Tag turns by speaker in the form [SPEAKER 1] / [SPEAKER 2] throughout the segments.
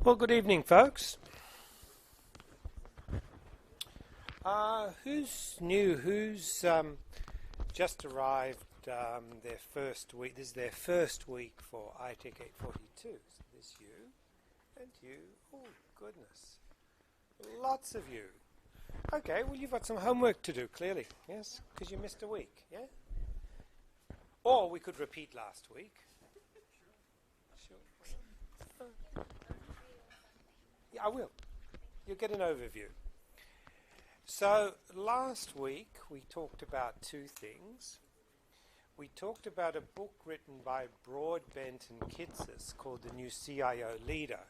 [SPEAKER 1] Well, good evening, folks. Who's new? Who's just arrived their first week? This is their first week for iTech 842. So there's you and you. Oh, goodness. Lots of you. Okay, well, you've got some homework to do, clearly. Yes, because you missed a week, yeah? Or we could repeat last week. Sure. Yeah, I will. You'll get an overview. So last week we talked about two things. We talked about a book written by Broadbent and Kitsis called The New CIO Leader.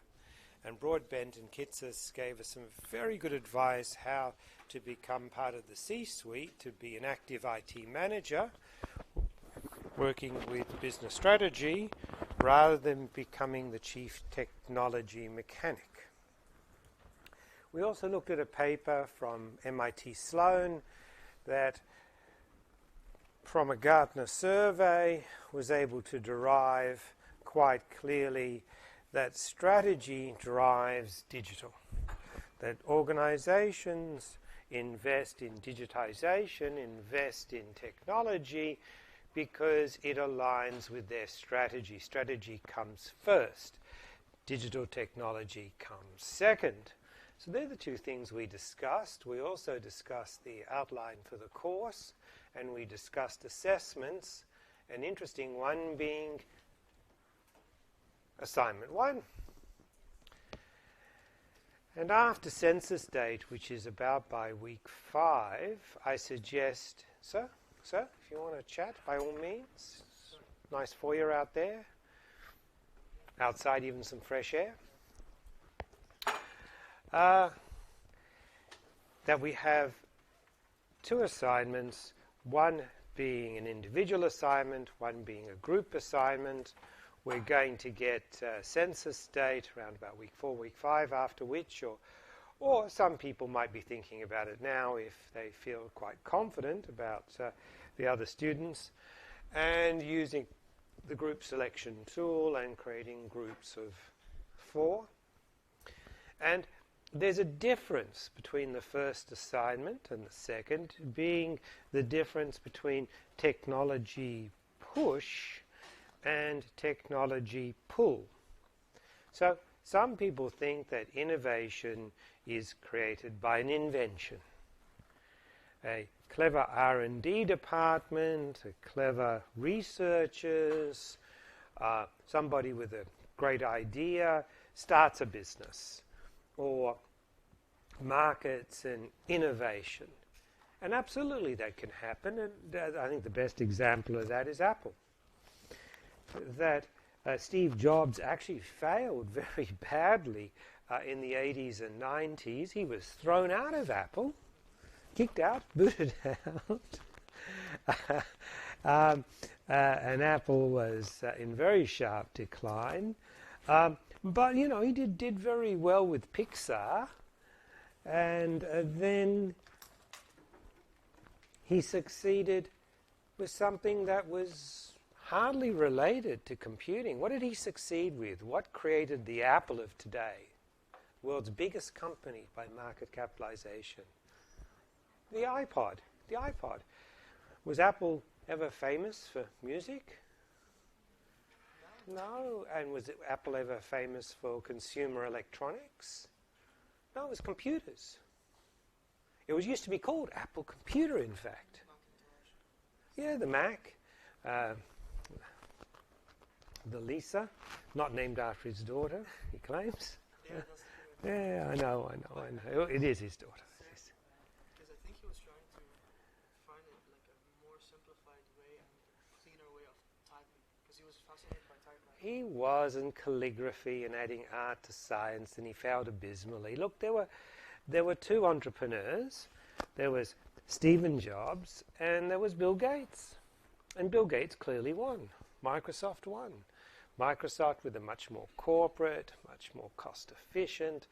[SPEAKER 1] And Broadbent and Kitsis gave us some very good advice how to become part of the C-suite, to be an active IT manager, working with business strategy, rather than becoming the chief technology mechanic. We also looked at a paper from MIT Sloan that, from a Gartner survey, was able to derive quite clearly that strategy drives digital, that organizations invest in digitization, invest in technology, because it aligns with their strategy. Strategy comes first. Digital technology comes second. So they're the two things we discussed. We also discussed the outline for the course, and we discussed assessments, an interesting one being assignment 1. And after census date, which is about by week 5, I suggest, sir, if you want to chat, by all means. Nice foyer out there. Outside, even some fresh air. That we have two assignments, one being an individual assignment, one being a group assignment. We're going to get census date around about week 4, week 5, after which, or some people might be thinking about it now if they feel quite confident about the other students, and using the group selection tool and creating groups of 4. And there's a difference between the first assignment and the second, being the difference between technology push and technology pull. So some people think that innovation is created by an invention. A clever R&D department, a clever researchers, somebody with a great idea starts a business, or markets and innovation. And absolutely that can happen, and I think the best example of that is Apple. That Steve Jobs actually failed very badly in the 80s and 90s. He was thrown out of Apple, kicked out, booted out. And Apple was in very sharp decline. But, you know, he did very well with Pixar, and then he succeeded with something that was hardly related to computing. What did he succeed with? What created the Apple of today? World's biggest company by market capitalization. The iPod. The iPod. Was Apple ever famous for music? No. And was Apple ever famous for consumer electronics? No, it was computers. It used to be called Apple Computer, in fact. Yeah, the Mac. The Lisa, not named after his daughter, he claims. Yeah, I know. It is his daughter.
[SPEAKER 2] Because I think he was trying to find it like a more simplified way and cleaner way of typing, because he was fascinated by typing.
[SPEAKER 1] He was in calligraphy and adding art to science, and he failed abysmally. Look, there were two entrepreneurs. There was Stephen Jobs and there was Bill Gates. And Bill Gates clearly won. Microsoft won. Microsoft with a much more corporate, much more cost-efficient,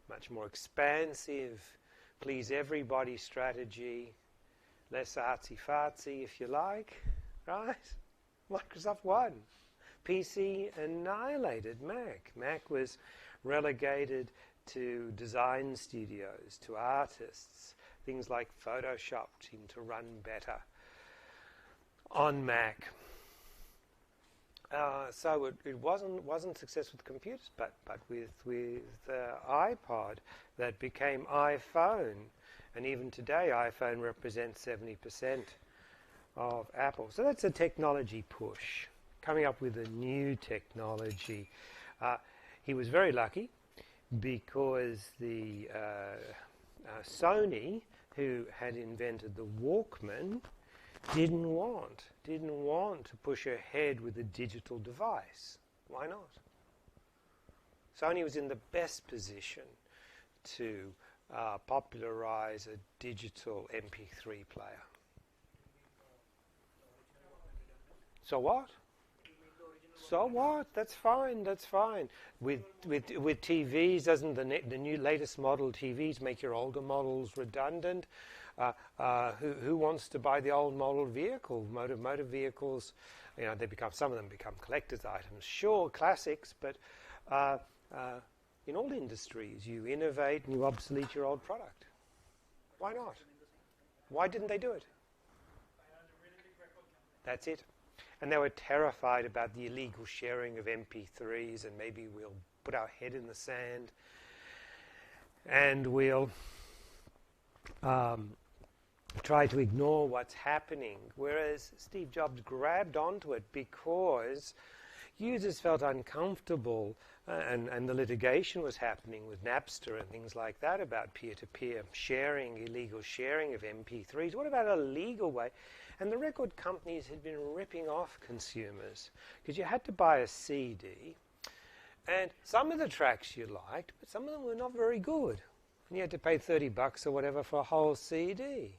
[SPEAKER 1] much more expansive, please everybody strategy, less artsy-fartsy if you like, right? Microsoft won. PC annihilated Mac. Mac was relegated to design studios, to artists. Things like Photoshop seem to run better on Mac. So it wasn't success with computers, but with iPod that became iPhone, and even today iPhone represents 70% of Apple. So that's a technology push, coming up with a new technology. He was very lucky because the Sony, who had invented the Walkman, didn't want to push ahead with a digital device. Why not? Sony was in the best position to popularize a digital MP3 player. So what? So what? That's fine. That's fine. With TVs, doesn't the new latest model TVs make your older models redundant? Who wants to buy the old model vehicle? Motor vehicles, some of them become collector's items. Sure, classics, but in all industries, you innovate and you obsolete your old product. Why not? Why didn't they do it? That's it. And they were terrified about the illegal sharing of MP3s, and maybe we'll put our head in the sand and we'll try to ignore what's happening. Whereas Steve Jobs grabbed onto it because users felt uncomfortable, and the litigation was happening with Napster and things like that about peer-to-peer sharing, illegal sharing of MP3s. What about a legal way? And the record companies had been ripping off consumers because you had to buy a CD, and some of the tracks you liked, but some of them were not very good. And you had to pay $30 or whatever for a whole CD.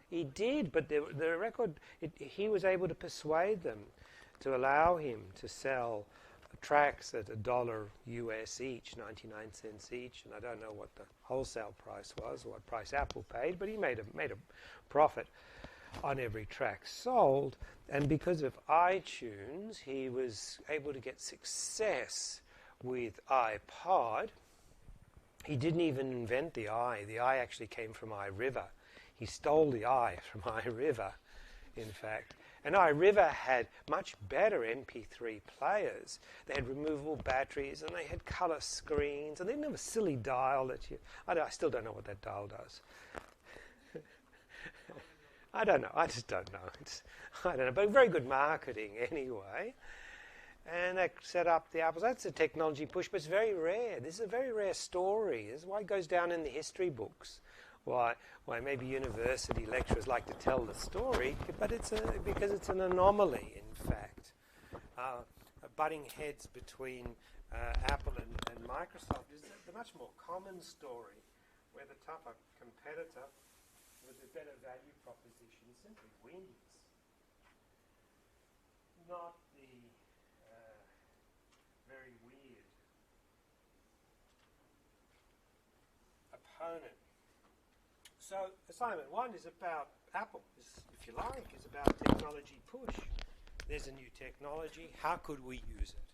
[SPEAKER 1] He did, but the record, he was able to persuade them to allow him to sell tracks at $1 US each, 99 cents each, and I don't know what the wholesale price was, or what price Apple paid, but he made a profit on every track sold. And because of iTunes, he was able to get success with iPod. He didn't even invent the i. The i actually came from iRiver. He stole the i from iRiver, in fact. And iRiver had much better MP3 players. They had removable batteries, and they had color screens, and they didn't have a silly dial that you... I still don't know what that dial does. I don't know. I just don't know. I don't know. But very good marketing anyway. And they set up the Apples. That's a technology push, but it's very rare. This is a very rare story. This is why it goes down in the history books. Why maybe university lecturers like to tell the story, but because it's an anomaly, in fact. Butting heads between Apple and Microsoft is the much more common story, where the tougher competitor with a better value proposition simply wins. Not the very weird opponent. So assignment 1 is about Apple, if you like, is about technology push. There's a new technology. How could we use it?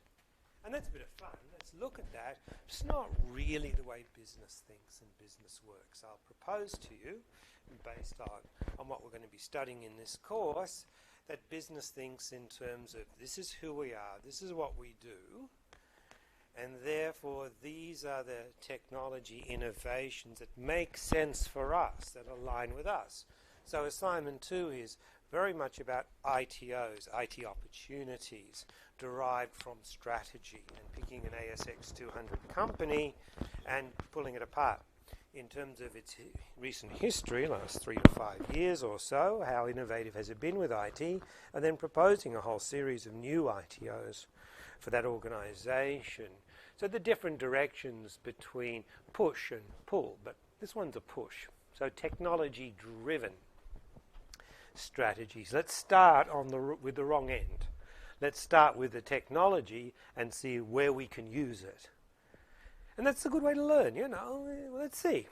[SPEAKER 1] And that's a bit of fun. Let's look at that. It's not really the way business thinks and business works. I'll propose to you, based on what we're going to be studying in this course, that business thinks in terms of this is who we are, this is what we do, and therefore these are the technology innovations that make sense for us, that align with us. So assignment 2 is very much about ITOs, IT opportunities, derived from strategy, and picking an ASX 200 company and pulling it apart in terms of its recent history, last 3 to 5 years or so, how innovative has it been with IT, and then proposing a whole series of new ITOs for that organization. So the different directions between push and pull, but this one's a push. So technology-driven strategies. Let's start with the wrong end. Let's start with the technology and see where we can use it. And that's a good way to learn, you know. Let's see.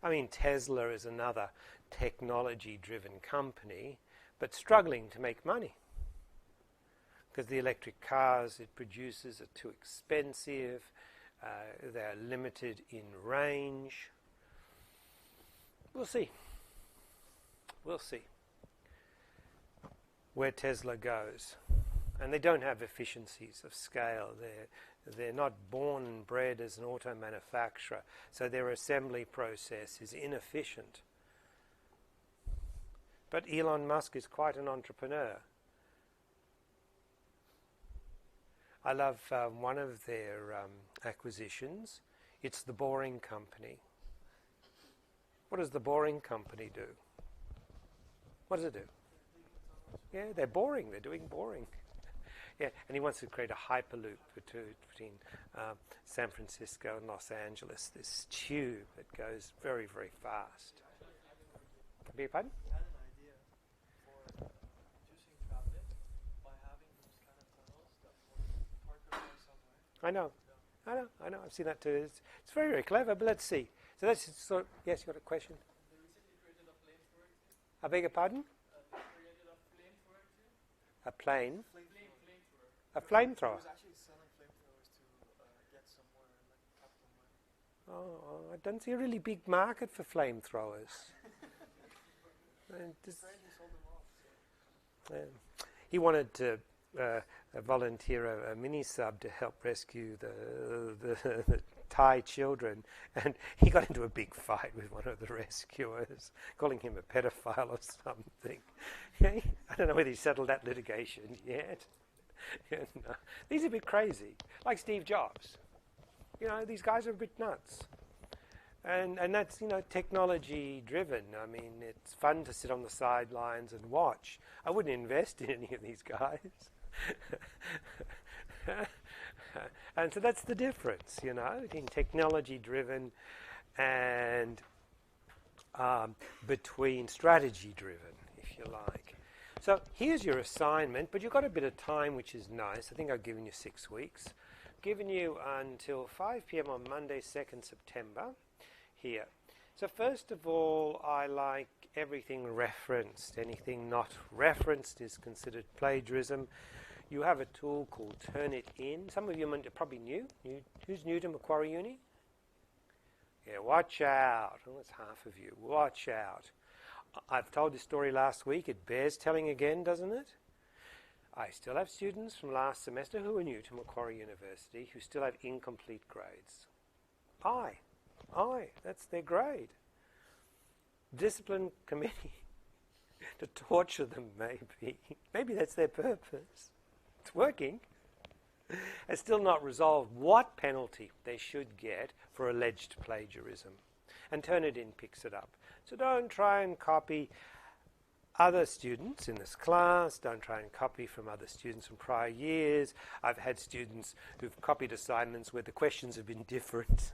[SPEAKER 1] I mean, Tesla is another technology-driven company, but struggling to make money. because the electric cars it produces are too expensive. They're limited in range. We'll see. We'll see where Tesla goes. And they don't have efficiencies of scale. They're not born and bred as an auto manufacturer, so their assembly process is inefficient. But Elon Musk is quite an entrepreneur. I love one of their acquisitions. It's the Boring Company. What does the Boring Company do? What does it do? Yeah, they're boring. They're doing boring. Yeah, and he wants to create a hyperloop between San Francisco and Los Angeles, this tube that goes very, very fast. Beg your pardon?
[SPEAKER 2] He had an idea for reducing traffic by having those kind of tunnels that would park a car somewhere.
[SPEAKER 1] I know. I've seen that too. It's very, very clever, but let's see. So that's sort of, yes, you got a question?
[SPEAKER 2] They recently created a flamethrower too.
[SPEAKER 1] I beg your pardon?
[SPEAKER 2] They created a flamethrower too.
[SPEAKER 1] A plane?
[SPEAKER 2] Flamethrower.
[SPEAKER 1] A flamethrower?
[SPEAKER 2] He was actually selling flamethrowers to get somewhere, like capital money.
[SPEAKER 1] Oh, I don't see a really big market for flamethrowers. And just,
[SPEAKER 2] Apparently he sold them off. So.
[SPEAKER 1] he wanted to volunteer a mini-sub to help rescue the Thai children, and he got into a big fight with one of the rescuers, calling him a pedophile or something. I don't know whether he settled that litigation yet. No. These are a bit crazy, like Steve Jobs. These guys are a bit nuts. And that's, technology driven. I mean, it's fun to sit on the sidelines and watch. I wouldn't invest in any of these guys. And so that's the difference, between technology driven and between strategy driven, if you like. So here's your assignment, but you've got a bit of time, which is nice. I think I've given you 6 weeks. Given you until 5 p.m. on Monday, 2nd September, here. So first of all, I like everything referenced. Anything not referenced is considered plagiarism. You have a tool called Turnitin. Some of you are probably new. Who's new to Macquarie Uni? Yeah, watch out. Oh, that's half of you. Watch out. I've told this story last week. It bears telling again, doesn't it? I still have students from last semester who are new to Macquarie University who still have incomplete grades. That's their grade. Discipline committee to torture them, maybe. Maybe that's their purpose. It's working. Has still not resolved what penalty they should get for alleged plagiarism. And Turnitin picks it up. So don't try and copy other students in this class. Don't try and copy from other students from prior years. I've had students who've copied assignments where the questions have been different.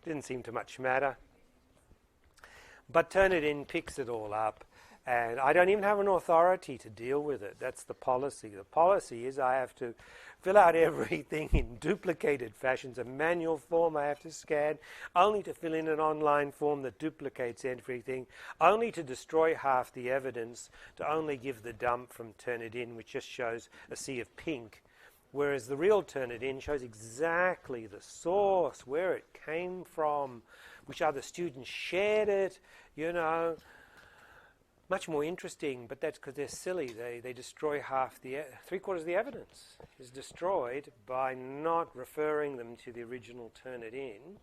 [SPEAKER 1] Didn't seem to much matter. But Turnitin picks it all up, and I don't even have an authority to deal with it. That's the policy. The policy is I have to fill out everything in duplicated fashions, a manual form I have to scan, only to fill in an online form that duplicates everything, only to destroy half the evidence, to only give the dump from Turnitin, which just shows a sea of pink. Whereas the real Turnitin shows exactly the source, where it came from, which other students shared it, Much more interesting, but that's because they're silly. They destroy three-quarters of the evidence is destroyed by not referring them to the original Turnitin,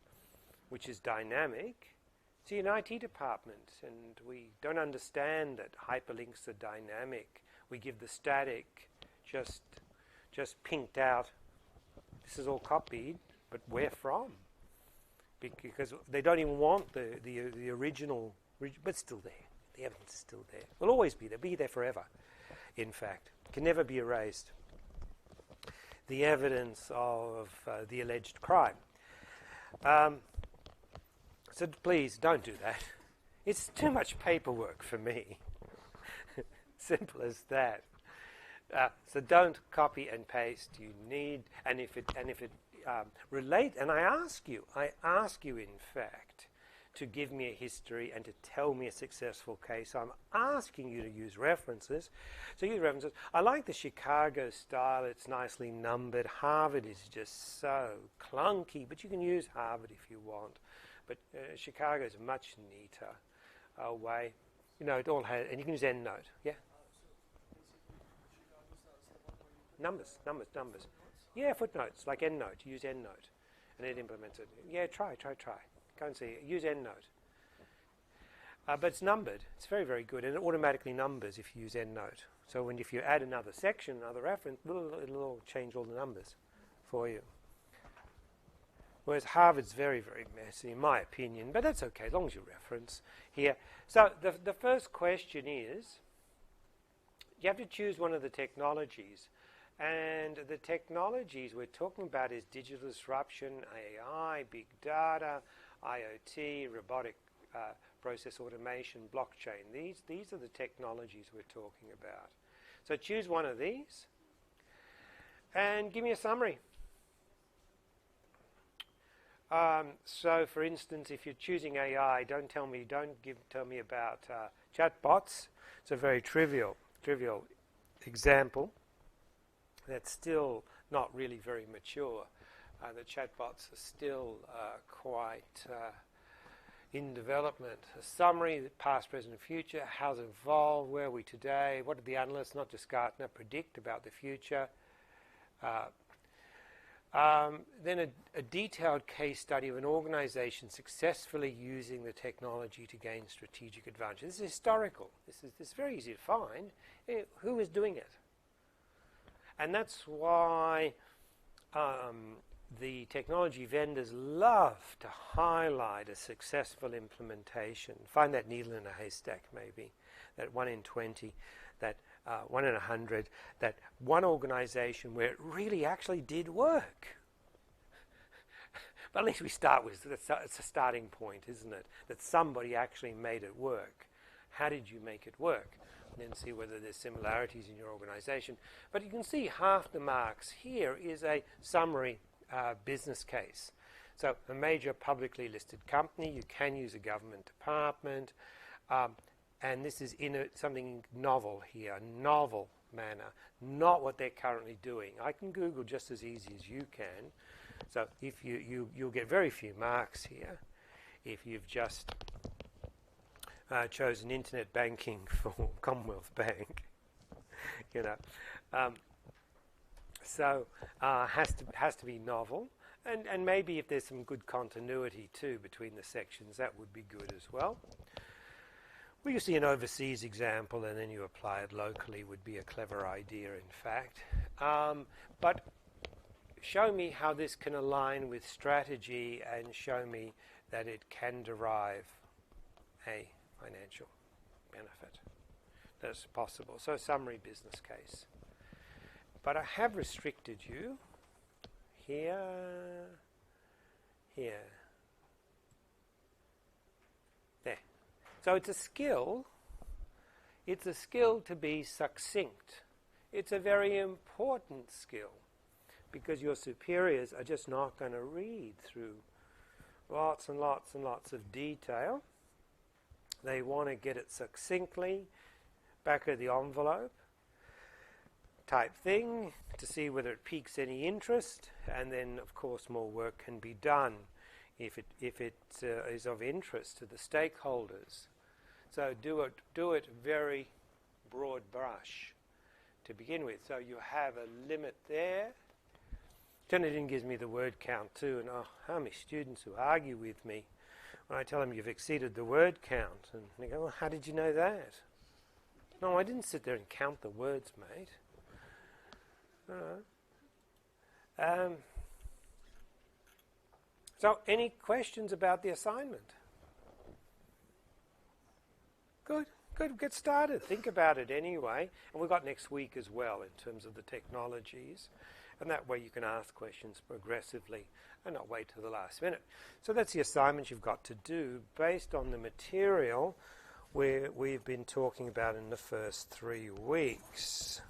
[SPEAKER 1] which is dynamic. See, an IT department, and we don't understand that hyperlinks are dynamic. We give the static just pinked out. This is all copied, but where from? Because they don't even want the original, but still there. The evidence is still there. Will always be there. Be there forever, in fact. Can never be erased. The evidence of the alleged crime. So please, don't do that. It's too much paperwork for me. Simple as that. So don't copy and paste. You need, and if it relate, and I ask you in fact, to give me a history and to tell me a successful case. I'm asking you to use references. So use references. I like the Chicago style. It's nicely numbered. Harvard is just so clunky, but you can use Harvard if you want. But Chicago is a much neater way. You know, it all has, and you can use EndNote. Yeah? Numbers. Yeah, footnotes, like EndNote. Use EndNote. And it implements it. Yeah, try. Go and see it. Use EndNote. But it's numbered. It's very, very good. And it automatically numbers if you use EndNote. So if you add another section, another reference, it'll all change all the numbers for you. Whereas Harvard's very, very messy, in my opinion. But that's okay, as long as you reference here. So the first question is, you have to choose one of the technologies. And the technologies we're talking about is digital disruption, AI, big data, IoT, robotic process automation, blockchain. These are the technologies we're talking about. So choose one of these and give me a summary. So, for instance, if you're choosing AI, don't tell me about chatbots. It's a very trivial example. That's still not really very mature. The chatbots are still quite in development. A summary, past, present, and future. How's it evolved? Where are we today? What did the analysts, not just Gartner, predict about the future? Then a detailed case study of an organization successfully using the technology to gain strategic advantage. This is historical. This is very easy to find. Who is doing it? And that's why the technology vendors love to highlight a successful implementation. Find that needle in a haystack, maybe. That 1 in 20, that 1 in 100, that one organization where it really actually did work. But at least we start with, it's a starting point, isn't it? That somebody actually made it work. How did you make it work? And then see whether there's similarities in your organization. But you can see half the marks here is a summary business case. So a major publicly listed company, you can use a government department, and this is in something novel here, novel manner, not what they're currently doing. I can Google just as easy as you can. So if you'll get very few marks here if you've just chosen internet banking for Commonwealth Bank, you know. So has to be novel, and maybe if there's some good continuity too between the sections, that would be good as well. Well, you see an overseas example and then you apply it locally would be a clever idea, in fact. But show me how this can align with strategy and show me that it can derive a financial benefit. That's possible. So summary business case. But I have restricted you here, there. So it's a skill. It's a skill to be succinct. It's a very important skill because your superiors are just not going to read through lots and lots and lots of detail. They want to get it succinctly, back of the envelope type thing to see whether it piques any interest, and then of course more work can be done if it is of interest to the stakeholders. So do it very broad brush to begin with. So you have a limit there. Turnitin gives me the word count too, and how many students who argue with me when I tell them you've exceeded the word count, and they go, well, how did you know that? No, I didn't sit there and count the words, mate. So any questions about the assignment? Good. Get started. Think about it anyway. And we've got next week as well in terms of the technologies. And that way you can ask questions progressively and not wait till the last minute. So that's the assignment you've got to do based on the material we've been talking about in the first 3 weeks.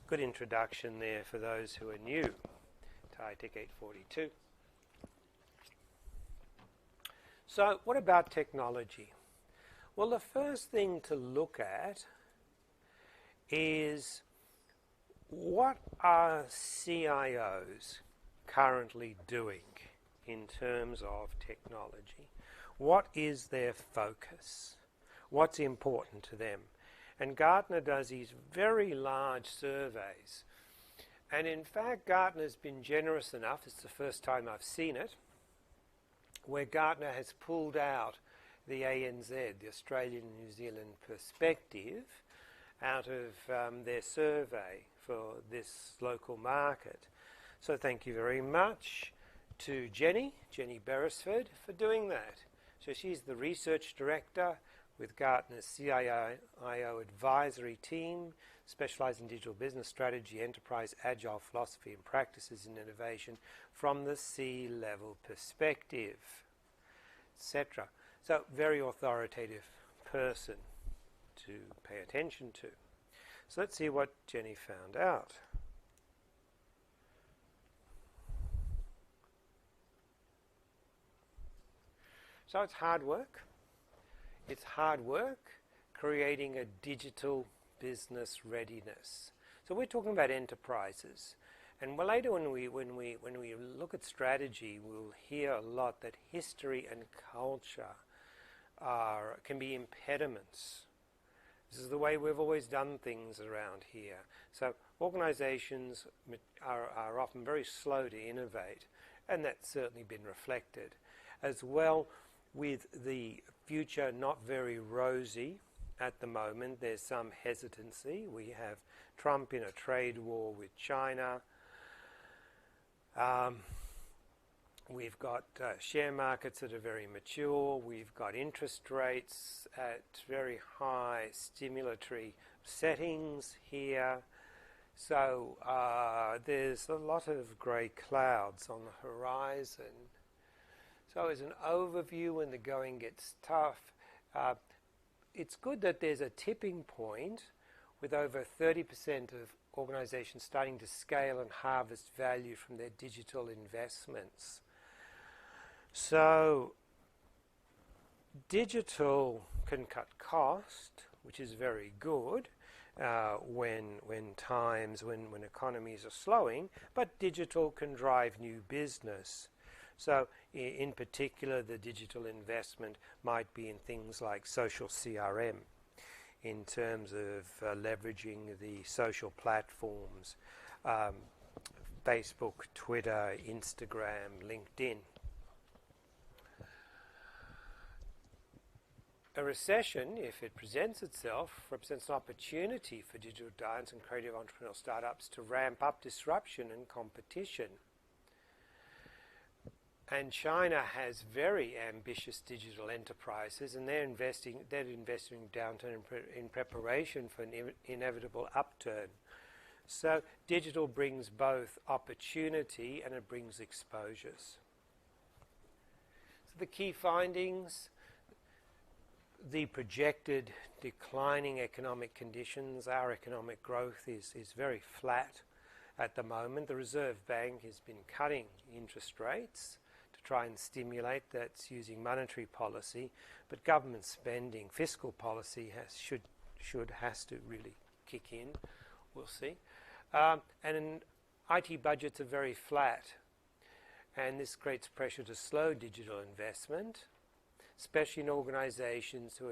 [SPEAKER 1] Good introduction there for those who are new to iTech 842. So what about technology? Well, the first thing to look at is what are CIOs currently doing in terms of technology? What is their focus? What's important to them? And Gartner does these very large surveys. And in fact, Gartner's been generous enough, it's the first time I've seen it, where Gartner has pulled out the ANZ, the Australian New Zealand Perspective, out of their survey for this local market. So thank you very much to Jenny Beresford, for doing that. So she's the research director with Gartner's CIO advisory team, specialized in digital business strategy, enterprise, agile philosophy and practices in innovation from the C-level perspective, etc. So very authoritative person to pay attention to. So let's see what Jenny found out. So it's hard work. It's hard work creating a digital business readiness. So we're talking about enterprises. And later when we look at strategy, we'll hear a lot that history and culture can be impediments. This is the way we've always done things around here. So organizations are often very slow to innovate, and that's certainly been reflected. As well, with the future not very rosy at the moment, there's some hesitancy. We have Trump in a trade war with China. We've got share markets that are very mature. We've got interest rates at very high stimulatory settings here. So there's a lot of grey clouds on the horizon. So as an overview, when the going gets tough, it's good that there's a tipping point with over 30% of organizations starting to scale and harvest value from their digital investments. So digital can cut cost, which is very good when economies are slowing, but digital can drive new business. So in particular, the digital investment might be in things like social CRM, in terms of leveraging the social platforms, Facebook, Twitter, Instagram, LinkedIn. A recession, if it presents itself, represents an opportunity for digital giants and creative entrepreneurial startups to ramp up disruption and competition. And China has very ambitious digital enterprises, and they're investing in downturn in preparation for an inevitable upturn. So digital brings both opportunity and it brings exposures. So the key findings: the projected declining economic conditions. Our economic growth is very flat at the moment. The Reserve Bank has been cutting interest rates to try and stimulate. That's using monetary policy, but government spending, fiscal policy has to really kick in. We'll see. And IT budgets are very flat, and this creates pressure to slow digital investment, especially in organizations who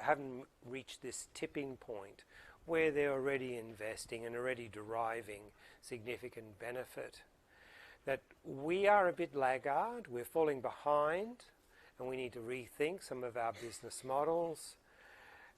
[SPEAKER 1] haven't reached this tipping point where they're already investing and already deriving significant benefit. That we are a bit laggard, we're falling behind, and we need to rethink some of our business models.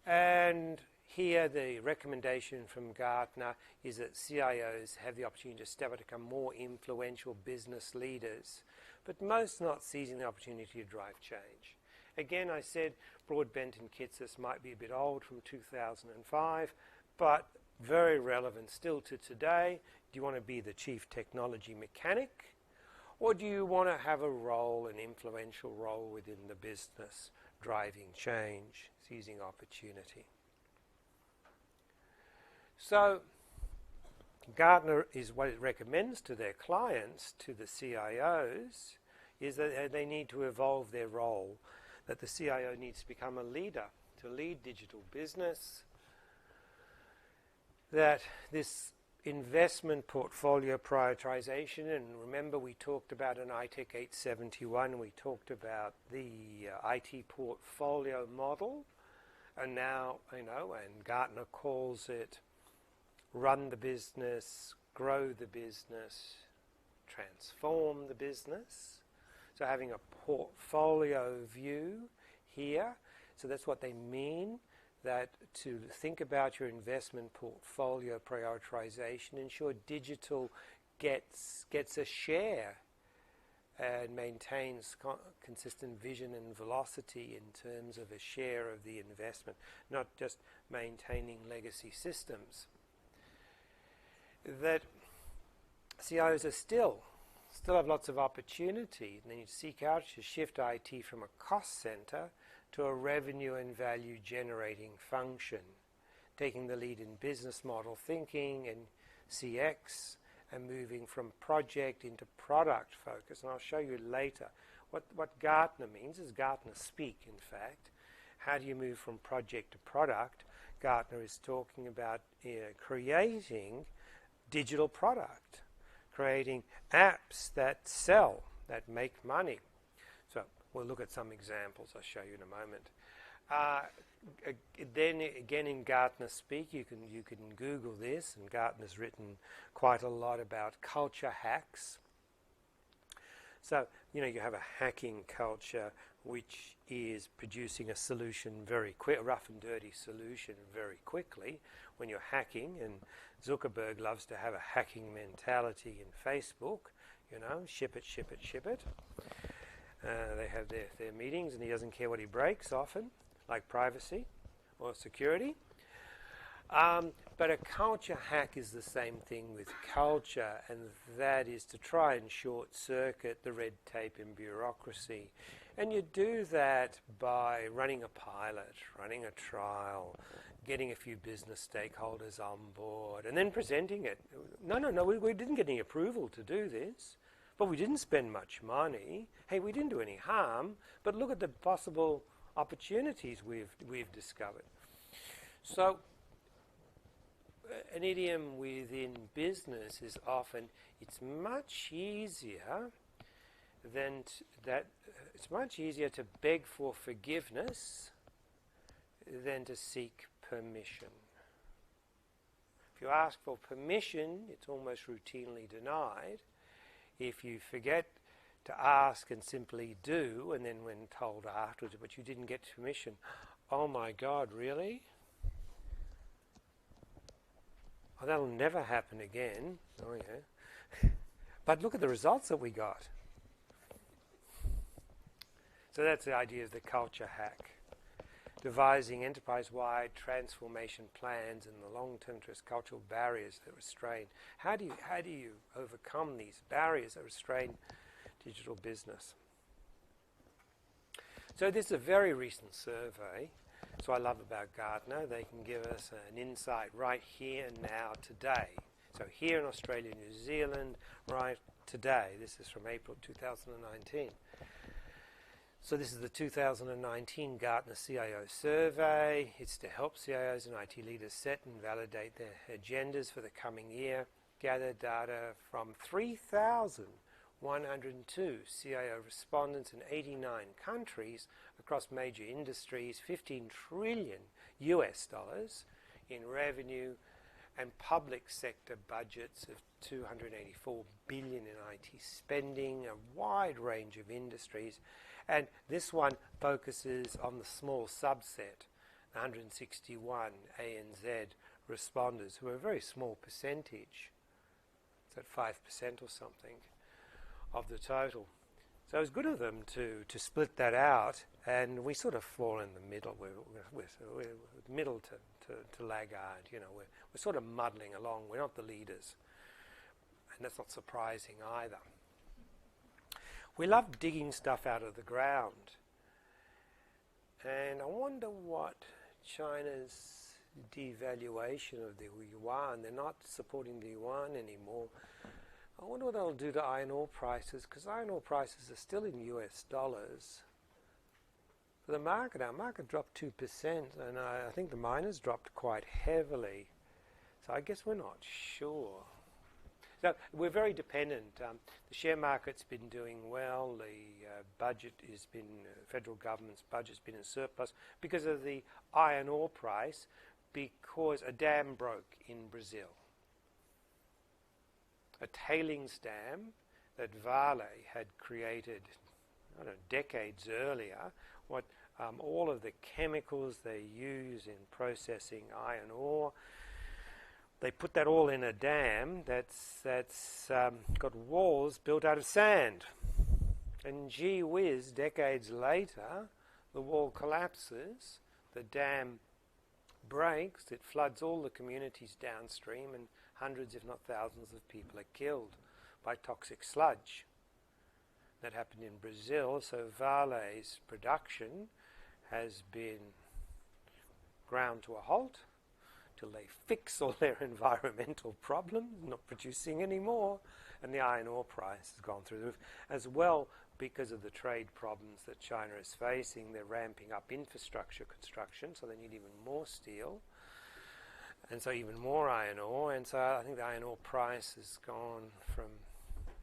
[SPEAKER 1] And here the recommendation from Gartner is that CIOs have the opportunity to step up to become more influential business leaders, but most not seizing the opportunity to drive change. Again, I said Broadbent and Kitces might be a bit old from 2005, but very relevant still to today. Do you want to be the chief technology mechanic, or do you want to have a role, an influential role within the business, driving change, seizing opportunity? So Gartner is what it recommends to their clients, to the CIOs, is that they need to evolve their role, that the CIO needs to become a leader, to lead digital business, that this investment portfolio prioritization, and remember we talked about an ITEC 871, we talked about the IT portfolio model, and now, and Gartner calls it run the business, grow the business, transform the business. So having a portfolio view here, so that's what they mean, that to think about your investment portfolio prioritization, ensure digital gets a share and maintains consistent vision and velocity in terms of a share of the investment, not just maintaining legacy systems. That CIOs are still have lots of opportunity. They need to seek out to shift IT from a cost center to a revenue and value generating function, taking the lead in business model thinking and CX, and moving from project into product focus. And I'll show you later what Gartner means, is Gartner speak, in fact. How do you move from project to product? Gartner is talking about creating digital product, creating apps that sell, that make money. So we'll look at some examples I'll show you in a moment. Then again in Gartner speak, you can Google this, and Gartner's written quite a lot about culture hacks. So, you have a hacking culture which is producing a solution very quick, a rough and dirty solution very quickly when you're hacking, and Zuckerberg loves to have a hacking mentality in Facebook, ship it, ship it, ship it. They have their meetings, and he doesn't care what he breaks often, like privacy or security. But a culture hack is the same thing with culture, and that is to try and short-circuit the red tape and bureaucracy. And you do that by running a pilot, running a trial, getting a few business stakeholders on board, and then presenting it. No, we didn't get any approval to do this, but we didn't spend much money. Hey, we didn't do any harm, but look at the possible opportunities we've discovered. So an idiom within business is often, it's much easier to beg for forgiveness than to seek permission. If you ask for permission, it's almost routinely denied. If you forget to ask and simply do, and then when told afterwards, but you didn't get permission, oh my God, really? Oh, that'll never happen again. Oh yeah. But look at the results that we got. So that's the idea of the culture hack. Devising enterprise-wide transformation plans and the long-term cultural barriers that restrain. How do you overcome these barriers that restrain digital business? So this is a very recent survey. So I love about Gartner. They can give us an insight right here and now today. So here in Australia, New Zealand, right today. This is from April 2019. So this is the 2019 Gartner CIO survey. It's to help CIOs and IT leaders set and validate their agendas for the coming year. Gather data from 3,102 CIO respondents in 89 countries across major industries, $15 trillion in revenue, and public sector budgets of $284 billion in IT spending, a wide range of industries. And this one focuses on the small subset, 161 ANZ responders, who are a very small percentage. It's at 5% or something of the total. So it's good of them to split that out, and we sort of fall in the middle. We're middle to laggard. We're sort of muddling along. We're not the leaders, and that's not surprising either. We love digging stuff out of the ground, and I wonder what China's devaluation of the yuan, they're not supporting the yuan anymore. I wonder what that'll do to iron ore prices, because iron ore prices are still in US dollars. For the market, our market dropped 2%, and I think the miners dropped quite heavily. So I guess we're not sure. So we're very dependent. The share market's been doing well. The budget has been, federal government's budget's been in surplus because of the iron ore price, because a dam broke in Brazil. A tailings dam that Vale had created, I don't know, decades earlier. What all of the chemicals they use in processing iron ore, they put that all in a dam that's got walls built out of sand. And gee whiz, decades later, the wall collapses, the dam breaks, it floods all the communities downstream, and hundreds, if not thousands, of people are killed by toxic sludge. That happened in Brazil, so Vale's production has been ground to a halt till they fix all their environmental problems, not producing anymore, and the iron ore price has gone through the roof. As well, because of the trade problems that China is facing, they're ramping up infrastructure construction, so they need even more steel, and so even more iron ore, and so I think the iron ore price has gone from,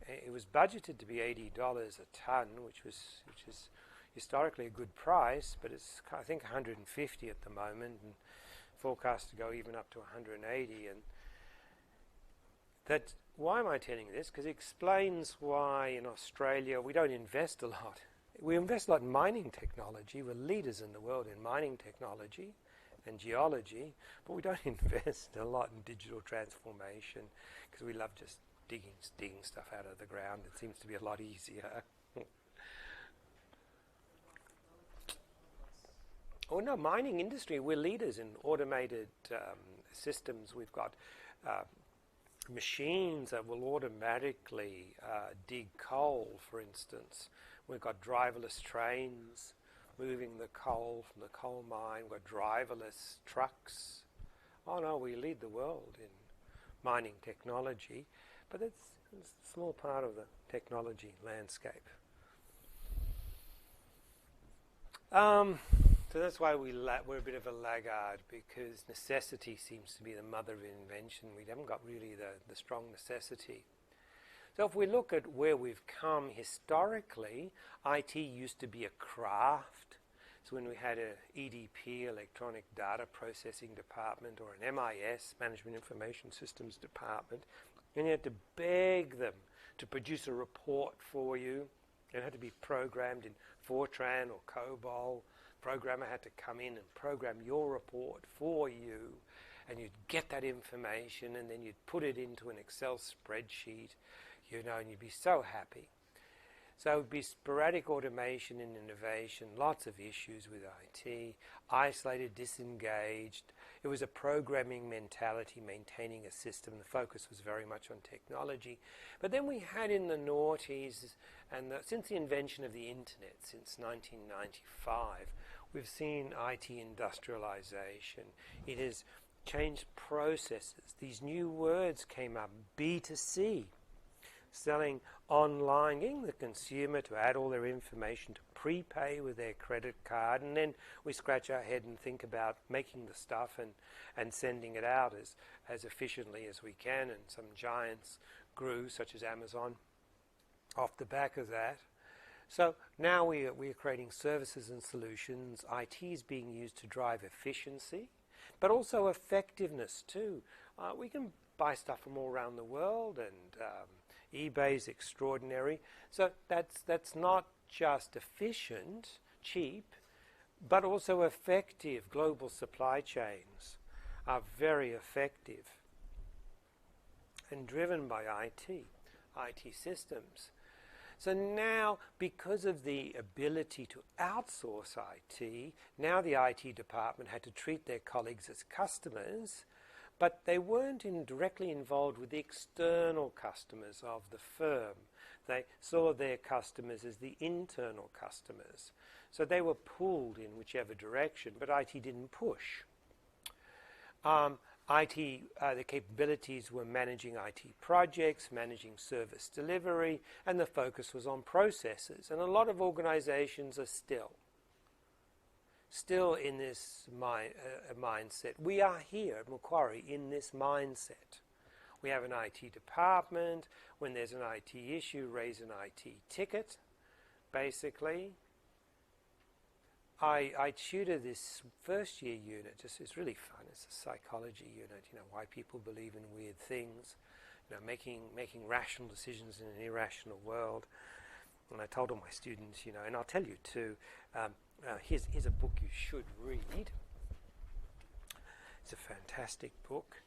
[SPEAKER 1] it was budgeted to be $80 a ton, which is historically a good price, but it's I think 150 at the moment, and forecast to go even up to 180. And that, why am I telling you this? Because it explains why in Australia we don't invest a lot. We invest a lot in mining technology. We're leaders in the world in mining technology and geology, but we don't invest a lot in digital transformation because we love just digging stuff out of the ground. It seems to be a lot easier. Oh no, mining industry, we're leaders in automated systems. We've got machines that will automatically dig coal, for instance. We've got driverless trains moving the coal from the coal mine. We've got driverless trucks. Oh no, we lead the world in mining technology, but it's a small part of the technology landscape. So that's why we're a bit of a laggard, because necessity seems to be the mother of invention. We haven't got really the strong necessity. So if we look at where we've come historically, IT used to be a craft. So when we had a EDP, Electronic Data Processing Department, or an MIS, Management Information Systems Department, and you had to beg them to produce a report for you. It had to be programmed in Fortran or COBOL. Programmer had to come in and program your report for you, and you'd get that information, and then you'd put it into an Excel spreadsheet, and you'd be so happy. So it would be sporadic automation and innovation, lots of issues with IT, isolated, disengaged. It was a programming mentality, maintaining a system. The focus was very much on technology. But then we had in the noughties, and since the invention of the internet, since 1995, we've seen IT industrialization. It has changed processes. These new words came up, B2C, selling online, getting the consumer to add all their information, to prepay with their credit card, and then we scratch our head and think about making the stuff and sending it out as efficiently as we can, and some giants grew, such as Amazon, off the back of that. So now we are creating services and solutions. IT is being used to drive efficiency, but also effectiveness too. We can buy stuff from all around the world, and eBay's extraordinary. So that's not just efficient, cheap, but also effective. Global supply chains are very effective and driven by IT systems. So now, because of the ability to outsource IT, now the IT department had to treat their colleagues as customers, but they weren't directly involved with the external customers of the firm. They saw their customers as the internal customers. So they were pulled in whichever direction, but IT didn't push. IT, the capabilities were managing IT projects, managing service delivery, and the focus was on processes. And a lot of organizations are still in this mindset. We are here at Macquarie in this mindset. We have an IT department. When there's an IT issue, raise an IT ticket, basically. I tutor this first year unit. It's really fun. It's a psychology unit, why people believe in weird things, making rational decisions in an irrational world. And I told all my students, and I'll tell you too, here's a book you should read. It's a fantastic book.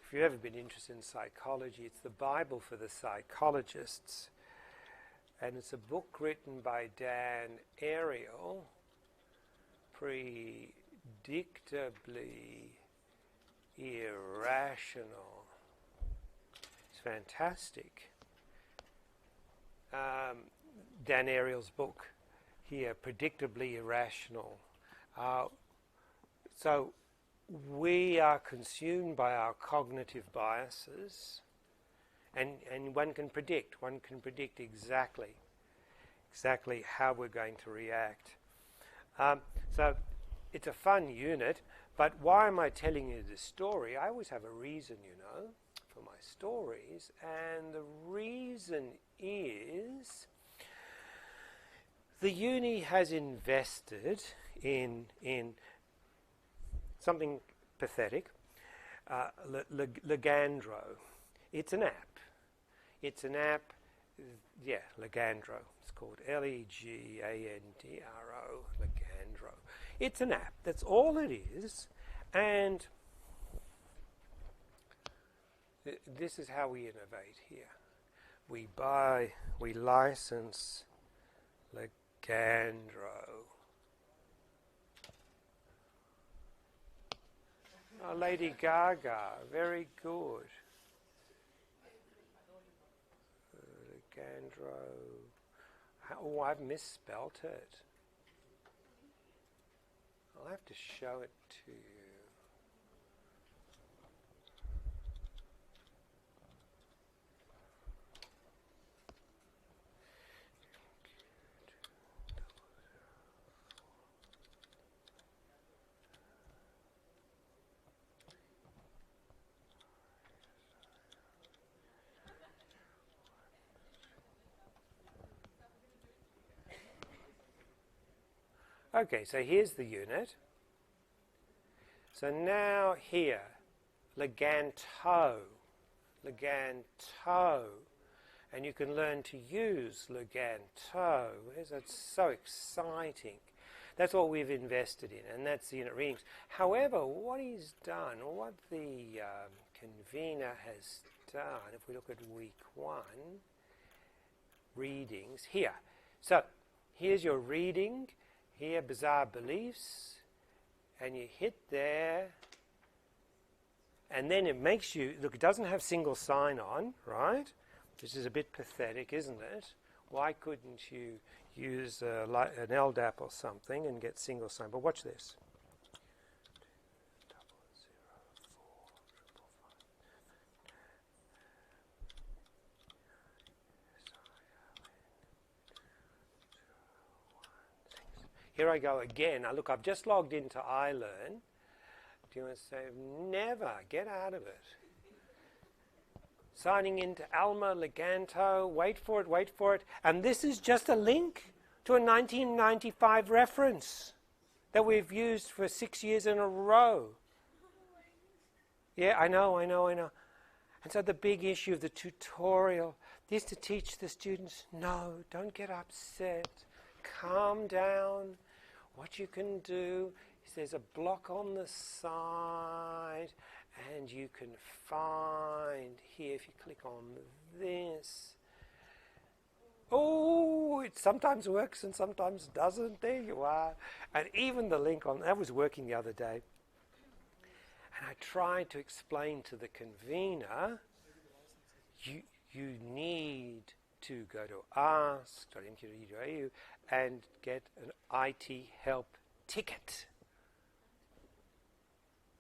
[SPEAKER 1] If you've ever been interested in psychology, it's the Bible for the psychologists. And it's a book written by Dan Ariely, Predictably Irrational. It's fantastic. Dan Ariely's book here, Predictably Irrational. So we are consumed by our cognitive biases. And one can predict exactly how we're going to react. So it's a fun unit, but why am I telling you this story? I always have a reason, for my stories, and the reason is the uni has invested in something pathetic, Legandro. It's an app. Legandro. It's called Legandro, Legandro. It's an app. That's all it is. And this is how we innovate here. We license Legandro. Oh, Lady Gaga, very good. Legandro. Oh, I've misspelt it. I'll have to show it to you. Okay, so here's the unit. So now here, Leganto, and you can learn to use Leganto. It's so exciting. That's what we've invested in, and that's the unit readings. However, what he's done, or what the convener has done, if we look at week 1, readings, here. So here's your reading. Here, bizarre beliefs, and you hit there, and then it makes you, look, it doesn't have single sign-on, right? This is a bit pathetic, isn't it? Why couldn't you use an LDAP or something and get single sign? But watch this. Here I go again. Now look, I've just logged into iLearn. Do you want to say, never, get out of it. Signing into Alma, Leganto, wait for it. And this is just a link to a 1995 reference that we've used for 6 years in a row. Yeah, I know. And so the big issue of the tutorial is to teach the students, no, don't get upset. Calm down. What you can do is there's a block on the side, and you can find here, if you click on this. Oh, it sometimes works and sometimes doesn't. There you are. And even the link on, that was working the other day. And I tried to explain to the convener, you need to go to ask.mq.edu and get an IT help ticket.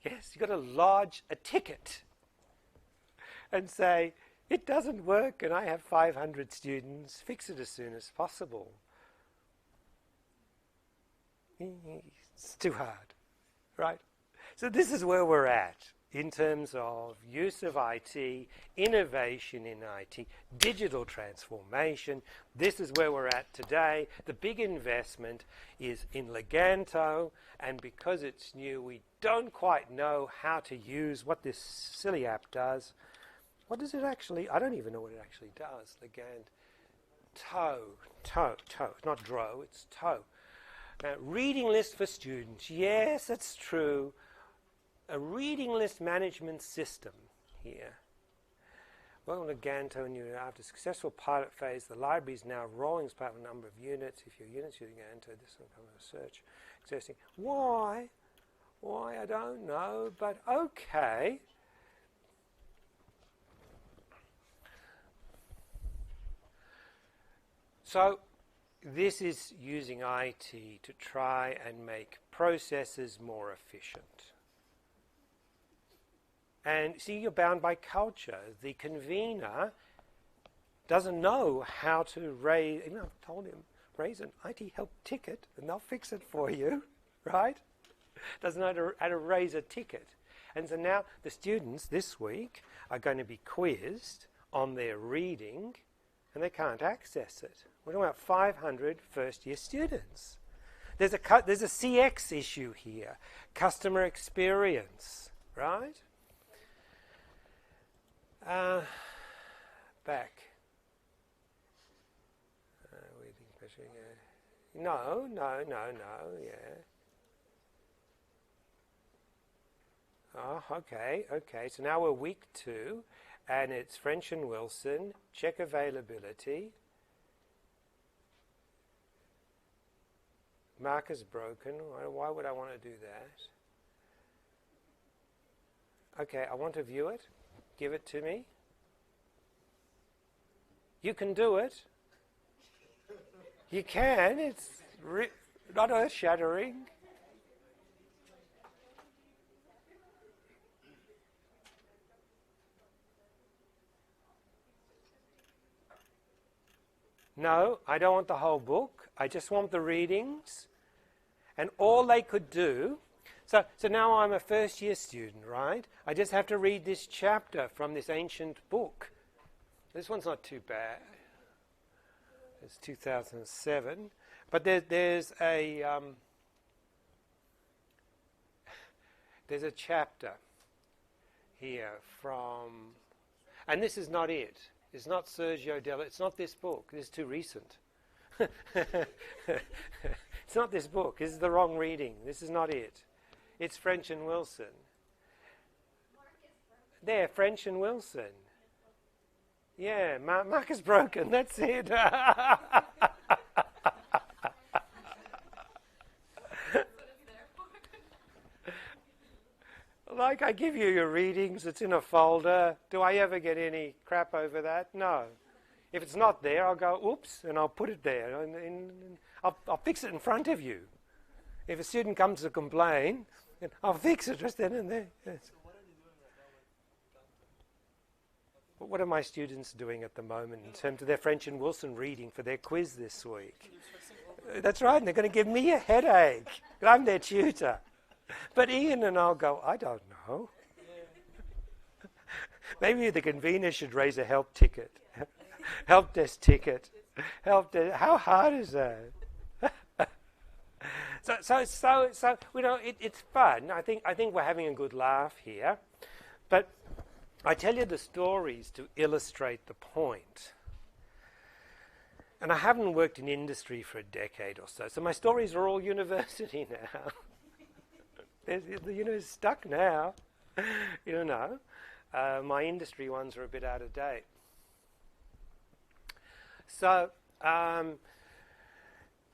[SPEAKER 1] Yes, you've got to lodge a ticket and say, it doesn't work and I have 500 students, fix it as soon as possible. It's too hard, right? So this is where we're at in terms of use of IT, innovation in IT, digital transformation. This is where we're at today. The big investment is in Leganto, and because it's new, we don't quite know how to use what this silly app does. What does it actually, I don't even know what it actually does. Leganto, not Dro, it's Toe. Reading list for students. Yes, that's true. A reading list management system here. Well, Leganto, and after successful pilot phase, the library is now rolling as part of a number of units. If your units using Leganto, this will come to search. Accessing. Why? Why, I don't know, but okay. So, this is using IT to try and make processes more efficient. And see, you're bound by culture. The convener doesn't know how to raise, even I've told him, raise an IT help ticket and they'll fix it for you, right? Doesn't know how to raise a ticket. And so now the students this week are going to be quizzed on their reading and they can't access it. We're talking about 500 first-year students. There's a CX issue here, customer experience, right? Back. No, yeah. Oh, okay. So now we're week 2, and it's French and Wilson. Check availability. Marker's broken. Why would I want to do that? Okay, I want to view it. Give it to me. You can do it. You can. It's not earth-shattering. No, I don't want the whole book. I just want the readings. And all they could do... So now I'm a first-year student, right? I just have to read this chapter from this ancient book. This one's not too bad. It's 2007. But there's a chapter here from... And this is not it. It's not Sergio Della... It's not this book. This is too recent. It's not this book. This is the wrong reading. This is not it. It's French and Wilson. There, French and Wilson. Yeah, Marcus Broken, that's it. Like, I give you your readings, it's in a folder. Do I ever get any crap over that? No. If it's not there, I'll go, oops, and I'll put it there. I'll fix it in front of you. If a student comes to complain, I'll fix it just then and there. Yes.
[SPEAKER 2] So what are you doing right now with Leganto?
[SPEAKER 1] What are my students doing at the moment in terms of their French and Wilson reading for their quiz this week? That's right, and they're going to give me a headache. I'm their tutor. But Ian and I'll go, I don't know. Maybe the convener should raise a help ticket. Help desk ticket. How hard is that? So you know, it's fun. I think we're having a good laugh here, but I tell you the stories to illustrate the point. And I haven't worked in industry for a decade or so my stories are all university now. It's stuck now. You know, my industry ones are a bit out of date. So.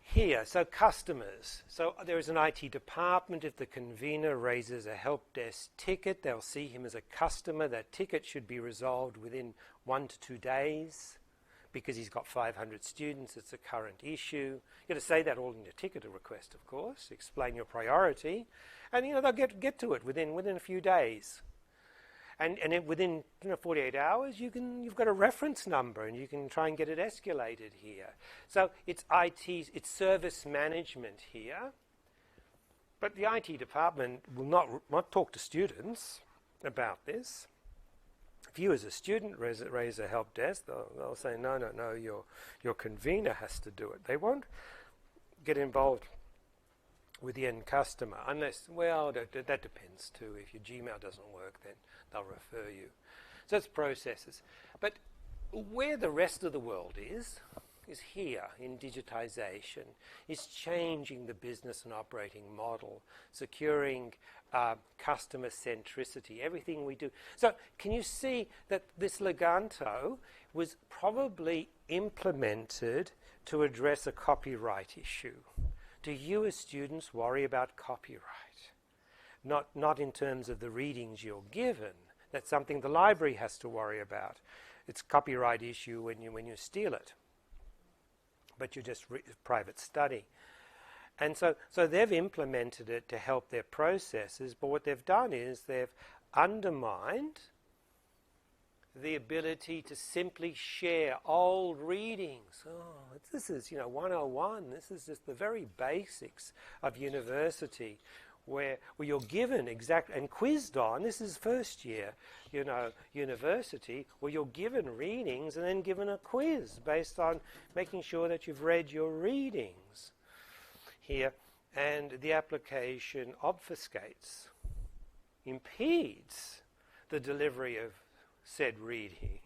[SPEAKER 1] Here, so customers. So there is an IT department. If the convener raises a help desk ticket, they'll see him as a customer. That ticket should be resolved within 1 to 2 days. because he's got 500 students, it's a current issue. You've got to say that all in your ticket request, of course, explain your priority, and they'll get to it within a few days. And within 48 hours, you've got a reference number, and you can try and get it escalated here. So it's IT, it's service management here. But the IT department will not talk to students about this. If you as a student raise a help desk, they'll say, no, your convener has to do it. They won't get involved with the end customer unless, well, that depends too. If your Gmail doesn't work, then they'll refer you. So it's processes. But where the rest of the world is here in digitization, is changing the business and operating model, securing customer centricity, everything we do. So can you see that this Leganto was probably implemented to address a copyright issue? Do you as students worry about copyright? Not in terms of the readings you're given. That's something the library has to worry about. It's a copyright issue when you steal it. But you're just private study. And so they've implemented it to help their processes, but what they've done is they've undermined the ability to simply share old readings. Oh, this is 101. This is just the very basics of university, where you're given and quizzed on. This is first year, university, where you're given readings and then given a quiz based on making sure that you've read your readings here. And the application obfuscates, impedes the delivery of said readings.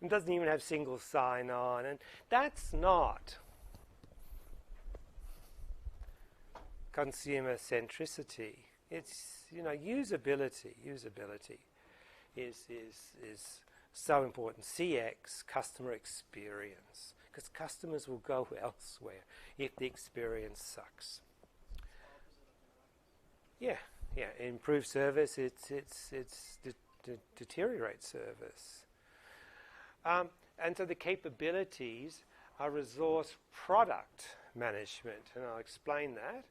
[SPEAKER 1] It doesn't even have single sign-on, and that's not consumer centricity. It's usability. Usability is so important. CX, customer experience, because customers will go elsewhere if the experience sucks. Yeah. Improve service. It's deteriorate service. And so the capabilities are resource product management, and I'll explain that,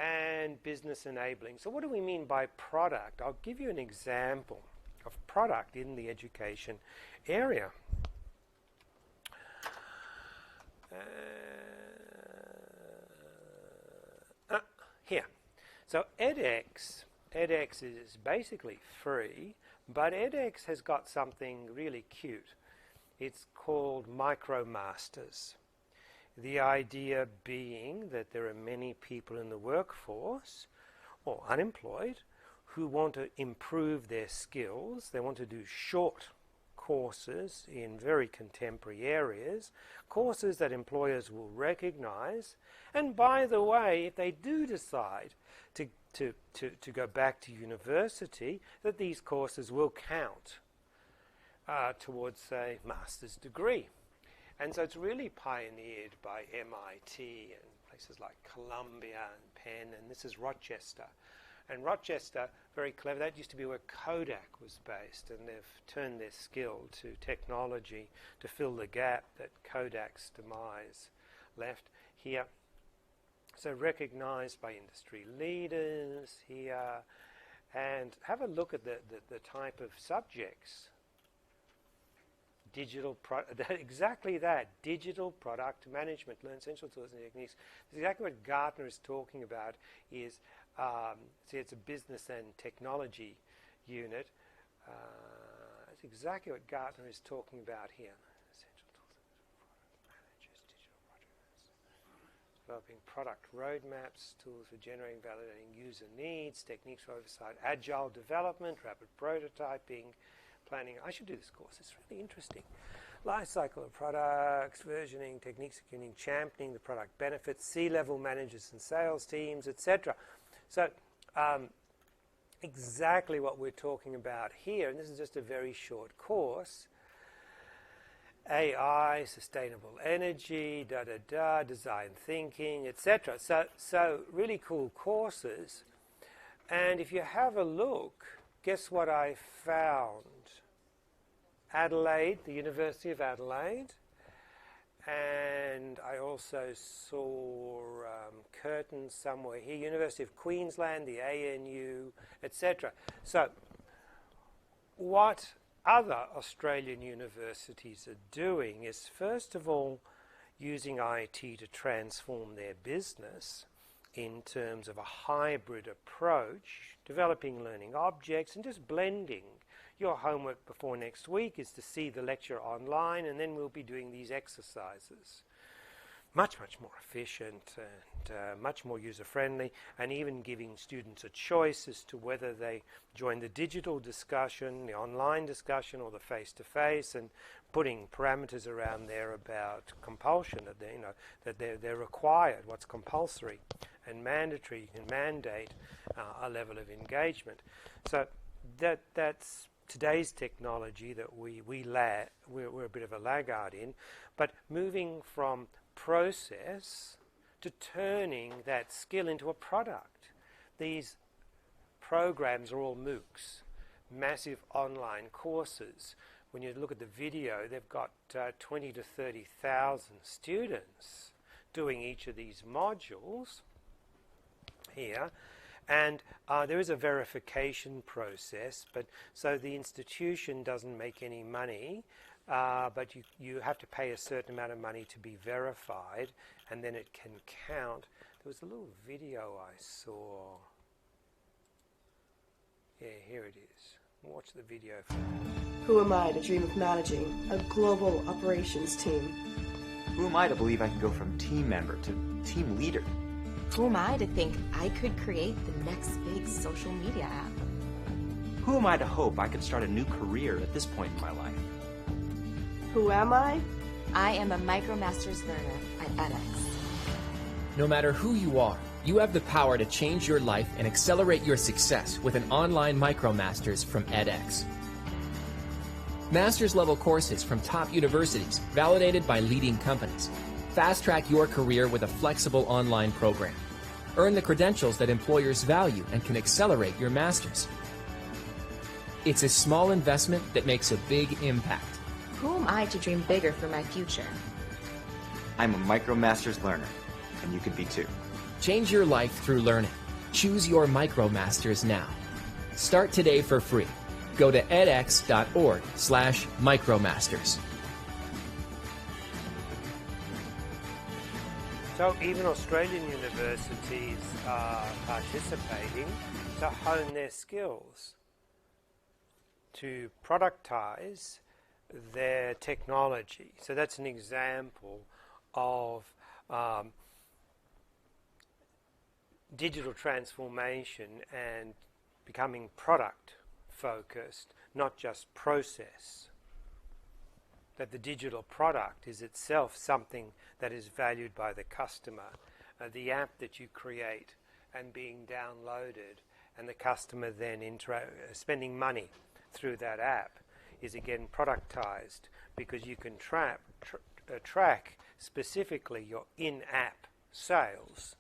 [SPEAKER 1] and business enabling. So what do we mean by product? I'll give you an example of product in the education area. Here. So edX is basically free, but edX has got something really cute. It's called MicroMasters. The idea being that there are many people in the workforce, or unemployed, who want to improve their skills. They want to do short courses in very contemporary areas, courses that employers will recognize. And by the way, if they do decide to go back to university, that these courses will count towards a master's degree. And so it's really pioneered by MIT and places like Columbia and Penn, and this is Rochester. And Rochester, very clever, that used to be where Kodak was based, and they've turned their skill to technology to fill the gap that Kodak's demise left here. So recognized by industry leaders here, and have a look at the type of subjects. Exactly that, digital product management, learn essential tools and techniques. This is exactly what Gartner is talking about. Is it's a business and technology unit. That's exactly what Gartner is talking about here. Essential tools and managers, digital projects, developing product roadmaps, tools for generating, validating user needs, techniques for oversight, agile development, rapid prototyping, planning. I should do this course. It's really interesting. Life cycle of products, versioning, techniques of championing the product benefits, C-level managers and sales teams, etc. So exactly what we're talking about here, and this is just a very short course. AI, sustainable energy, design thinking, etc. So really cool courses. And if you have a look, guess what I found? Adelaide, the University of Adelaide, and I also saw Curtin somewhere here, University of Queensland, the ANU, etc. So what other Australian universities are doing is, first of all, using IT to transform their business in terms of a hybrid approach, developing learning objects and just blending. Your homework before next week is to see the lecture online, and then we'll be doing these exercises. Much, much more efficient and much more user-friendly, and even giving students a choice as to whether they join the digital discussion, the online discussion, or the face-to-face, and putting parameters around there about compulsion, that they're required, what's compulsory and mandatory, and mandate a level of engagement. So that's today's technology that we're a bit of a laggard in, but moving from process to turning that skill into a product. These programs are all MOOCs, massive online courses. When you look at the video, they've got 20 to 30,000 students doing each of these modules here, and there is a verification process, but so the institution doesn't make any money, but you have to pay a certain amount of money to be verified, and then it can count. There was a little video I saw. Yeah, here it is. Watch the video.
[SPEAKER 3] Who am I to dream of managing a global operations team?
[SPEAKER 4] Who am I to believe I can go from team member to team leader?
[SPEAKER 5] Who am I to think I could create the next big social media app?
[SPEAKER 4] Who am I to hope I could start a new career at this point in my life?
[SPEAKER 3] Who am I?
[SPEAKER 5] I am a MicroMasters learner at edX.
[SPEAKER 6] No matter who you are, you have the power to change your life and accelerate your success with an online MicroMasters from edX. Master's level courses from top universities, validated by leading companies. Fast-track your career with a flexible online program. Earn the credentials that employers value and can accelerate your master's. It's a small investment that makes a big impact.
[SPEAKER 5] Who am I to dream bigger for my future?
[SPEAKER 4] I'm a MicroMasters learner, and you could be too.
[SPEAKER 6] Change your life through learning. Choose your MicroMasters now. Start today for free. Go to edx.org/micromasters.
[SPEAKER 1] So even Australian universities are participating to hone their skills, to productize their technology. So that's an example of digital transformation and becoming product focused, not just process. That the digital product is itself something that is valued by the customer. The app that you create and being downloaded, and the customer then spending money through that app, is again productized, because you can track specifically your in-app sales.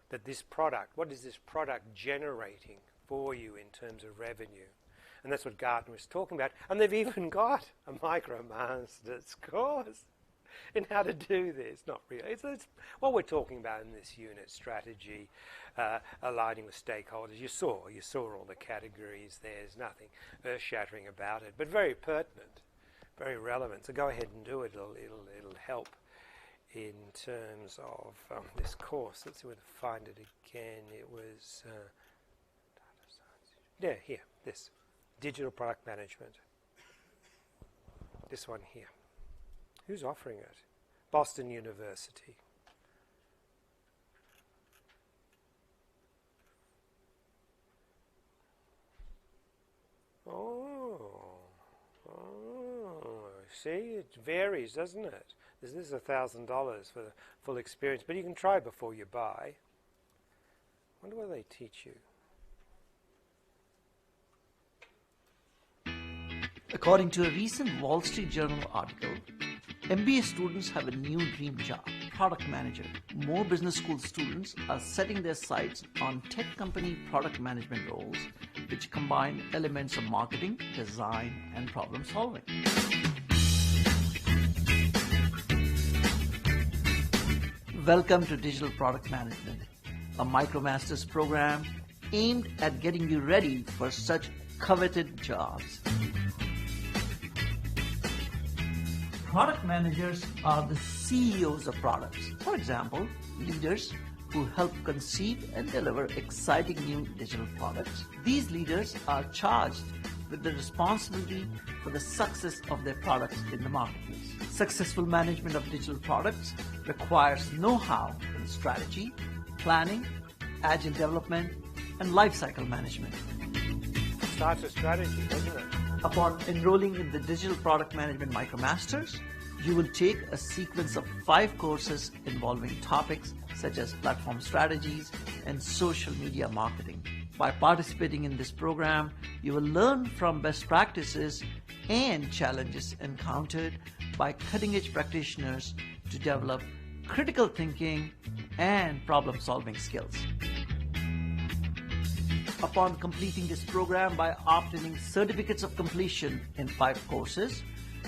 [SPEAKER 1] That this product, what is this product generating for you in terms of revenue? And that's what Gartner is talking about. And they've even got a MicroMasters course in how to do this. Not really. It's what we're talking about in this unit: strategy, aligning with stakeholders. You saw all the categories. There's nothing earth-shattering about it, but very pertinent, very relevant. So go ahead and do it. It'll help in terms of this course. Let's see where to find it again. It was data science. Yeah, here. This. Digital product management. This one here. Who's offering it? Boston University. Oh, see, it varies, doesn't it? This is $1,000 for the full experience, but you can try before you buy. I wonder what they teach you.
[SPEAKER 7] According to a recent Wall Street Journal article, MBA students have a new dream job, product manager. More business school students are setting their sights on tech company product management roles, which combine elements of marketing, design, and problem solving. Welcome to Digital Product Management, a MicroMasters program aimed at getting you ready for such coveted jobs. Product managers are the CEOs of products. For example, leaders who help conceive and deliver exciting new digital products. These leaders are charged with the responsibility for the success of their products in the marketplace. Successful management of digital products requires know-how in strategy, planning, agile development, and lifecycle management.
[SPEAKER 1] Starts a strategy, doesn't it?
[SPEAKER 7] Upon enrolling in the Digital Product Management MicroMasters, you will take a sequence of 5 courses involving topics such as platform strategies and social media marketing. By participating in this program, you will learn from best practices and challenges encountered by cutting-edge practitioners to develop critical thinking and problem-solving skills. Upon completing this program by obtaining certificates of completion in 5 courses,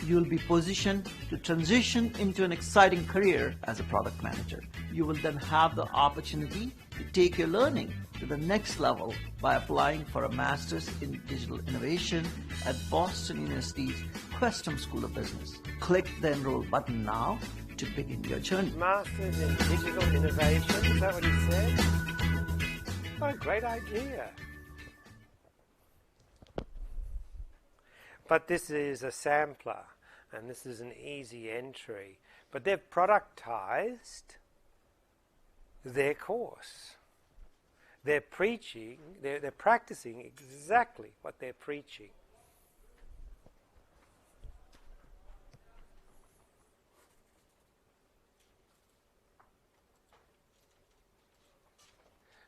[SPEAKER 7] you will be positioned to transition into an exciting career as a product manager. You will then have the opportunity to take your learning to the next level by applying for a Master's in Digital Innovation at Boston University's Questrom School of Business. Click the Enroll button now to begin your journey.
[SPEAKER 1] Masters in Digital Innovation, is that what he said? Oh, great idea. But this is a sampler, and this is an easy entry. But they've productized their course. They're preaching, they're practicing exactly what they're preaching.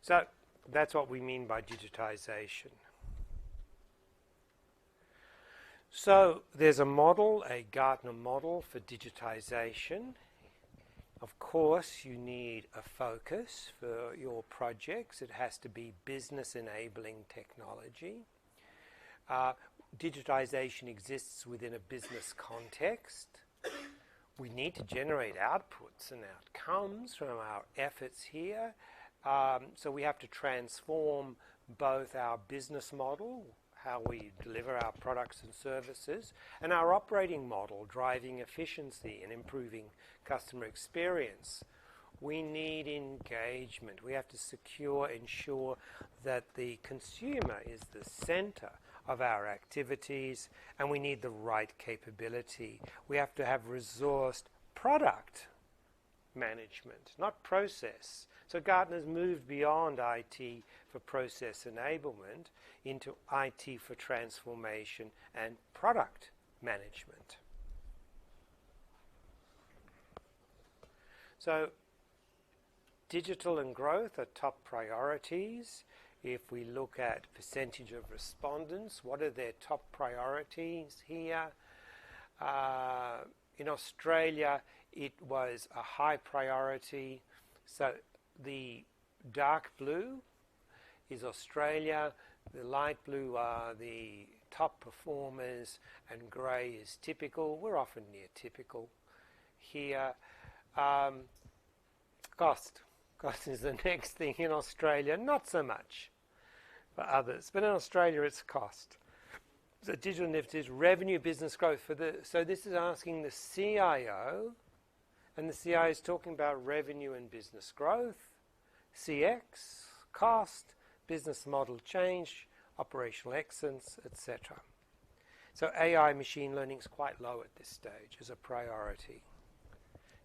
[SPEAKER 1] So that's what we mean by digitization. So there's a model, a Gartner model for digitization. Of course, you need a focus for your projects. It has to be business-enabling technology. Digitization exists within a business context. We need to generate outputs and outcomes from our efforts here. So we have to transform both our business model, how we deliver our products and services, and our operating model, driving efficiency and improving customer experience. We need engagement. We have to ensure that the consumer is the center of our activities, and we need the right capability. We have to have resourced product management, not process. So Gartner's moved beyond IT for process enablement into IT for transformation and product management. So digital and growth are top priorities. If we look at percentage of respondents, what are their top priorities here? In Australia, it was a high priority. So the dark blue is Australia, the light blue are the top performers, and grey is typical. We're often near typical here. Cost is the next thing in Australia, not so much for others, but in Australia it's cost. So digital initiatives, revenue, business growth. So this is asking the CIO, and the CIO is talking about revenue and business growth, CX, cost, business model change, operational excellence, etc. So AI machine learning is quite low at this stage as a priority.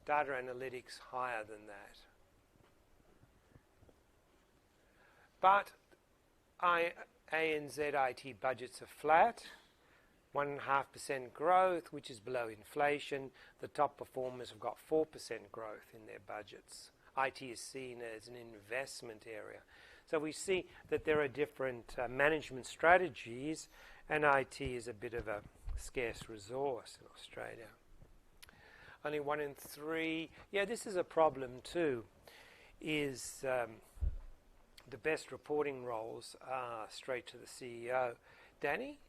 [SPEAKER 1] Data analytics higher than that. But ANZ IT budgets are flat, 1.5% growth, which is below inflation. The top performers have got 4% growth in their budgets. IT is seen as an investment area. So we see that there are different management strategies, and IT is a bit of a scarce resource in Australia. Only 1 in 3. Yeah, this is a problem too, is the best reporting roles are straight to the CEO. Danny,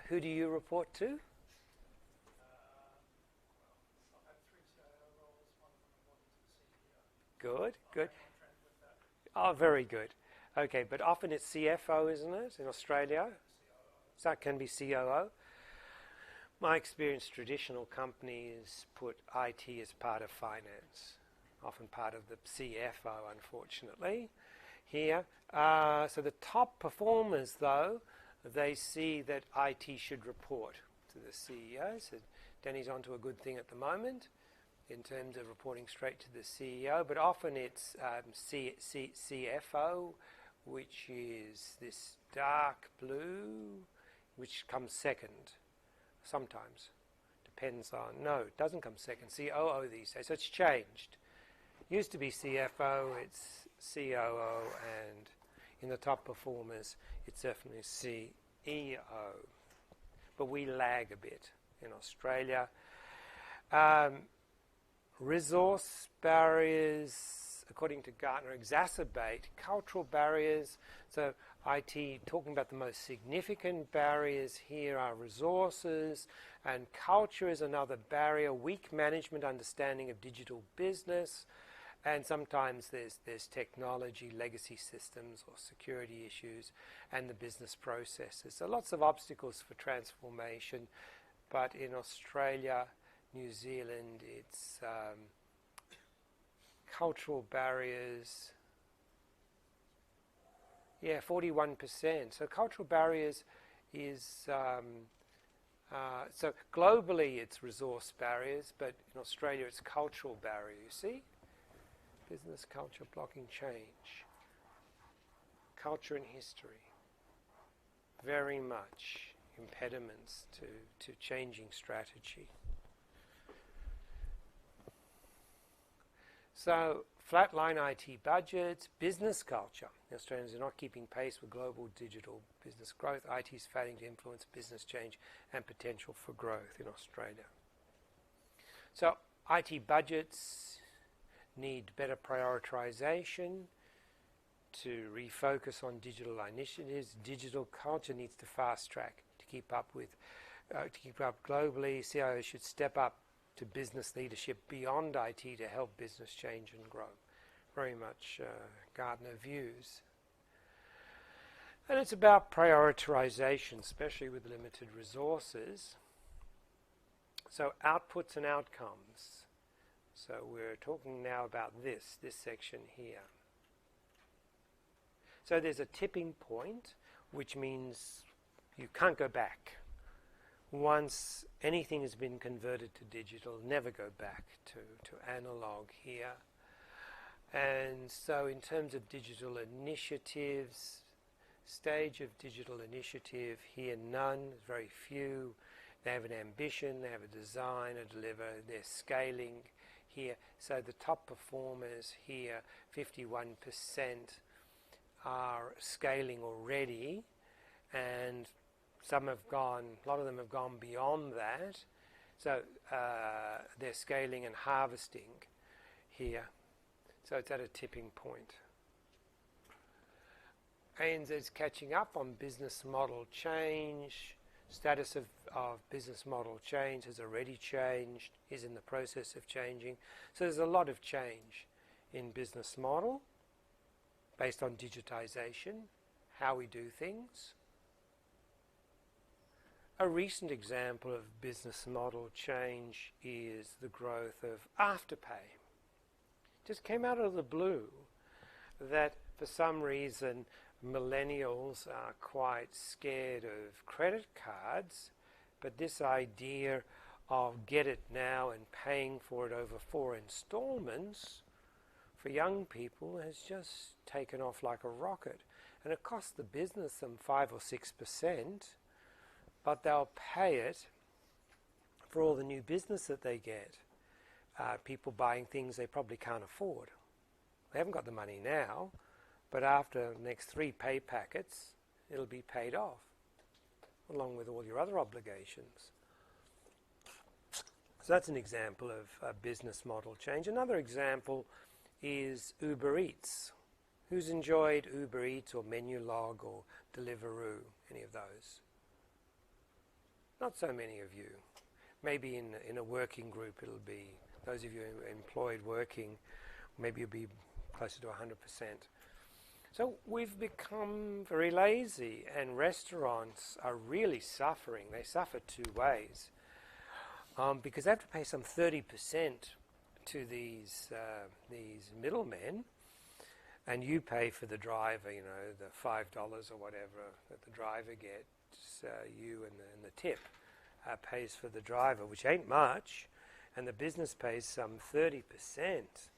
[SPEAKER 1] who do you report to?
[SPEAKER 2] I've had 3 CIO roles, one of them reporting to the CEO.
[SPEAKER 1] Good, good. Oh, very good. Okay, but often it's CFO, isn't it, in Australia? So it can be COO. My experience, traditional companies put IT as part of finance, often part of the CFO, unfortunately. Here, so the top performers, though, they see that IT should report to the CEO. So Danny's onto a good thing at the moment in terms of reporting straight to the CEO, but often it's CFO, which is this dark blue, which comes second sometimes. Depends on, no, it doesn't come second, COO these days, so it's changed. Used to be CFO, it's COO, and in the top performers, it's definitely CEO. But we lag a bit in Australia. Resource barriers, according to Gartner, exacerbate cultural barriers. So IT, talking about the most significant barriers here are resources, and culture is another barrier, weak management understanding of digital business, and sometimes there's technology, legacy systems or security issues, and the business processes. So lots of obstacles for transformation, but in Australia, New Zealand, it's cultural barriers. Yeah, 41%. So cultural barriers is, so globally it's resource barriers, but in Australia it's cultural barriers, you see? Business culture blocking change. Culture and history. Very much impediments to changing strategy. So, flatline IT budgets, business culture. The Australians are not keeping pace with global digital business growth. IT is failing to influence business change and potential for growth in Australia. So, IT budgets need better prioritization to refocus on digital initiatives. Digital culture needs to fast track to keep up globally. CIOs should step up to business leadership beyond IT to help business change and grow. Very much Gartner views. And it's about prioritization, especially with limited resources. So outputs and outcomes. So we're talking now about this section here. So there's a tipping point, which means you can't go back. Once anything has been converted to digital, never go back to analog here. And so in terms of digital initiatives, stage of digital initiative here, none, very few. They have an ambition, they have a design, a deliver, they're scaling here. So the top performers here, 51% are scaling already, and some have gone, a lot of them have gone beyond that. So they're scaling and harvesting here. So it's at a tipping point. ANZ's catching up on business model change. Status of business model change has already changed, is in the process of changing. So there's a lot of change in business model based on digitization, how we do things. A recent example of business model change is the growth of Afterpay. Just came out of the blue that for some reason millennials are quite scared of credit cards, but this idea of get it now and paying for it over 4 installments for young people has just taken off like a rocket. And it costs the business some 5 or 6%, but they'll pay it for all the new business that they get. People buying things they probably can't afford. They haven't got the money now, but after the next 3 pay packets, it'll be paid off, along with all your other obligations. So that's an example of a business model change. Another example is Uber Eats. Who's enjoyed Uber Eats or Menulog or Deliveroo, any of those? Not so many of you. Maybe in a working group it'll be, those of you employed working Maybe it'll be closer to 100%. So we've become very lazy, and restaurants are really suffering. They suffer two ways. Because they have to pay some 30% to these middlemen, and you pay for the driver, you know, the $5 or whatever that the driver gets, you and the tip pays for the driver, which ain't much, and the business pays some 30%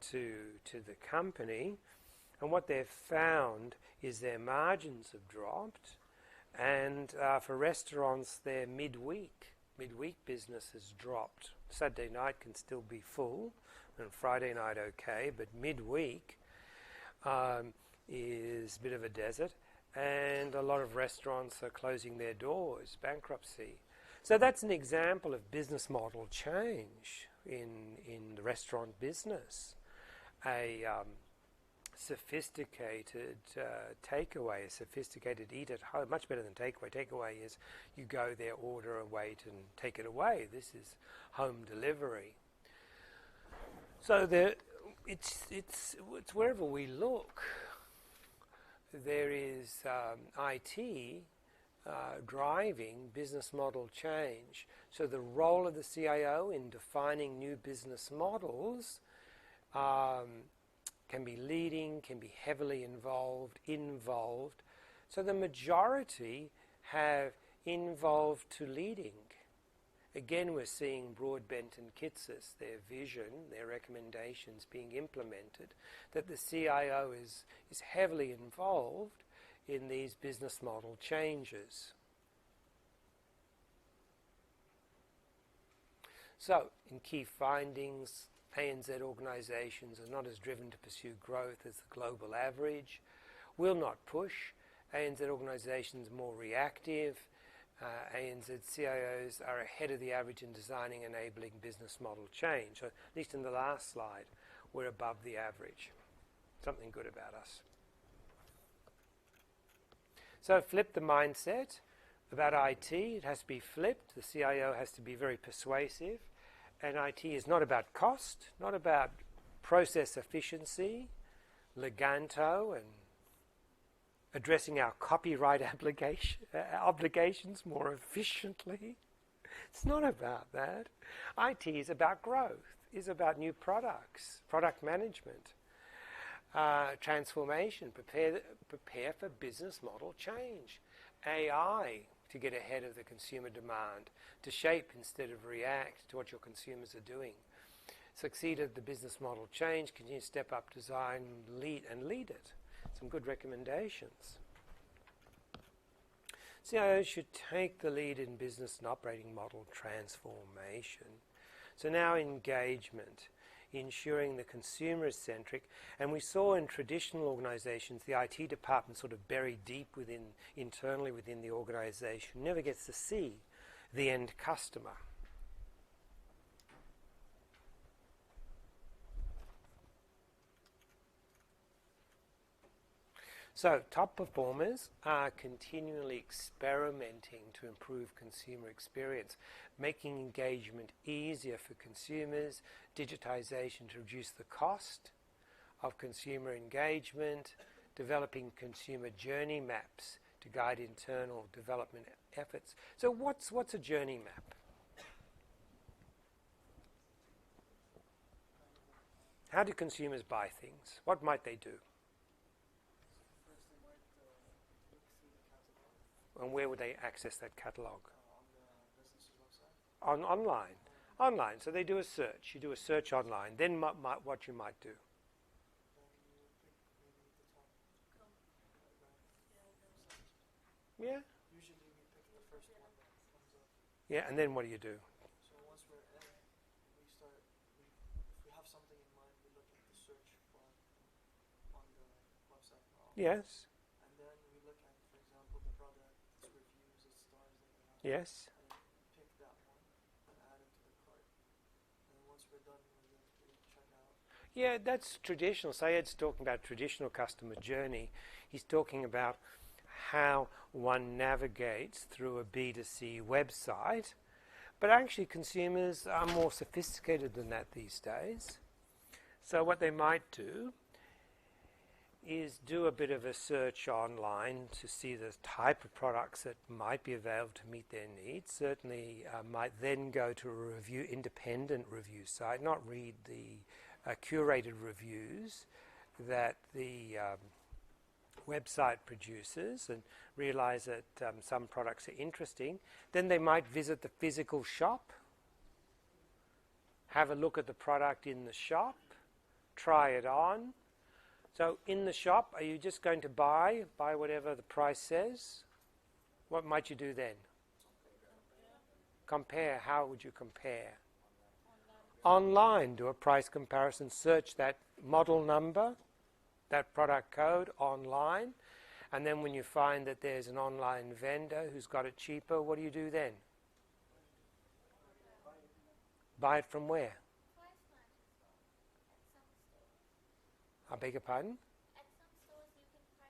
[SPEAKER 1] to the company. And what they've found is their margins have dropped, and for restaurants, their midweek business has dropped. Saturday night can still be full, and Friday night okay, but midweek is a bit of a desert, and a lot of restaurants are closing their doors, bankruptcy. So that's an example of business model change in the restaurant business. A sophisticated takeaway, a sophisticated eat at home, much better than takeaway. Takeaway is you go there, order, wait, and take it away. This is home delivery. So it's wherever we look, there is IT driving business model change. So the role of the CIO in defining new business models can be leading, can be heavily involved. So the majority have involved to leading. Again, we're seeing Broadbent and Kitces, their vision, their recommendations being implemented, that the CIO is heavily involved in these business model changes. So, in key findings, ANZ organisations are not as driven to pursue growth as the global average, will not push. ANZ organisations are more reactive. ANZ CIOs are ahead of the average in designing and enabling business model change. So at least in the last slide, we're above the average. Something good about us. So flip the mindset about IT. It has to be flipped. The CIO has to be very persuasive. And IT is not about cost, not about process efficiency, leganto, and addressing our copyright obligations more efficiently. It's not about that. IT is about growth, is about new products, product management, transformation, prepare for business model change, AI to get ahead of the consumer demand, to shape instead of react to what your consumers are doing. Succeed at the business model change, continue to step up design, lead it. Some good recommendations. CIOs should take the lead in business and operating model transformation. So now engagement, ensuring the consumer is centric. And we saw in traditional organizations, the IT department sort of buried deep internally within the organization, never gets to see the end customer. So top performers are continually experimenting to improve consumer experience, making engagement easier for consumers, digitization to reduce the cost of consumer engagement, developing consumer journey maps to guide internal development efforts. So what's a journey map? How do consumers buy things? What might they do? And where would they access that catalogue? On the business's website. Online. So they do a search. You do a search online. Then what you might do? Yeah.
[SPEAKER 2] Usually we pick the first one that comes up.
[SPEAKER 1] Yeah, and then what do you do?
[SPEAKER 2] So once we're in, if we have something in mind, we look at the search bar on the website.
[SPEAKER 1] Yes.
[SPEAKER 2] And then we look at, for example, the product, its reviews, its stars that they have.
[SPEAKER 1] Yes.
[SPEAKER 2] And pick that one and add it to the cart. And then once we're done, we check out.
[SPEAKER 1] Yeah, that's traditional. Syed's talking about traditional customer journey. He's talking about how one navigates through a B2C website. But actually consumers are more sophisticated than that these days. So what they might do is do a bit of a search online to see the type of products that might be available to meet their needs. Certainly might then go to a independent review site, not read the curated reviews that the website produces, and realize that some products are interesting. Then they might visit the physical shop, have a look at the product in the shop, try it on. So in the shop, are you just going to buy whatever the price says? What might you do then? Compare. How would you compare? Online. Do a price comparison. Search that model number, that product code online. And then when you find that there's an online vendor who's got it cheaper, what do you do then? Buy it from where? I beg your pardon?
[SPEAKER 8] At some stores you can price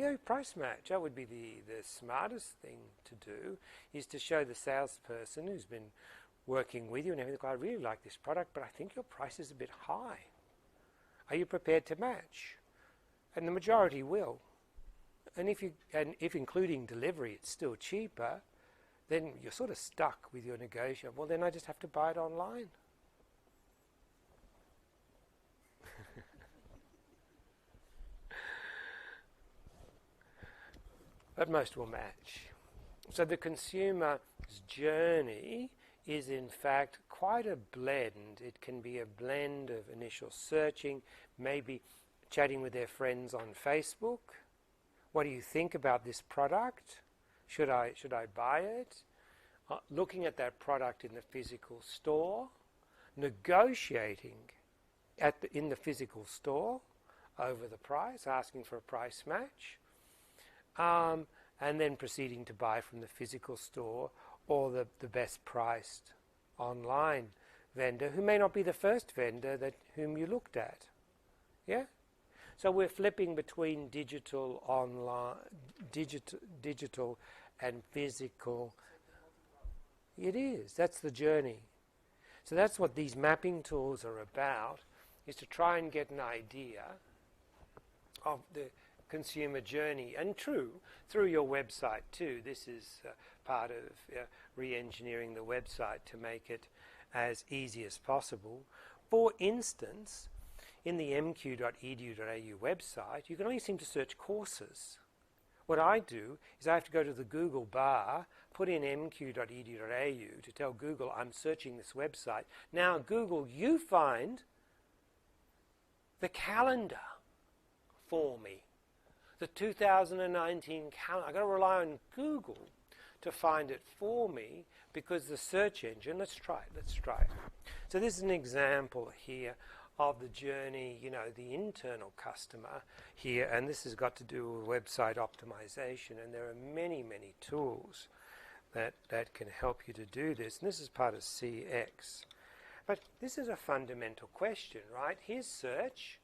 [SPEAKER 8] match.
[SPEAKER 1] Yeah, price match. That would be the smartest thing to do, is to show the salesperson who's been working with you and everything, I really like this product, but I think your price is a bit high. Are you prepared to match? And the majority will. And if including delivery it's still cheaper, then you're sort of stuck with your negotiation. Well, then I just have to buy it online. But most will match. So the consumer's journey is in fact quite a blend. It can be a blend of initial searching, maybe chatting with their friends on Facebook. What do you think about this product? Should I buy it? Looking at that product in the physical store, negotiating in the physical store over the price, asking for a price match. And then proceeding to buy from the physical store or the best priced online vendor, who may not be the first vendor whom you looked at. Yeah? So we're flipping between digital and physical. It is. That's the journey. So that's what these mapping tools are about, is to try and get an idea of the consumer journey, and through your website too. This is part of re-engineering the website to make it as easy as possible. For instance, in the mq.edu.au website, you can only seem to search courses. What I do is I have to go to the Google bar, put in mq.edu.au to tell Google I'm searching this website. Now Google, you find the calendar for me. The 2019 calendar. I've got to rely on Google to find it for me, because the search engine, let's try it. So this is an example here of the journey, the internal customer here, and this has got to do with website optimization, and there are many, many tools that can help you to do this, and this is part of CX. But this is a fundamental question, right? Here's search.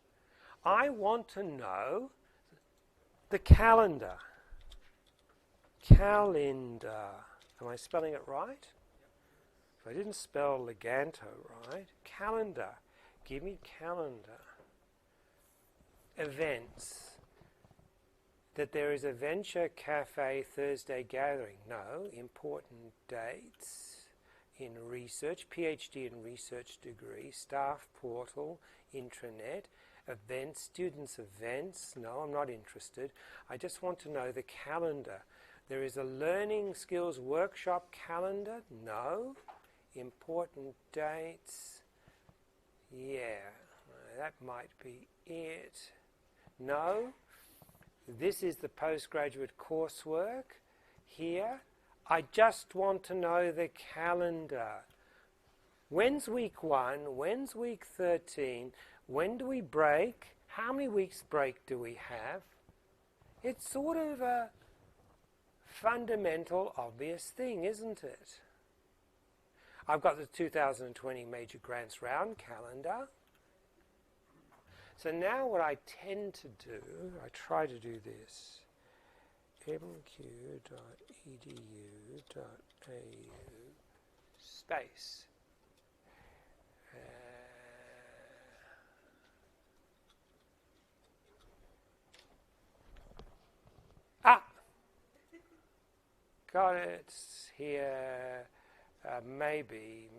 [SPEAKER 1] I want to know the calendar. Calendar. Am I spelling it right? If I didn't spell Leganto right. Calendar. Give me calendar. Events. That there is a Venture Cafe Thursday gathering. No. Important dates in research. PhD in research degree. Staff portal. Intranet. Events, students' events. No, I'm not interested. I just want to know the calendar. There is a learning skills workshop calendar. No. Important dates. Yeah, that might be it. No. This is the postgraduate coursework here. I just want to know the calendar. When's week 1? When's week 13? When do we break? How many weeks break do we have? It's sort of a fundamental, obvious thing, isn't it? I've got the 2020 Major Grants Round calendar. So now what I tend to do, I try to do this. mq.edu.au space. got it here. Maybe.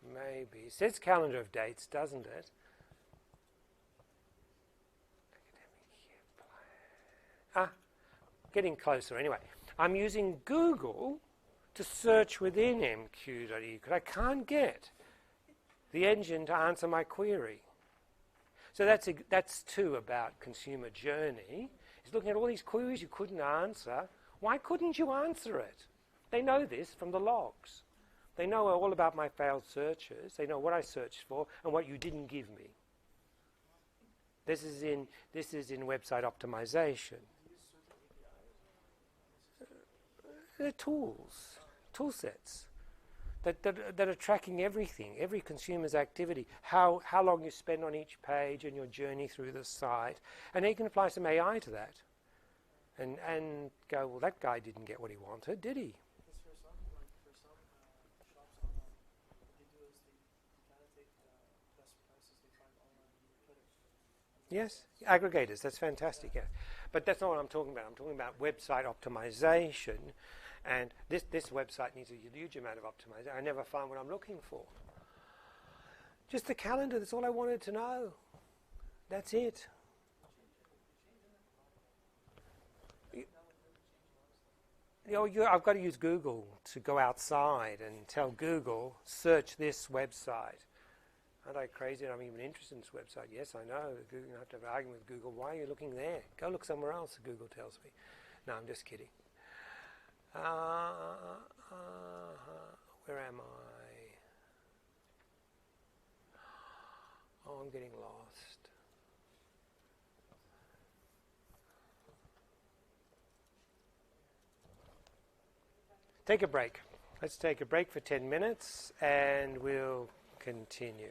[SPEAKER 1] It says calendar of dates, doesn't it? Getting closer anyway. I'm using Google to search within MQ.edu because I can't get the engine to answer my query. So that's too about consumer journey. It's looking at all these queries you couldn't answer. Why couldn't you answer it? They know this from the logs. They know all about my failed searches. They know what I searched for and what you didn't give me. This is in website optimization. They're tools, tool sets that are tracking everything, every consumer's activity, how long you spend on each page and your journey through the site. And you can apply some AI to that and go, well, that guy didn't get what he wanted, did he?
[SPEAKER 2] Because for some shops online, what they do is they kind of take the best prices they find online and put it.
[SPEAKER 1] Yes, aggregators, that's fantastic, yeah. But that's not what I'm talking about. I'm talking about website optimization. And this website needs a huge amount of optimization. I never find what I'm looking for. Just the calendar, that's all I wanted to know. That's it. I've got to use Google to go outside and tell Google, search this website. Aren't I crazy? I'm even interested in this website. Yes, I know. You have to have an argument with Google. Why are you looking there? Go look somewhere else, Google tells me. No, I'm just kidding. Where am I? Oh, I'm getting lost. Take a break. Let's take a break for 10 minutes and we'll continue.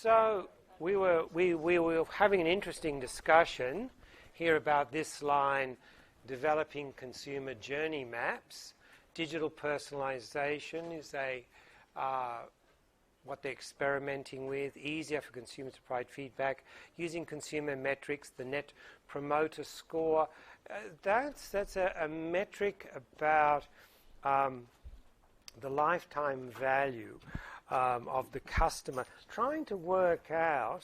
[SPEAKER 1] So we were having an interesting discussion here about this line, developing consumer journey maps. Digital personalization is what they're experimenting with, easier for consumers to provide feedback, using consumer metrics, the Net Promoter Score. That's a metric about the lifetime value of the customer, trying to work out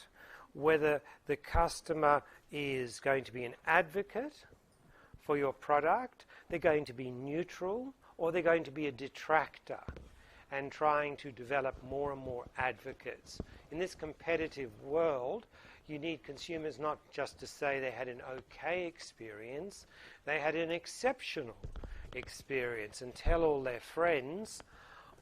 [SPEAKER 1] whether the customer is going to be an advocate for your product, they're going to be neutral, or they're going to be a detractor, and trying to develop more and more advocates. In this competitive world, you need consumers not just to say they had an okay experience, they had an exceptional experience, and tell all their friends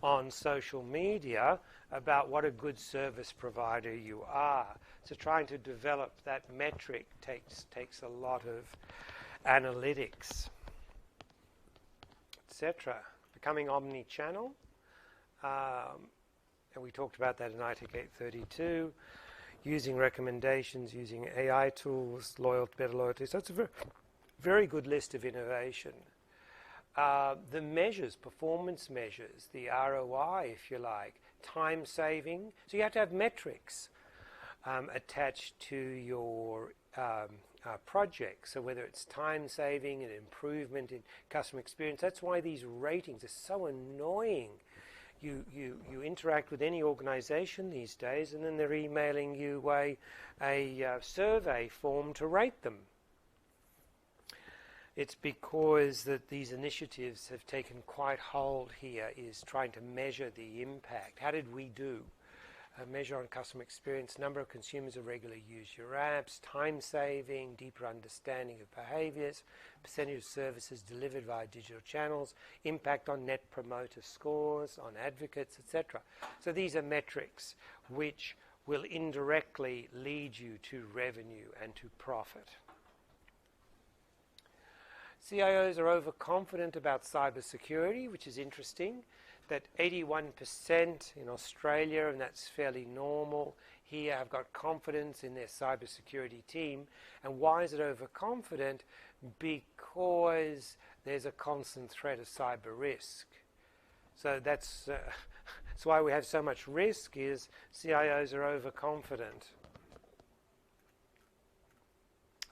[SPEAKER 1] on social media about what a good service provider you are. So trying to develop that metric takes a lot of analytics, etc. Becoming omni-channel. And we talked about that in ITEC 832, using recommendations, using AI tools, better loyalty. So it's a very, very good list of innovation. The measures, performance measures, the ROI, if you like, time saving. So you have to have metrics attached to your project. So whether it's time saving and improvement in customer experience, that's why these ratings are so annoying. You interact with any organization these days, and then they're emailing you a survey form to rate them. It's because that these initiatives have taken quite hold here, is trying to measure the impact. How did we do? Measure on customer experience, number of consumers who regularly use your apps, time saving, deeper understanding of behaviors, percentage of services delivered via digital channels, impact on net promoter scores, on advocates, etc. So these are metrics which will indirectly lead you to revenue and to profit. CIOs are overconfident about cybersecurity, which is interesting. That 81% in Australia, and that's fairly normal. Here have got confidence in their cybersecurity team. And why is it overconfident? Because there's a constant threat of cyber risk. So that's why we have so much risk, is CIOs are overconfident.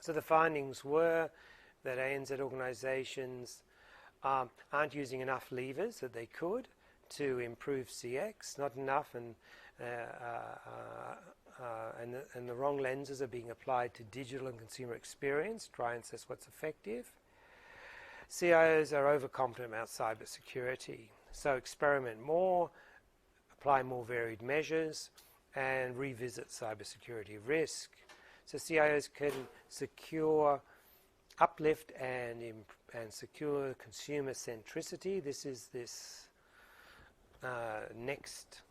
[SPEAKER 1] So the findings were that ANZ organisations aren't using enough levers that they could to improve CX, not enough, and the wrong lenses are being applied to digital and consumer experience, try and assess what's effective. CIOs are overconfident about cybersecurity, so experiment more, apply more varied measures, and revisit cybersecurity risk. So CIOs can secure, uplift, and secure consumer centricity. This is this next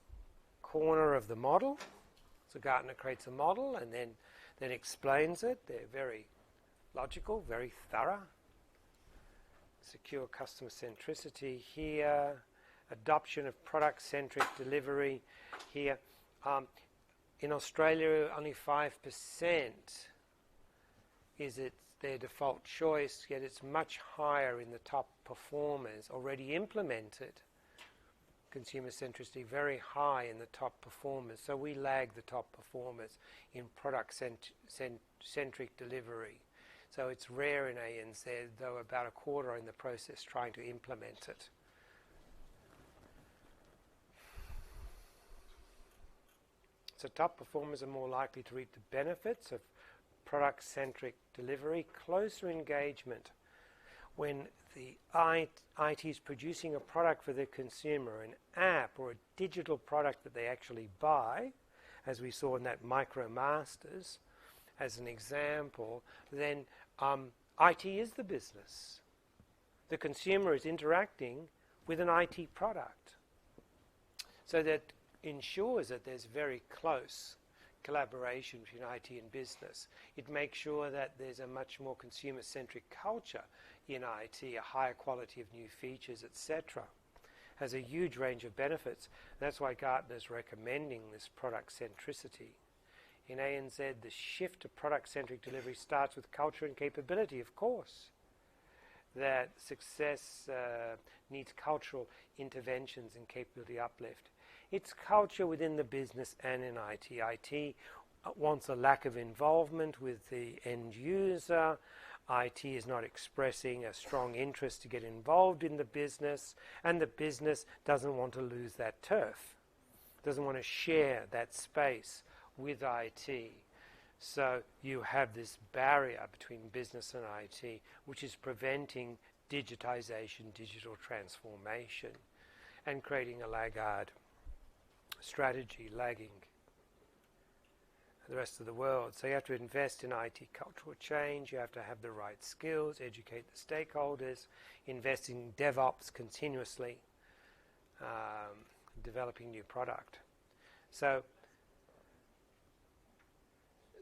[SPEAKER 1] corner of the model. So Gartner creates a model and then explains it. They're very logical, very thorough. Secure customer centricity here. Adoption of product-centric delivery here. In Australia, only 5% is their default choice, yet it's much higher in the top performers already implemented. Consumer centricity very high in the top performers, so we lag the top performers in product-centric delivery. So it's rare in ANZ, though about a quarter are in the process trying to implement it. So top performers are more likely to reap the benefits of product-centric delivery, closer engagement. When the IT is producing a product for the consumer, an app or a digital product that they actually buy, as we saw in that MicroMasters as an example, then IT is the business. The consumer is interacting with an IT product. So that ensures that there's very close collaboration between IT and business. It makes sure that there's a much more consumer-centric culture in IT, a higher quality of new features, etc. Has a huge range of benefits. That's why Gartner's recommending this product centricity. In ANZ, the shift to product-centric delivery starts with culture and capability, of course. That success needs cultural interventions and capability uplift. It's culture within the business and in IT. IT wants a lack of involvement with the end user. IT is not expressing a strong interest to get involved in the business, and the business doesn't want to lose that turf, doesn't want to share that space with IT. So you have this barrier between business and IT, which is preventing digitization, digital transformation, and creating a laggard strategy, lagging the rest of the world. So you have to invest in IT cultural change, you have to have the right skills, educate the stakeholders, invest in DevOps continuously, developing new product. So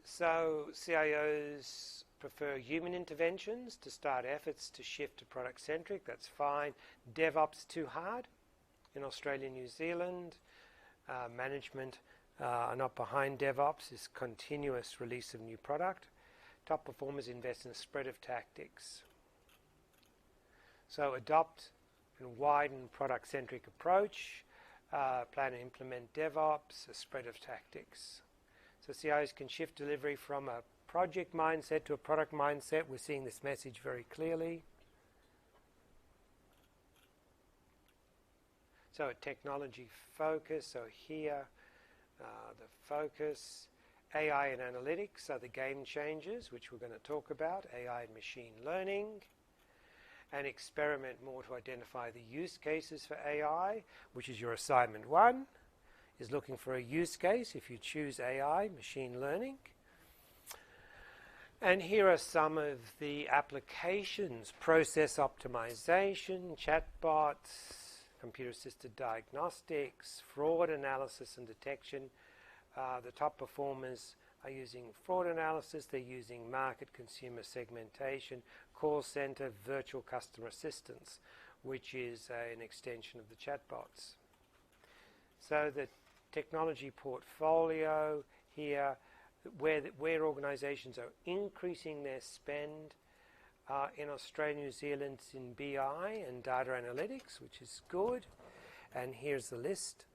[SPEAKER 1] CIOs prefer human interventions to start efforts to shift to product-centric. That's fine. DevOps too hard in Australia and New Zealand. Management are not behind DevOps. Is continuous release of new product. Top performers invest in a spread of tactics. So adopt and widen product-centric approach. Plan to implement DevOps, a spread of tactics. So CIOs can shift delivery from a project mindset to a product mindset. We're seeing this message very clearly. So a technology focus. So here, the focus. AI and analytics are the game changers, which we're going to talk about. AI and machine learning. And experiment more to identify the use cases for AI, which is your assignment 1. Is looking for a use case if you choose AI, machine learning. And here are some of the applications: process optimization, chatbots, computer-assisted diagnostics, fraud analysis and detection. The top performers are using fraud analysis, they're using market consumer segmentation, call center, virtual customer assistance, which is an extension of the chatbots. So the technology portfolio here, where organizations are increasing their spend in Australia, New Zealand, in BI and data analytics, which is good. And here's the list.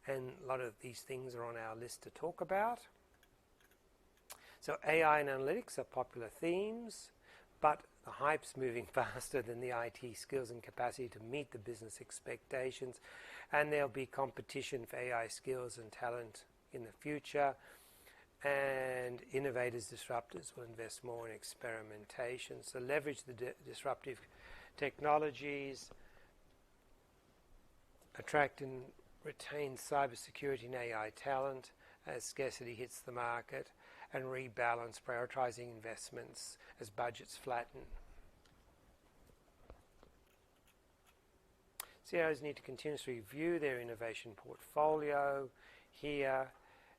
[SPEAKER 1] And a lot of these things are on our list to talk about. So AI and analytics are popular themes, but the hype's moving faster than the IT skills and capacity to meet the business expectations, and there'll be competition for AI skills and talent in the future, and innovators, disruptors will invest more in experimentation. So leverage the disruptive technologies, attract and retain cybersecurity and AI talent as scarcity hits the market, and rebalance, prioritizing investments as budgets flatten. CIOs need to continuously review their innovation portfolio. Here,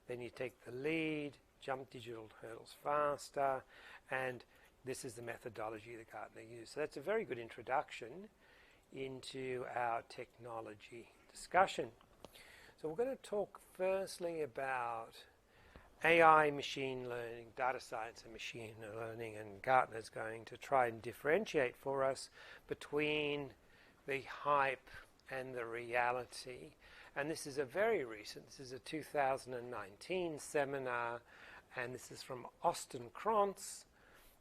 [SPEAKER 1] then you take the lead, jump digital hurdles faster, and this is the methodology that Gartner used. So that's a very good introduction into our technology discussion. So we're going to talk firstly about AI, machine learning, data science and machine learning, and Gartner's going to try and differentiate for us between the hype and the reality. And this is a very recent, this is a 2019 seminar, and this is from Austin Krantz,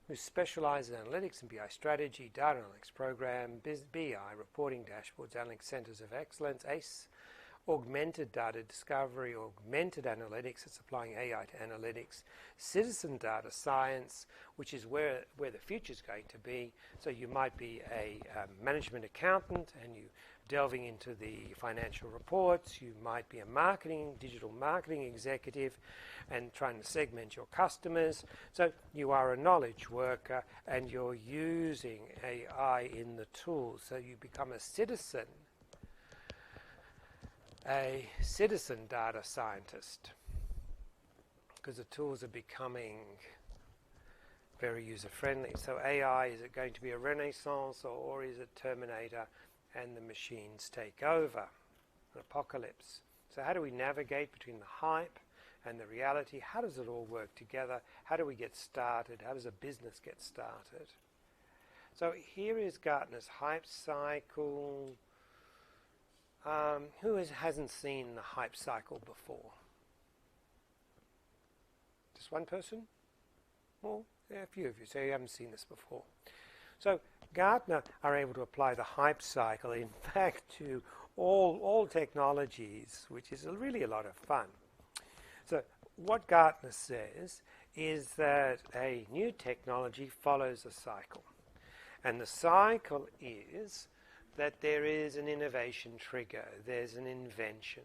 [SPEAKER 1] who specializes in analytics and BI strategy, data analytics program, BI, reporting dashboards, analytics centers of excellence, ACE, augmented data discovery, augmented analytics, it's applying AI to analytics, citizen data science, which is where the future is going to be. So you might be a management accountant and you delving into the financial reports. You might be a digital marketing executive and trying to segment your customers. So you are a knowledge worker and you're using AI in the tools. So you become a citizen data scientist, because the tools are becoming very user-friendly. So AI, is it going to be a renaissance, or is it Terminator and the machines take over, an apocalypse? So how do we navigate between the hype and the reality? How does it all work together? How do we get started? How does a business get started? So here is Gartner's hype cycle. Who hasn't seen the hype cycle before? Just one person? Well, yeah, a few of you, so you haven't seen this before. So Gartner are able to apply the hype cycle, in fact, to all technologies, which is really a lot of fun. So what Gartner says is that a new technology follows a cycle. And the cycle is that there is an innovation trigger, there's an invention.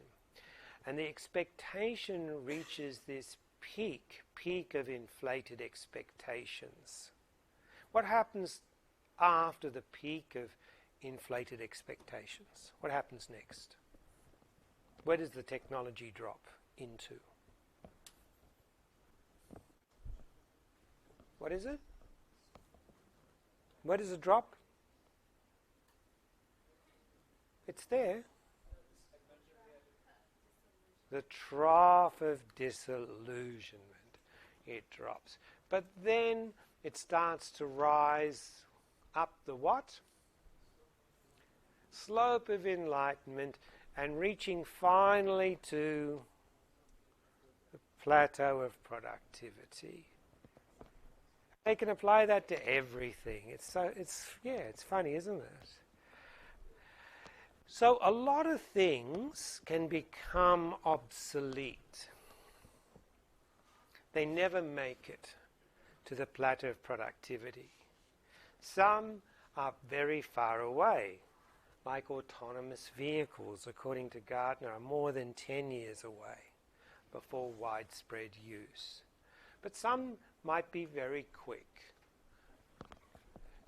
[SPEAKER 1] And the expectation reaches this peak of inflated expectations. What happens after the peak of inflated expectations? What happens next? Where does the technology drop into? What is it? Where does it drop? It's there. The trough of disillusionment. It drops. But then it starts to rise up the what? Slope of enlightenment, and reaching finally to the plateau of productivity. They can apply that to everything. It's funny, isn't it? So a lot of things can become obsolete. They never make it to the plateau of productivity. Some are very far away, like autonomous vehicles, according to Gartner, are more than 10 years away before widespread use. But some might be very quick.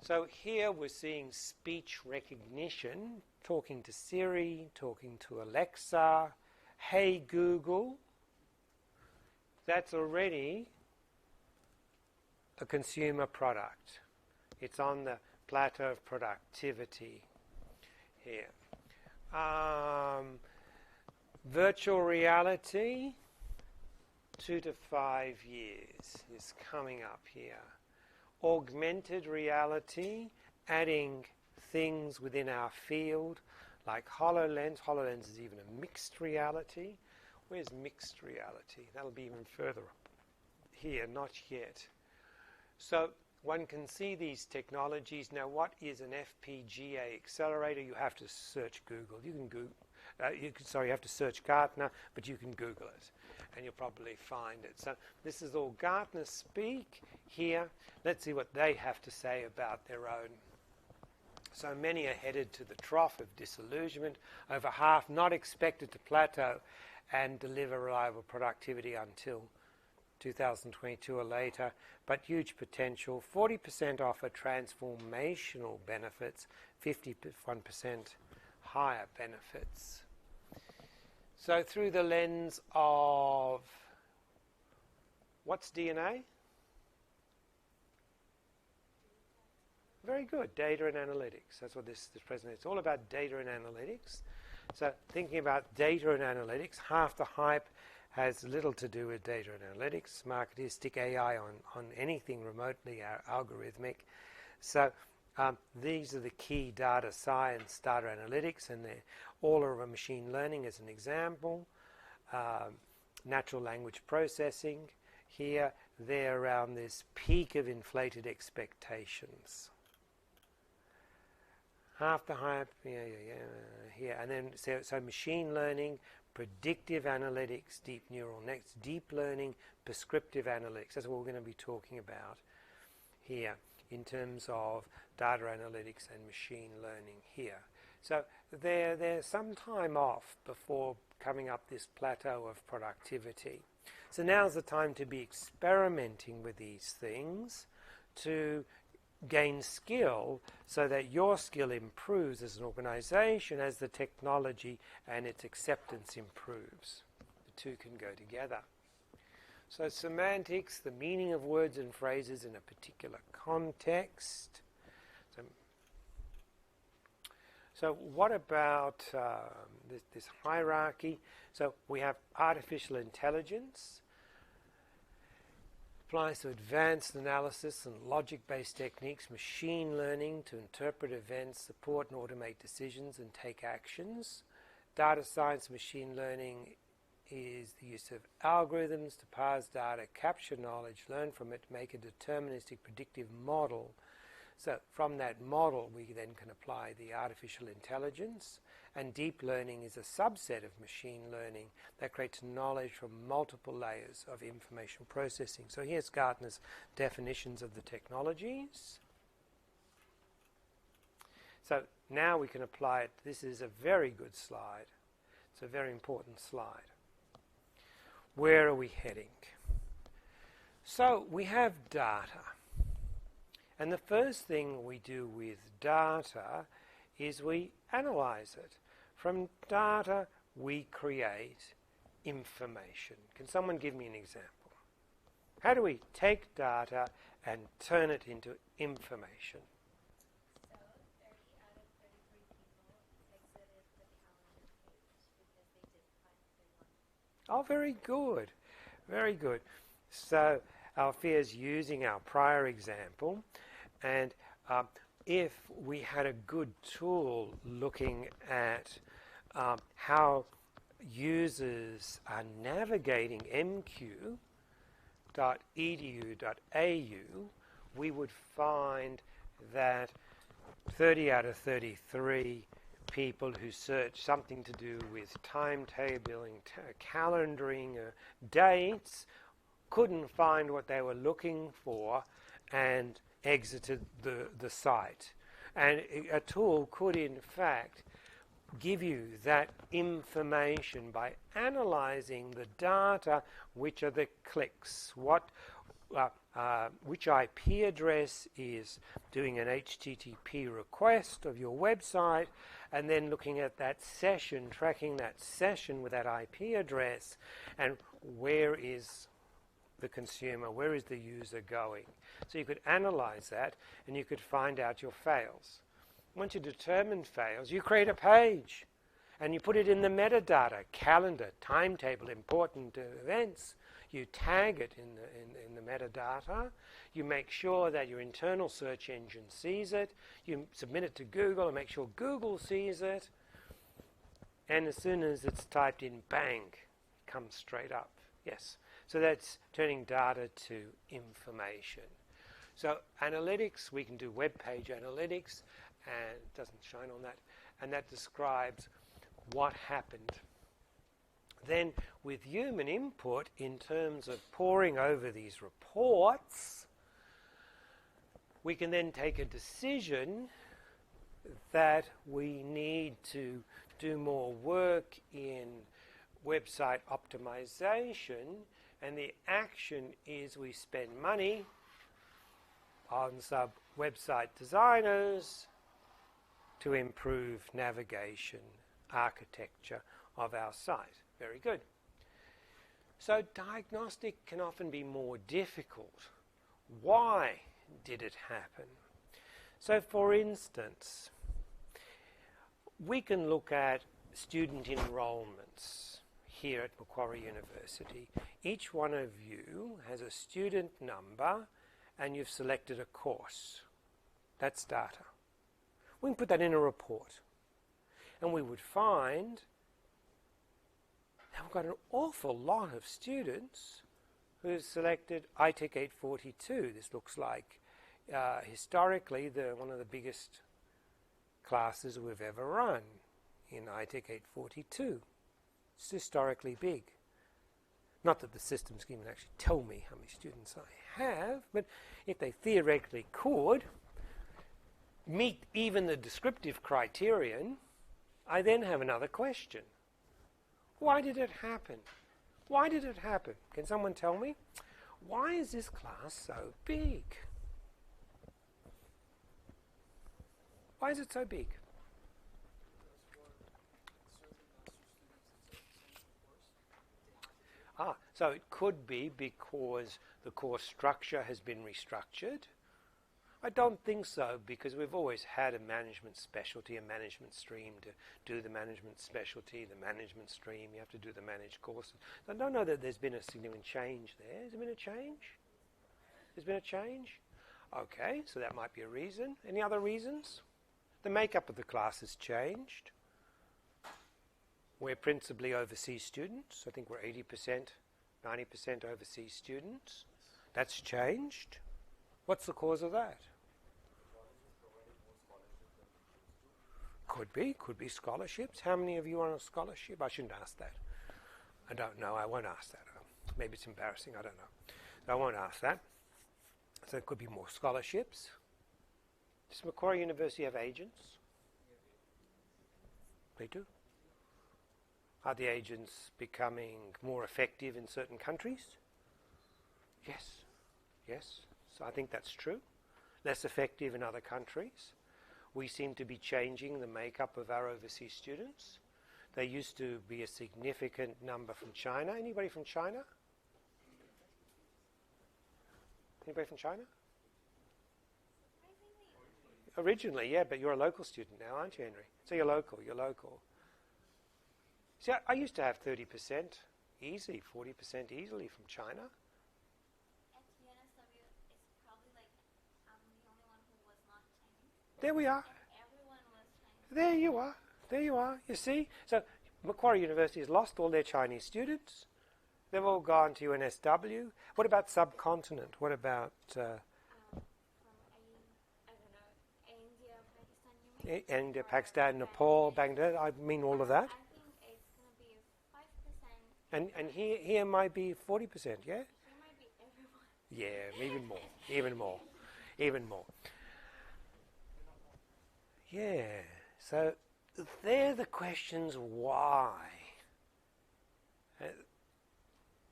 [SPEAKER 1] So here we're seeing speech recognition, talking to Siri, talking to Alexa, hey Google. That's already a consumer product. It's on the plateau of productivity here. Virtual reality, 2 to 5 years is coming up here. Augmented reality, adding things within our field, like HoloLens. HoloLens is even a mixed reality. Where's mixed reality? That'll be even further up here, not yet. So one can see these technologies. Now, what is an FPGA accelerator? You have to search Google. You can Google. You have to search Gartner, but you can Google it, and you'll probably find it. So this is all Gartner speak here. Let's see what they have to say about their own. So many are headed to the trough of disillusionment. Over half not expected to plateau and deliver reliable productivity until 2022 or later, but huge potential. 40% offer transformational benefits, 51% higher benefits. So through the lens of what's DNA? Very good, data and analytics. That's what this presentation is. It's all about data and analytics. So thinking about data and analytics, half the hype has little to do with data and analytics. Marketers stick AI on anything remotely algorithmic. So these are the key data science, data analytics, and they're all over machine learning as an example. Natural language processing. Here, they're around this peak of inflated expectations. Half the hype, here. And then, so machine learning, predictive analytics, deep neural nets, deep learning, prescriptive analytics. That's what we're going to be talking about here in terms of data analytics and machine learning here. So they're some time off before coming up this plateau of productivity. So now's the time to be experimenting with these things, to gain skill so that your skill improves as an organization as the technology and its acceptance improves. The two can go together. So semantics, the meaning of words and phrases in a particular context. So what about this hierarchy? So we have artificial intelligence, applies to advanced analysis and logic-based techniques, machine learning to interpret events, support and automate decisions and take actions. Data science, machine learning is the use of algorithms to parse data, capture knowledge, learn from it, make a deterministic predictive model. So from that model we then can apply the artificial intelligence, and deep learning is a subset of machine learning that creates knowledge from multiple layers of information processing. So here's Gartner's definitions of the technologies. So now we can apply it. This is a very good slide. It's a very important slide. Where are we heading? So we have data. And the first thing we do with data is we analyze it. From data, we create information. Can someone give me an example? How do we take data and turn it into information?
[SPEAKER 8] So 30 out of 33 people exited the calendar page because they didn't find what they wanted.
[SPEAKER 1] Oh, very good. Very good. So Althea's using our prior example, and if we had a good tool looking at how users are navigating mq.edu.au, we would find that 30 out of 33 people who search something to do with timetabling, calendaring, dates, couldn't find what they were looking for and exited the site. And a tool could in fact give you that information by analyzing the data, which are the clicks, which IP address is doing an HTTP request of your website, and then looking at that session, tracking that session with that IP address, and where is the consumer, where is the user going. So you could analyze that and you could find out your fails. Once you determine fails, you create a page and you put it in the metadata, calendar, timetable, important events. You tag it in the metadata. You make sure that your internal search engine sees it. You submit it to Google and make sure Google sees it. And as soon as it's typed in, bang, it comes straight up. Yes. So that's turning data to information. So analytics, we can do web page analytics, and it doesn't shine on that, and that describes what happened. Then with human input, in terms of poring over these reports, we can then take a decision that we need to do more work in website optimization, and the action is we spend money on some website designers to improve navigation, architecture of our site. Very good. So diagnostic can often be more difficult. Why did it happen? So for instance, we can look at student enrollments here at Macquarie University. Each one of you has a student number and you've selected a course. That's data. We can put that in a report. And we would find that we've got an awful lot of students who've selected iTech 842. This looks like historically one of the biggest classes we've ever run in iTech 842. It's historically big. Not that the system's going to actually tell me how many students I have, but if they theoretically could meet even the descriptive criterion, I then have another question. Why did it happen? Why did it happen? Can someone tell me? Why is this class so big? Why is it so big? So it could be because the course structure has been restructured. I don't think so, because we've always had a management specialty, a management stream to do the management specialty, the management stream, you have to do the managed courses. I don't know that there's been a significant change there. Has there been a change? There's been a change? Okay, so that might be a reason. Any other reasons? The makeup of the class has changed. We're principally overseas students. I think we're 80%, 90% overseas students. That's changed. What's the cause of that? Could be scholarships. How many of you are on a scholarship? I shouldn't ask that. I don't know. I won't ask that. Maybe it's embarrassing. I don't know. So I won't ask that. So it could be more scholarships. Does Macquarie University have agents? They do. Are the agents becoming more effective in certain countries? Yes. Yes. So I think that's true. Less effective in other countries. We seem to be changing the makeup of our overseas students. There used to be a significant number from China. Anybody from China? Anybody from China? Originally, yeah, but you're a local student now, aren't you, Henry? So you're local. See, I used to have 30% easy, 40% easily from China.
[SPEAKER 8] At UNSW, it's probably like I'm the only one who was not Chinese.
[SPEAKER 1] There we are.
[SPEAKER 8] Everyone was Chinese.
[SPEAKER 1] There you are. There you are. You see? So Macquarie University has lost all their Chinese students. They've all gone to UNSW. What about subcontinent? What about
[SPEAKER 8] From I don't know, India, Pakistan, you mean?
[SPEAKER 1] India, Pakistan, Nepal, Bangladesh? I mean all of that.
[SPEAKER 8] I think it's going to be 5%.
[SPEAKER 1] And here might be 40%, yeah?
[SPEAKER 8] Here might be everyone.
[SPEAKER 1] Yeah, even more. Yeah, so they're the questions why.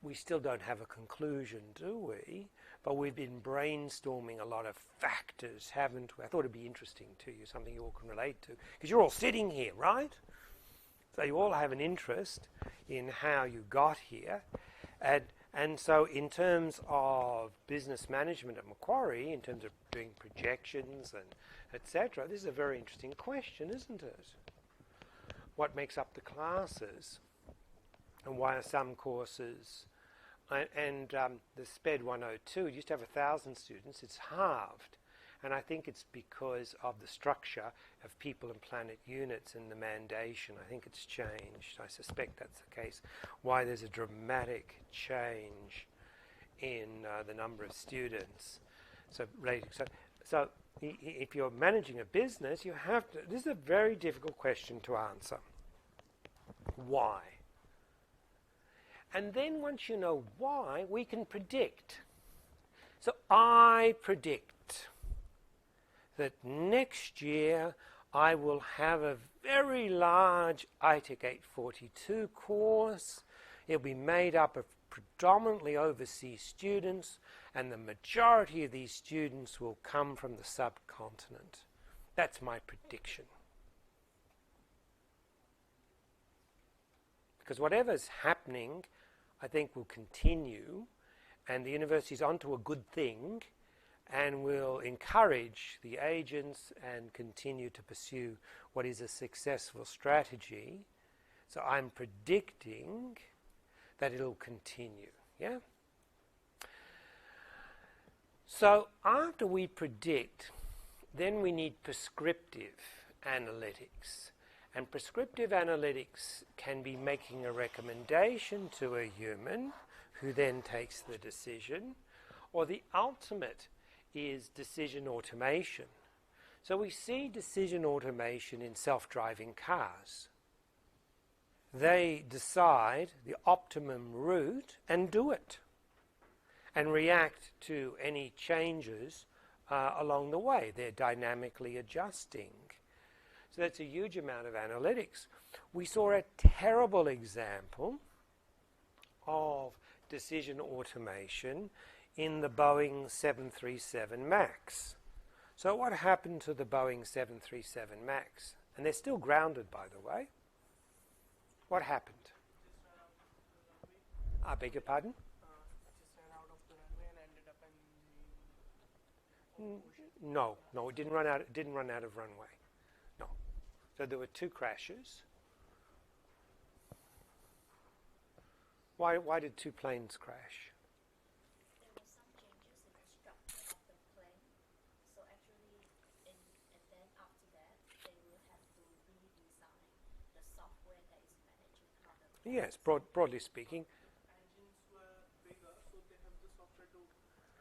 [SPEAKER 1] We still don't have a conclusion, do we? But we've been brainstorming a lot of factors, haven't we? I thought it'd be interesting to you, something you all can relate to, because you're all sitting here, right? So you all have an interest in how you got here. And so in terms of business management at Macquarie, in terms of doing projections and etc., this is a very interesting question, isn't it? What makes up the classes? And why are some courses... And the SPED 102, it used to have 1,000 students. It's halved. And I think it's because of the structure of people and planet units and the mandation. I think it's changed. I suspect that's the case. Why there's a dramatic change in the number of students. So if you're managing a business, you have to... This is a very difficult question to answer. Why? And then once you know why, we can predict. So I predict that next year I will have a very large ITEC 842 course. It'll be made up of predominantly overseas students, and the majority of these students will come from the subcontinent. That's my prediction. Because whatever's happening, I think will continue, and the university's onto a good thing, and will encourage the agents and continue to pursue what is a successful strategy. So I'm predicting that it'll continue, yeah? So after we predict, then we need prescriptive analytics. And prescriptive analytics can be making a recommendation to a human who then takes the decision, or the ultimate is decision automation. So we see decision automation in self-driving cars. They decide the optimum route and do it, and react to any changes along the way. They're dynamically adjusting. So that's a huge amount of analytics. We saw a terrible example of decision automation in the Boeing 737 MAX. So what happened to the Boeing 737 MAX? And they're still grounded, by the way. What happened? I beg your pardon?
[SPEAKER 2] Just ran out of the runway and ended up in
[SPEAKER 1] No, it didn't run out. It didn't run out of runway. No. So there were 2 crashes. Why did 2 planes crash?
[SPEAKER 8] There were some changes in the structure of the plane. So actually, and then after that, they will have to redesign the software that is managing how the plane
[SPEAKER 1] Yes, broadly speaking.
[SPEAKER 2] Engines were bigger, so they have the software to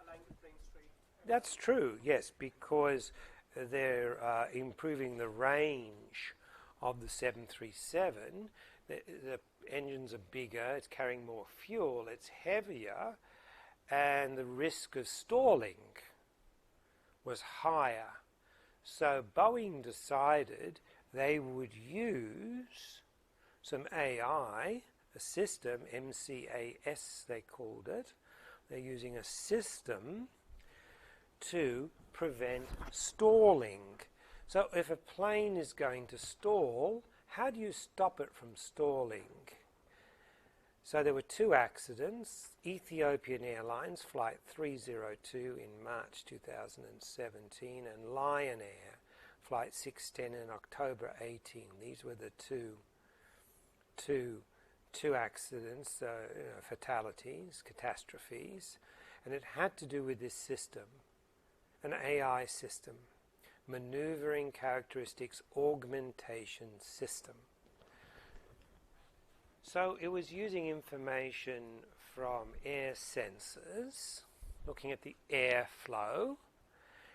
[SPEAKER 2] align the plane straight.
[SPEAKER 1] That's true, yes, because they're improving the range of the 737. The engines are bigger, it's carrying more fuel, it's heavier, and the risk of stalling was higher. So Boeing decided they would use some AI, a system, MCAS they called it. They're using a system to prevent stalling. So if a plane is going to stall, how do you stop it from stalling? So there were 2 accidents. Ethiopian Airlines Flight 302 in March 2017 and Lion Air Flight 610 in October 18. These were the two accidents, fatalities, catastrophes, and it had to do with this system, an AI system. Maneuvering Characteristics Augmentation System. So it was using information from air sensors, looking at the airflow,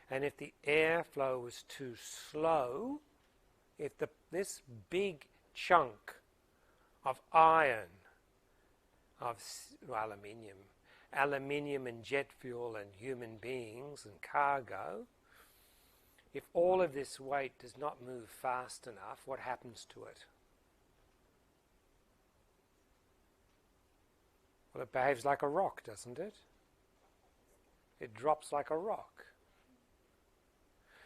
[SPEAKER 1] and if the airflow was too slow, if this big chunk of iron, of aluminium and jet fuel and human beings and cargo, if all of this weight does not move fast enough, what happens to it? Well, it behaves like a rock, doesn't it? It drops like a rock.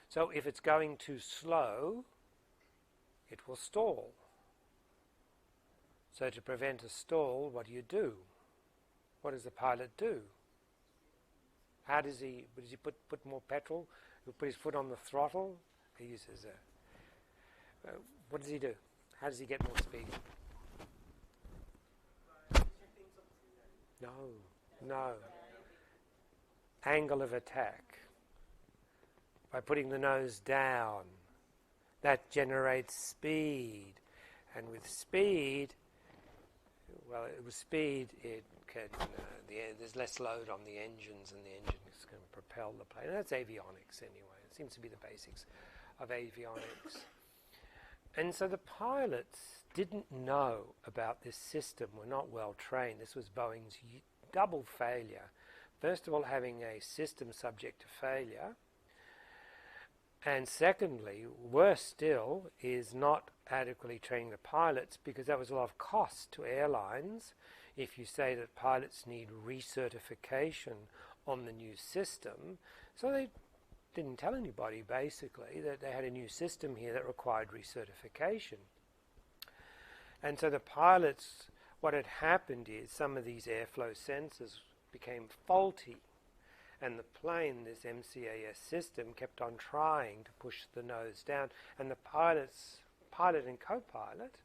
[SPEAKER 1] So if it's going too slow, it will stall. So to prevent a stall, what do? What does the pilot do? How does he put more petrol? He'll put his foot on the throttle. He uses what does he do? How does he get more speed? No. Angle of attack. By putting the nose down. That generates speed. And with speed, it can, there's less load on the engines and the engine is going to propel the plane. And that's avionics anyway. It seems to be the basics of avionics. And so the pilots didn't know about this system, were not well trained. This was Boeing's double failure. First of all, having a system subject to failure. And secondly, worse still, is not adequately training the pilots, because that was a lot of cost to airlines. If you say that pilots need recertification on the new system, so they didn't tell anybody basically that they had a new system here that required recertification. And so the pilots, what had happened is some of these airflow sensors became faulty, and the plane, this MCAS system, kept on trying to push the nose down, and the pilot and co-pilot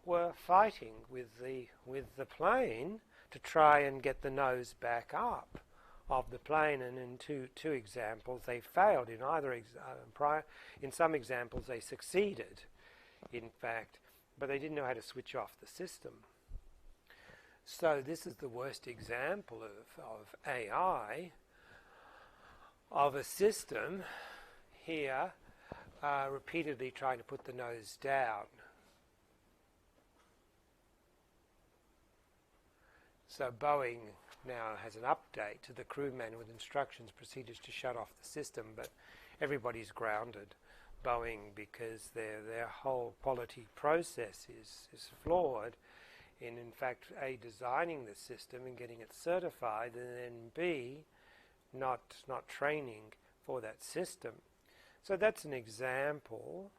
[SPEAKER 1] were fighting with the plane to try and get the nose back up of the plane, and in two examples they failed. In some examples they succeeded, in fact, but they didn't know how to switch off the system. So this is the worst example of AI, of a system here repeatedly trying to put the nose down. So Boeing now has an update to the crew manual with instructions, procedures to shut off the system, but everybody's grounded. Boeing, because their whole quality process is flawed in fact, A, designing the system and getting it certified, and then B, not training for that system. So that's an example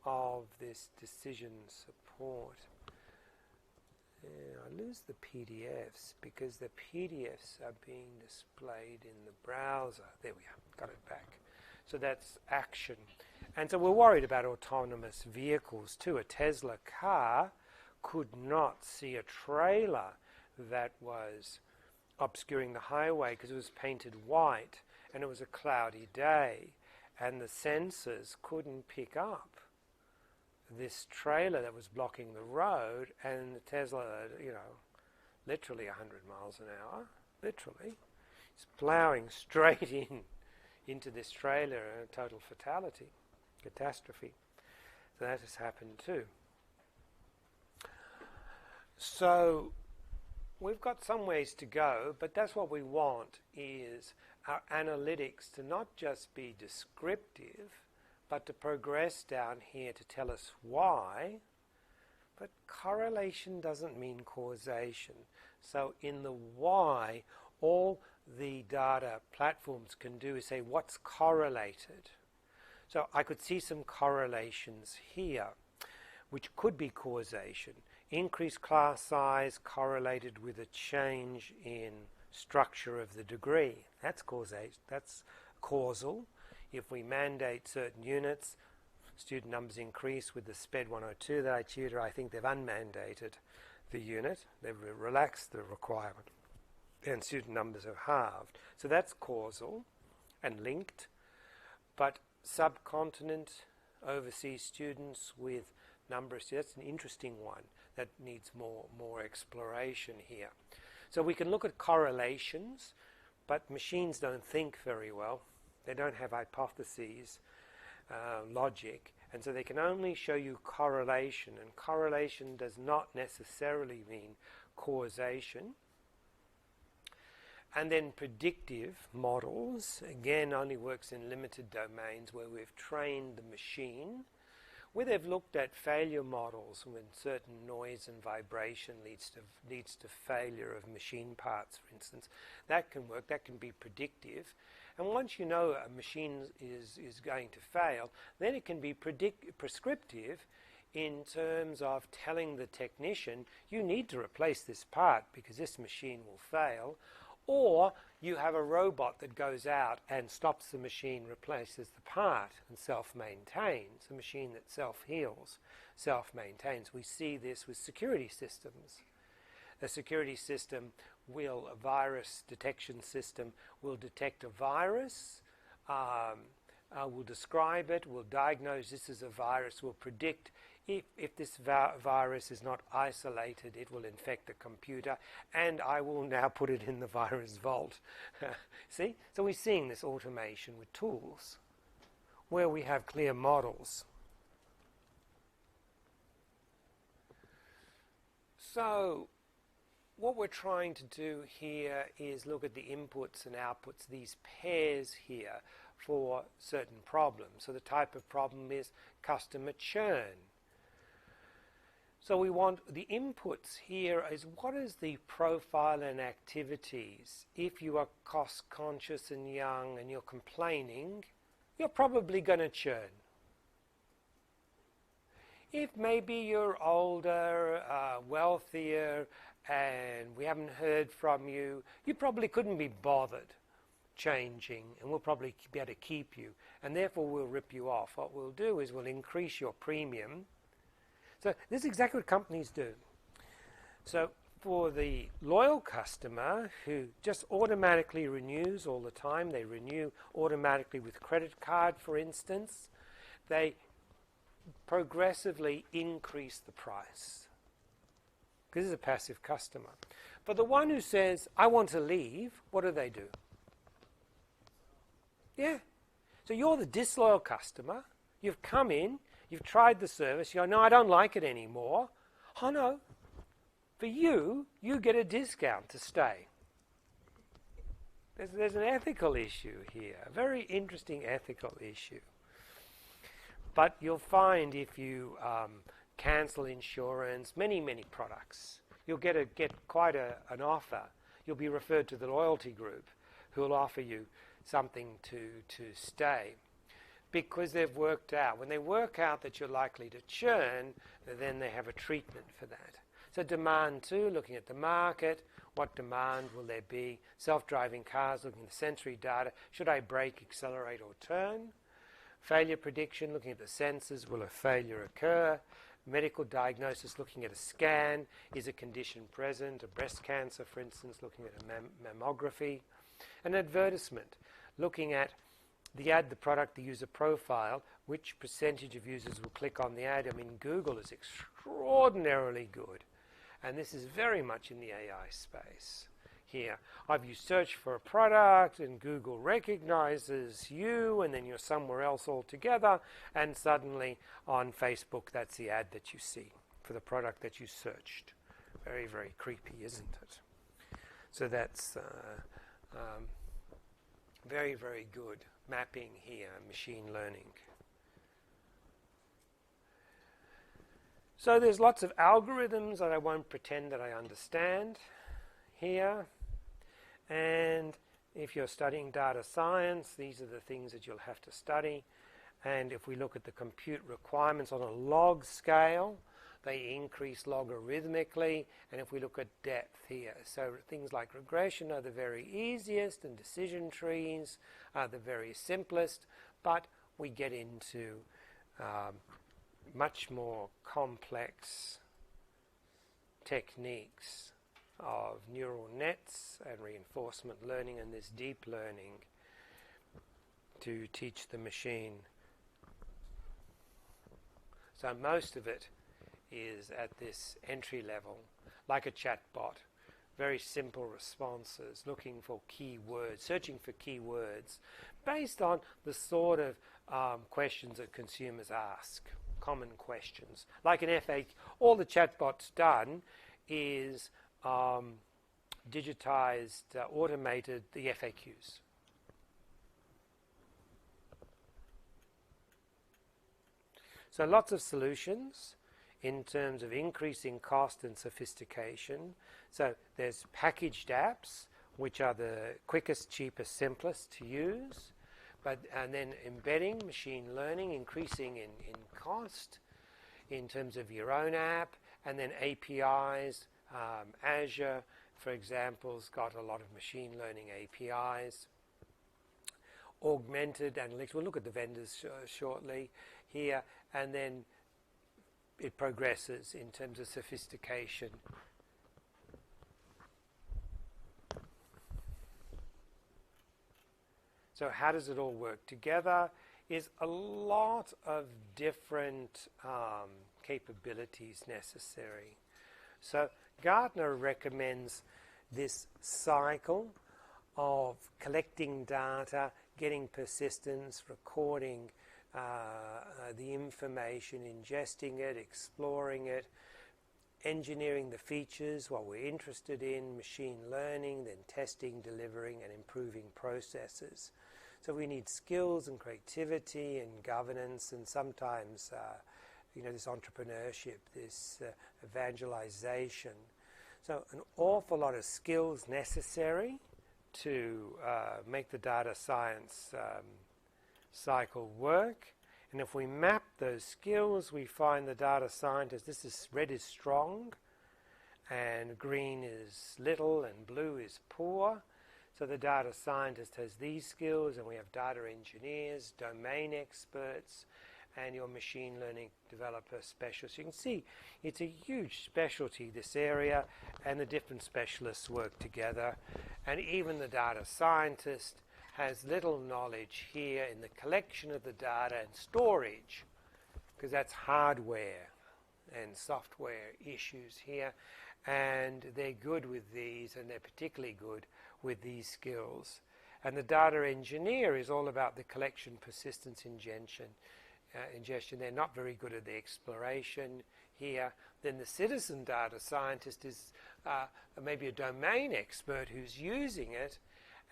[SPEAKER 1] of this decision support. Yeah, I lose the PDFs because the PDFs are being displayed in the browser. There we are, got it back. So that's action. And so we're worried about autonomous vehicles too. A Tesla car could not see a trailer that was obscuring the highway because it was painted white and it was a cloudy day, and the sensors couldn't pick up this trailer that was blocking the road, and the Tesla, literally 100 miles an hour, literally, is plowing straight into this trailer, and a total fatality, catastrophe. So that has happened too. So we've got some ways to go, but that's what we want, is our analytics to not just be descriptive, but to progress down here to tell us why. But correlation doesn't mean causation. So in the why, all the data platforms can do is say what's correlated. So I could see some correlations here, which could be causation. Increased class size correlated with a change in structure of the degree. That's causation. That's causal. If we mandate certain units, student numbers increase. With the SPED 102 that I tutor, I think they've unmandated the unit. They've relaxed the requirement. And student numbers are halved. So that's causal and linked. But subcontinent, overseas students with number of students, that's an interesting one that needs more exploration here. So we can look at correlations, but machines don't think very well. They don't have hypotheses, logic, and so they can only show you correlation, and correlation does not necessarily mean causation. And then predictive models, again, only works in limited domains where we've trained the machine, where they've looked at failure models when certain noise and vibration leads to failure of machine parts, for instance. That can work, that can be predictive. And once you know a machine is going to fail, then it can be prescriptive in terms of telling the technician, you need to replace this part because this machine will fail. Or you have a robot that goes out and stops the machine, replaces the part, and self-maintains, a machine that self-heals, self-maintains. We see this with security systems. A security system a virus detection system will detect a virus, will describe it, will diagnose this as a virus, will predict if this virus is not isolated, it will infect the computer, and I will now put it in the virus vault. See? So we're seeing this automation with tools where we have clear models. So what we're trying to do here is look at the inputs and outputs, these pairs here, for certain problems. So the type of problem is customer churn. So we want the inputs here is what is the profile and activities. If you are cost conscious and young and you're complaining, you're probably going to churn. If maybe you're older, wealthier, and we haven't heard from you, you probably couldn't be bothered changing, and we'll probably be able to keep you, and therefore we'll rip you off. What we'll do is we'll increase your premium. So this is exactly what companies do. So for the loyal customer who just automatically renews all the time, they renew automatically with credit card, for instance, they progressively increase the price. This is a passive customer. For the one who says, I want to leave, what do? Yeah. So you're the disloyal customer. You've come in, you've tried the service, you go, no, I don't like it anymore. Oh, no. For you, you get a discount to stay. There's an ethical issue here, a very interesting ethical issue. But you'll find if you cancel insurance, many products, you'll get quite an offer. You'll be referred to the loyalty group who will offer you something to stay, because they've worked out. When they work out that you're likely to churn, then they have a treatment for that. So demand 2, looking at the market, what demand will there be? Self-driving cars, looking at the sensory data, should I brake, accelerate or turn? Failure prediction, looking at the sensors, will a failure occur? Medical diagnosis, looking at a scan, is a condition present, a breast cancer for instance, looking at a mammography. An advertisement, looking at the ad, the product, the user profile, which percentage of users will click on the ad. I mean, Google is extraordinarily good, and this is very much in the AI space here. You search for a product and Google recognizes you, and then you're somewhere else altogether, and suddenly on Facebook that's the ad that you see for the product that you searched. Very, very creepy, isn't it? So that's very, very good mapping here, machine learning. So there's lots of algorithms that I won't pretend that I understand here. And if you're studying data science, these are the things that you'll have to study. And if we look at the compute requirements on a log scale, they increase logarithmically. And if we look at depth here, so things like regression are the very easiest, and decision trees are the very simplest. But we get into much more complex techniques of neural nets and reinforcement learning and this deep learning to teach the machine. So most of it is at this entry level, like a chatbot. Very simple responses, looking for keywords, searching for keywords based on the sort of questions that consumers ask, common questions. Like an FAQ, all the chatbot's done is digitized, automated the FAQs. So lots of solutions in terms of increasing cost and sophistication. So there's packaged apps, which are the quickest, cheapest, simplest to use, and then embedding machine learning, increasing in cost in terms of your own app, and then APIs. Azure, for example, has got a lot of machine learning APIs. Augmented analytics, we'll look at the vendors shortly here, and then it progresses in terms of sophistication. So how does it all work together? Is a lot of different capabilities necessary. So Gartner recommends this cycle of collecting data, getting persistence, recording the information, ingesting it, exploring it, engineering the features, what we're interested in, machine learning, then testing, delivering, and improving processes. So we need skills and creativity and governance, and sometimes this entrepreneurship, this evangelization. So an awful lot of skills necessary to make the data science cycle work. And if we map those skills, we find the data scientist, red is strong, and green is little, and blue is poor. So the data scientist has these skills, and we have data engineers, domain experts, and your machine learning developer specialists. You can see it's a huge specialty, this area, and the different specialists work together. And even the data scientist has little knowledge here in the collection of the data and storage, because that's hardware and software issues here. And they're good with these, and they're particularly good with these skills. And the data engineer is all about the collection, persistence, ingestion. They're not very good at the exploration here. Then the citizen data scientist is maybe a domain expert who's using it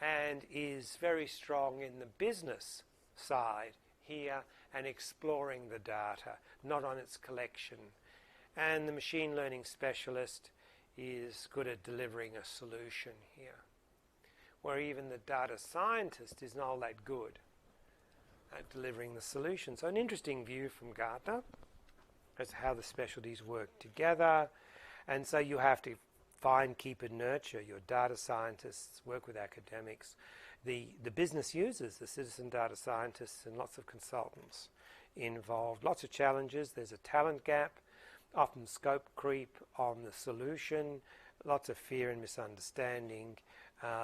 [SPEAKER 1] and is very strong in the business side here and exploring the data, not on its collection. And the machine learning specialist is good at delivering a solution here, where even the data scientist is not all that good at delivering the solution. So an interesting view from Gartner as to how the specialties work together. And so you have to find, keep, and nurture your data scientists, work with academics, the business users, the citizen data scientists, and lots of consultants involved. Lots of challenges. There's a talent gap, often scope creep on the solution, lots of fear and misunderstanding,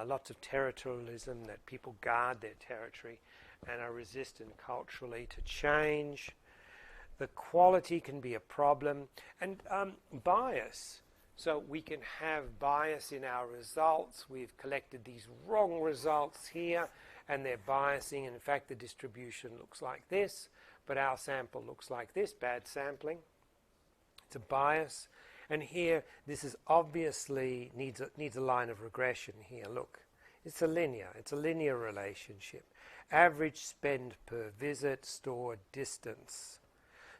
[SPEAKER 1] lots of territorialism, that people guard their territory and are resistant culturally to change. The quality can be a problem, and bias. So we can have bias in our results. We've collected these wrong results here, and they're biasing. In fact, the distribution looks like this, but our sample looks like this, bad sampling. It's a bias. And here, this is obviously needs a line of regression here. Look, it's a linear relationship. Average spend per visit, stored distance.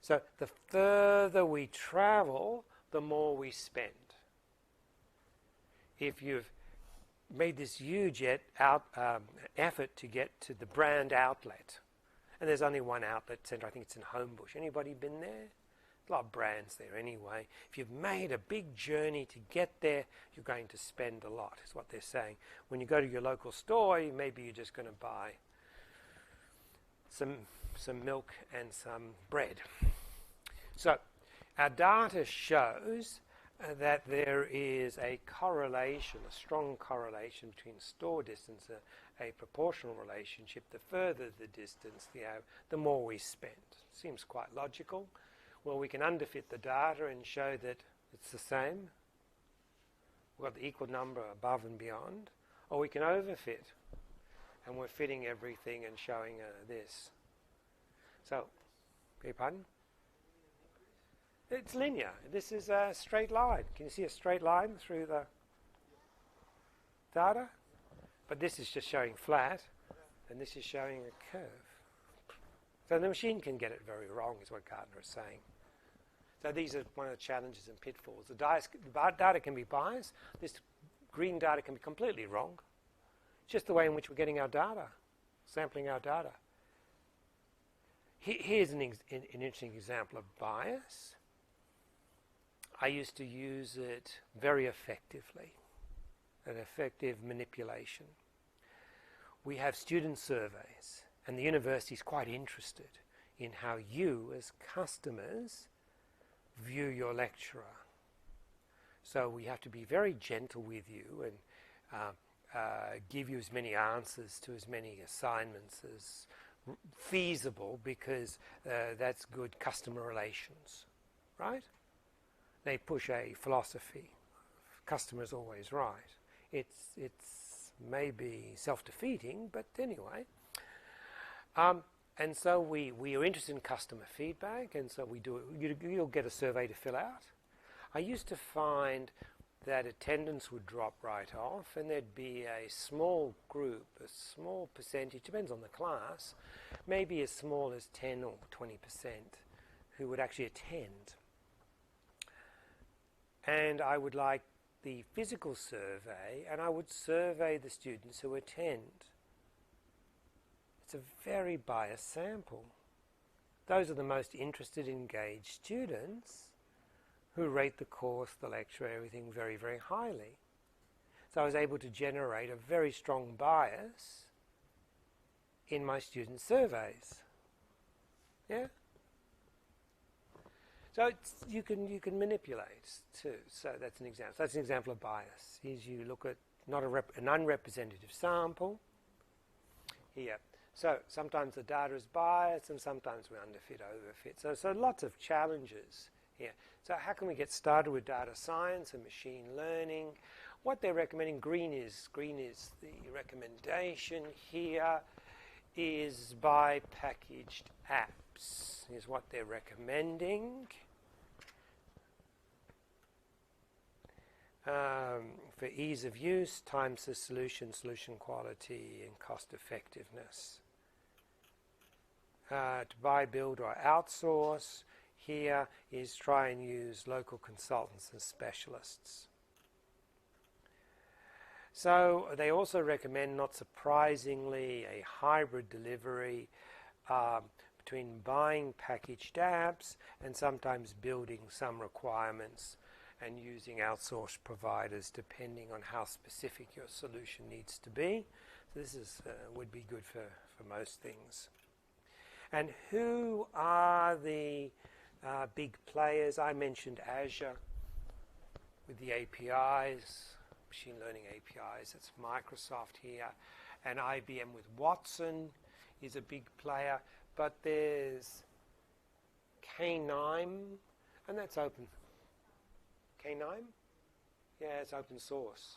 [SPEAKER 1] So the further we travel, the more we spend. If you've made this huge effort to get to the brand outlet, and there's only one outlet centre, I think it's in Homebush. Anybody been there? A lot of brands there anyway. If you've made a big journey to get there, you're going to spend a lot, is what they're saying. When you go to your local store, maybe you're just going to buy some milk and some bread. So our data shows that there is a correlation, a strong correlation between store distance, a proportional relationship. The further the distance, the more we spend. Seems quite logical. Well, we can underfit the data and show that it's the same. We've got the equal number above and beyond. Or we can overfit, and we're fitting everything and showing this. So, beg your pardon? It's linear. This is a straight line. Can you see a straight line through the data? But this is just showing flat, and this is showing a curve. So the machine can get it very wrong, is what Gartner is saying. So these are one of the challenges and pitfalls. The data can be biased. This green data can be completely wrong. It's just the way in which we're getting our data, sampling our data. Here's an interesting example of bias. I used to use it very effectively, an effective manipulation. We have student surveys, and the university is quite interested in how you, as customers, view your lecturer. So we have to be very gentle with you and give you as many answers to as many assignments as feasible, because that's good customer relations, right? They push a philosophy. Customer's always right. It's maybe self-defeating, but anyway. And so we are interested in customer feedback, and so we do. You'll get a survey to fill out. I used to find that attendance would drop right off, and there'd be a small group, a small percentage, depends on the class, maybe as small as 10 or 20% who would actually attend. And I would like the physical survey, and I would survey the students who attend. It's a very biased sample. Those are the most interested, engaged students who rate the course, the lecture, everything very, very highly. So I was able to generate a very strong bias in my student surveys. Yeah? So you can manipulate too. So that's an example. So that's an example of bias. Is you look at not an unrepresentative sample here. So sometimes the data is biased, and sometimes we underfit, overfit. So lots of challenges here. So how can we get started with data science and machine learning? What they're recommending, green is the recommendation here, is buy packaged apps, is what they're recommending. For ease of use, time to solution, solution quality, and cost effectiveness. To buy, build, or outsource, here is try and use local consultants and specialists. So they also recommend, not surprisingly, a hybrid delivery between buying packaged apps and sometimes building some requirements and using outsourced providers depending on how specific your solution needs to be. So this is, would be good for most things. And who are the big players? I mentioned Azure with the APIs, machine learning APIs. That's Microsoft here. And IBM with Watson is a big player. But there's K9, and that's open. K9? Yeah, it's open source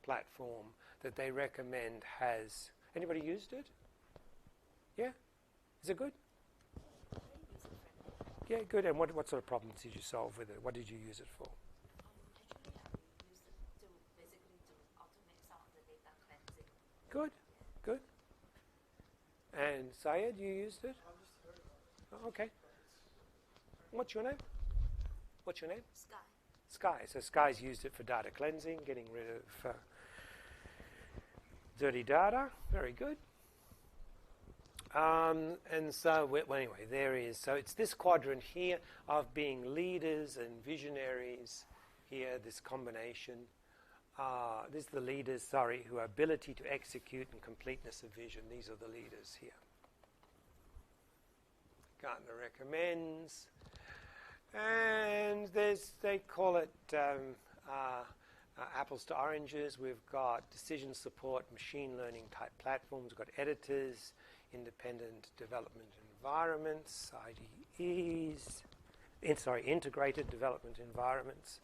[SPEAKER 1] platform that they recommend has... Anybody used it? Yeah? Is it good? Yeah, good. And what sort of problems did you solve with it? What did you use it for? Good, good. And Syed, you used it? Oh, okay. What's your name? What's your name?
[SPEAKER 8] Sky.
[SPEAKER 1] Sky. So Sky's used it for data cleansing, getting rid of dirty data. Very good. And so, well, anyway, there is. So it's this quadrant here of being leaders and visionaries here, this combination. This is the leaders, who are ability to execute and completeness of vision. These are the leaders here. Gartner recommends. And they call it apples to oranges. We've got decision support, machine learning type platforms. We've got editors, independent development environments, IDEs, integrated development environments,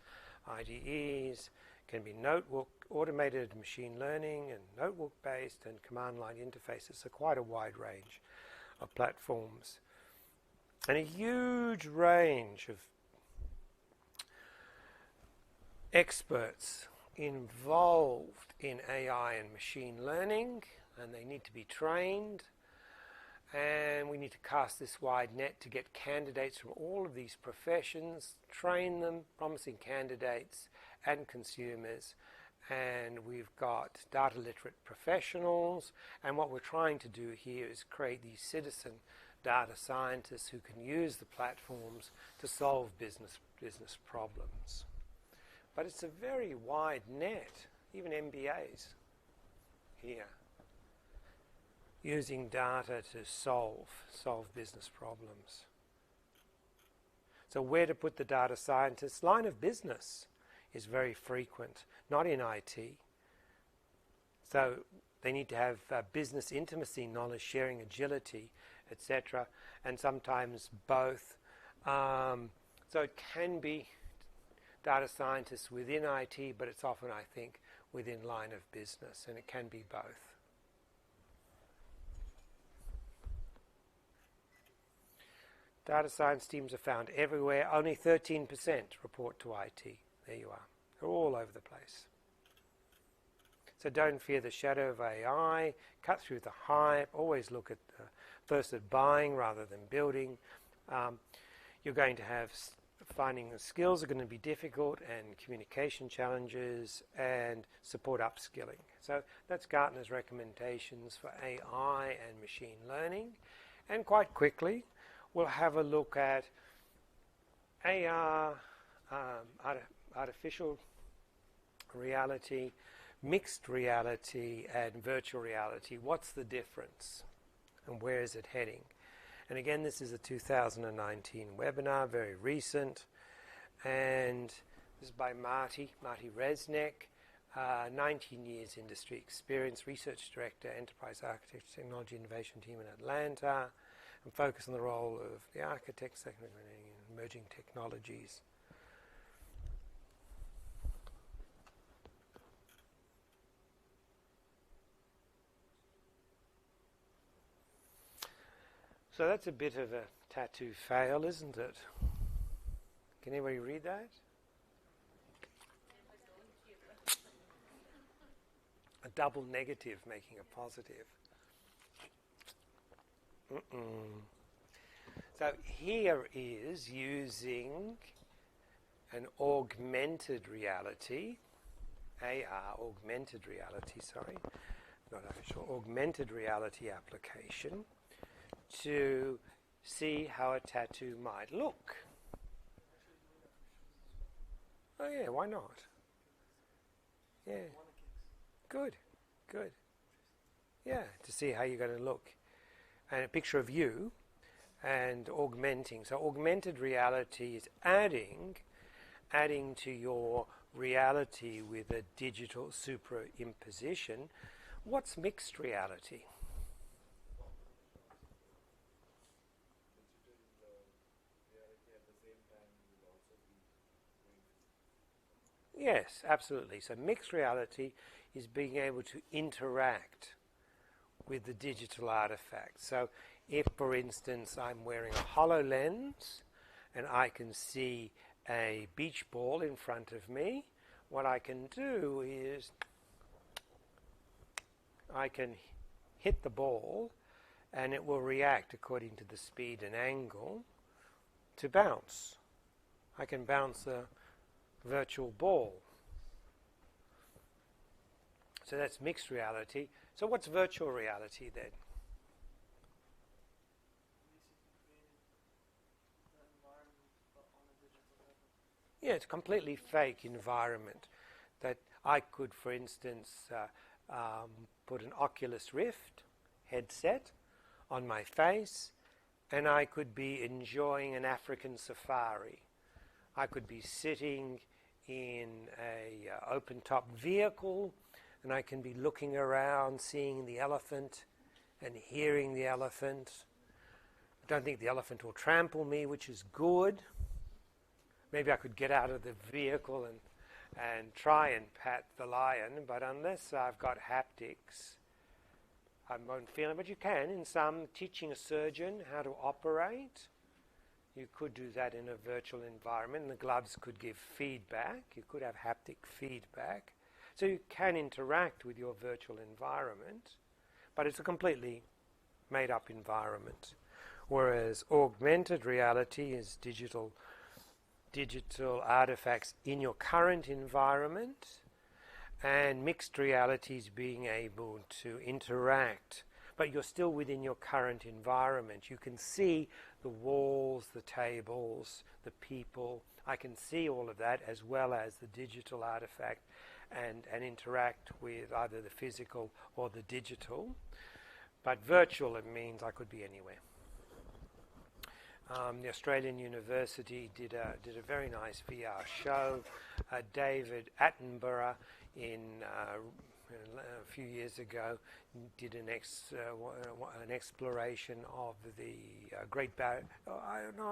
[SPEAKER 1] IDEs. Can be notebook, automated machine learning, and notebook-based, and command line interfaces. So quite a wide range of platforms. And a huge range of experts involved in AI and machine learning, and they need to be trained. And we need to cast this wide net to get candidates from all of these professions, train them, promising candidates and consumers. And we've got data literate professionals. And what we're trying to do here is create these citizen data scientists who can use the platforms to solve business problems. But it's a very wide net, even MBAs here, using data to solve business problems. So where to put the data scientists? Line of business is very frequent, not in IT. So they need to have business intimacy, knowledge sharing, agility, etc., and sometimes both. So it can be data scientists within IT, but it's often, I think, within line of business, and it can be both. Data science teams are found everywhere. Only 13% report to IT. There you are. They're all over the place. So don't fear the shadow of AI. Cut through the hype. Always look at first at buying rather than building. You're going to have finding the skills are going to be difficult, and communication challenges, and support upskilling. So that's Gartner's recommendations for AI and machine learning. And quite quickly, we'll have a look at AR, artificial reality, mixed reality, and virtual reality. What's the difference, and where is it heading? And again, this is a 2019 webinar, very recent, and this is by Marty Resnick, 19 years industry experience, research director, enterprise architecture, technology innovation team in Atlanta, and focus on the role of the architects, in emerging technologies. So that's a bit of a tattoo fail, isn't it? Can anybody read that? A double negative making a positive. So here is using an augmented reality, AR, augmented reality, not actual, augmented reality application, to see how a tattoo might look. Oh yeah, why not? Yeah. Good, good. Yeah, to see how you're going to look. And a picture of you and augmenting. So augmented reality is adding to your reality with a digital superimposition. What's mixed reality? Yes, absolutely. So mixed reality is being able to interact with the digital artifact. So if, for instance, I'm wearing a HoloLens and I can see a beach ball in front of me, what I can do is I can hit the ball and it will react according to the speed and angle to bounce. I can bounce a virtual ball. So that's mixed reality. So what's virtual reality then? Yeah, it's a completely fake environment that I could, for instance, put an Oculus Rift headset on my face and I could be enjoying an African safari. I could be sitting in a open-top vehicle and I can be looking around, seeing the elephant and hearing the elephant. I don't think the elephant will trample me, which is good. Maybe I could get out of the vehicle and try and pat the lion, but unless I've got haptics, I won't feel it. But you can, in some, teaching a surgeon how to operate. You could do that in a virtual environment, and the gloves could give feedback. You could have haptic feedback. So you can interact with your virtual environment, but it's a completely made-up environment. Whereas augmented reality is digital artifacts in your current environment, and mixed reality is being able to interact, but you're still within your current environment. You can see the walls, the tables, the people. I can see all of that as well as the digital artifact and interact with either the physical or the digital. But virtual, it means I could be anywhere. The Australian University did a very nice VR show. David Attenborough a few years ago did an exploration of the Great Barrier.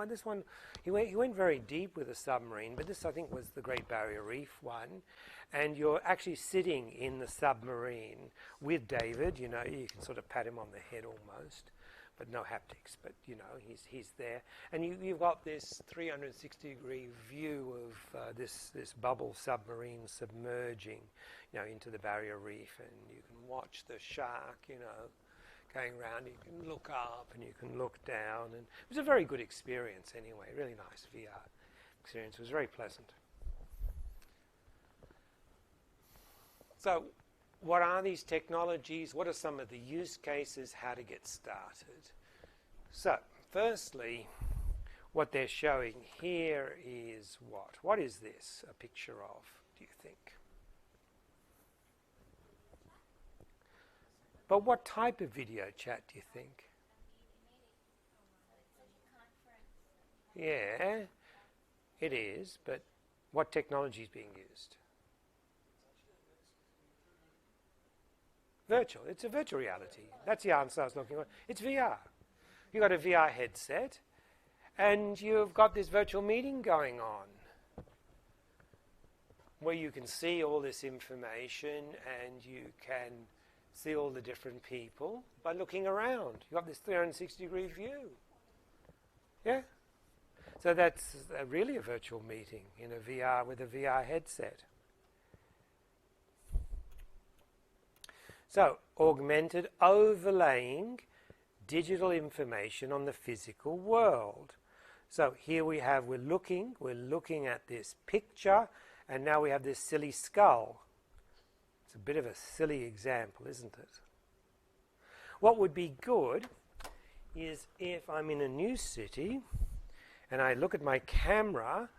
[SPEAKER 1] This one he went very deep with a submarine, but this I think was the Great Barrier Reef one. And you're actually sitting in the submarine with David. You know, you can sort of pat him on the head almost, but no haptics. But you know, he's there, and you've got this 360-degree view of this bubble submarine submerging, you know, into the barrier reef, and you can watch the shark, you know, going around. You can look up and you can look down, and it was a very good experience anyway. Really nice VR experience. It was very pleasant. So, what are these technologies? What are some of the use cases? How to get started? So, firstly, what they're showing here is what? What is this a picture of, do you think? But what type of video chat do you think? Yeah, it is, but what technology is being used? Virtual. It's a virtual reality. That's the answer I was looking for. It's VR. You've got a VR headset, and you've got this virtual meeting going on where you can see all this information and you can see all the different people by looking around. You've got this 360-degree view. Yeah? So that's really a virtual meeting in a VR with a VR headset. So, augmented, overlaying digital information on the physical world. So here we're looking at this picture, and now we have this silly skull. It's a bit of a silly example, isn't it? What would be good is if I'm in a new city, and I look at my camera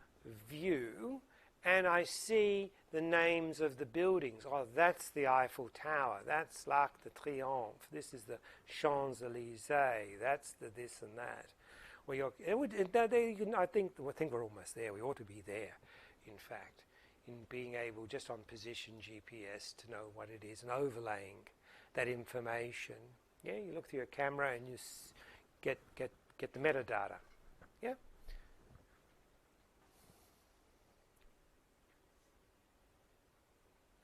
[SPEAKER 1] view, and I see the names of the buildings. Oh, that's the Eiffel Tower. That's l'Arc de Triomphe. This is the Champs-Élysées. That's the this and that. Well, I think we're almost there. We ought to be there, in fact, in being able, just on position GPS, to know what it is and overlaying that information. Yeah, you look through your camera and you get the metadata. Yeah.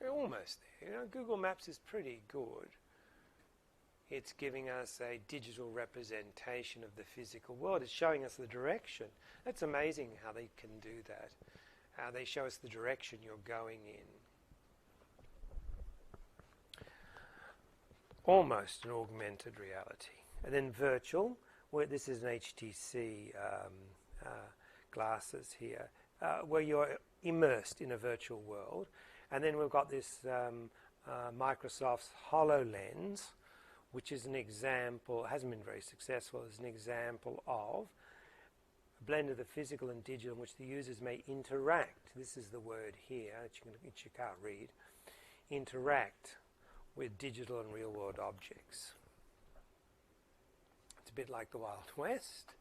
[SPEAKER 1] We're almost there. You know, Google Maps is pretty good. It's giving us a digital representation of the physical world. It's showing us the direction. That's amazing how they can do that. How they show us the direction you're going in. Almost an augmented reality. And then virtual, where this is an HTC glasses here, where you're immersed in a virtual world. And then we've got this Microsoft's HoloLens, which is an example, hasn't been very successful, as an example of a blend of the physical and digital in which the users may interact. This is the word here, which you can't read. Interact with digital and real-world objects. It's a bit like the Wild West.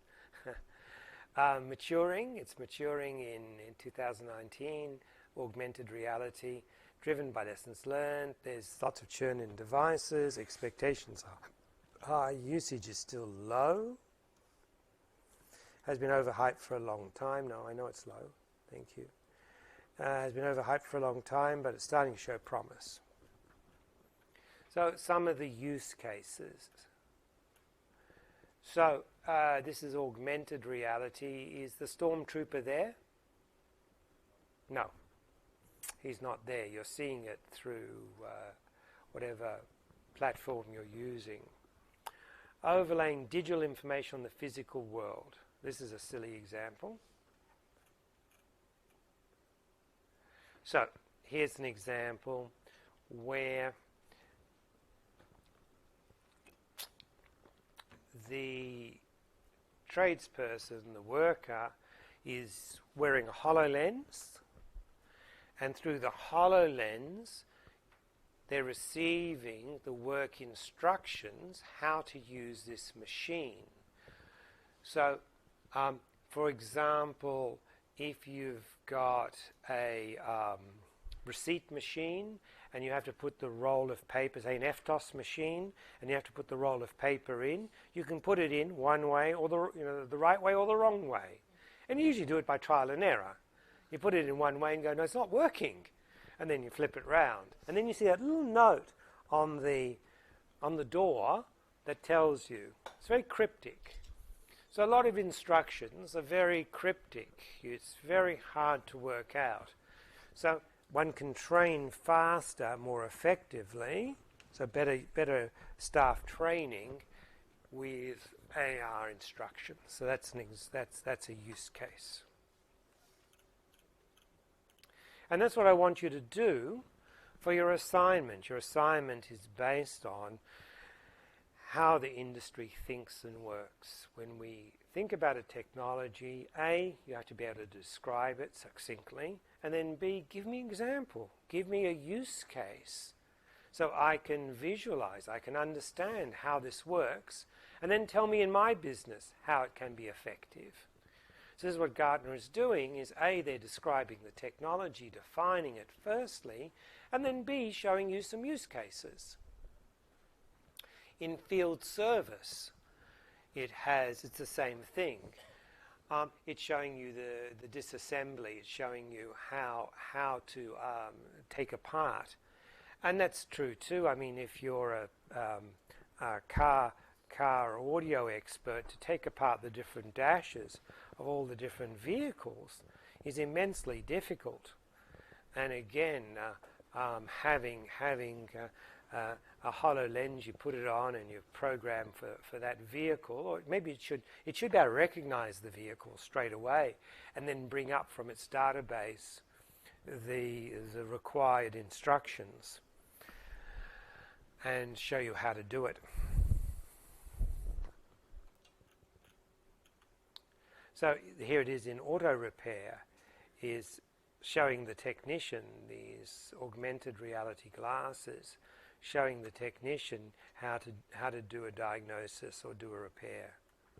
[SPEAKER 1] Maturing, it's maturing in 2019, augmented reality, driven by lessons learned. There's lots of churn in devices, expectations are high, usage is still low. Has been overhyped for a long time. No, I know it's low. Thank you. Has been overhyped for a long time, but it's starting to show promise. So some of the use cases. So this is augmented reality. Is the stormtrooper there? No. He's not there. You're seeing it through whatever platform you're using. Overlaying digital information on the physical world. This is a silly example. So here's an example where the tradesperson, the worker, is wearing a HoloLens, and through the HoloLens they're receiving the work instructions how to use this machine. So for example, if you've got a receipt machine and you have to put the roll of paper, say an FTOS machine, and you have to put the roll of paper in, you can put it in one way or the right way or the wrong way. And you usually do it by trial and error. You put it in one way and go, no, it's not working. And then you flip it round. And then you see that little note on the door that tells you. It's very cryptic. So a lot of instructions are very cryptic. It's very hard to work out. So one can train faster, more effectively, so better staff training with AR instructions. So that's a use case. And that's what I want you to do for your assignment. Your assignment is based on how the industry thinks and works. When we think about a technology, A, you have to be able to describe it succinctly, and then B, give me an example. Give me a use case so I can visualize, I can understand how this works, and then tell me in my business how it can be effective. So this is what Gartner is doing, is A, they're describing the technology, defining it firstly, and then B, showing you some use cases. In field service, it's the same thing. It's showing you the disassembly. It's showing you how to take apart, and that's true too. I mean, if you're a car audio expert, to take apart the different dashes of all the different vehicles is immensely difficult. And again, having a HoloLens, you put it on and you program for that vehicle, or maybe it should be able to recognize the vehicle straight away and then bring up from its database the required instructions and show you how to do it. So here it is in auto repair, is showing the technician these augmented reality glasses, showing the technician how to do a diagnosis or do a repair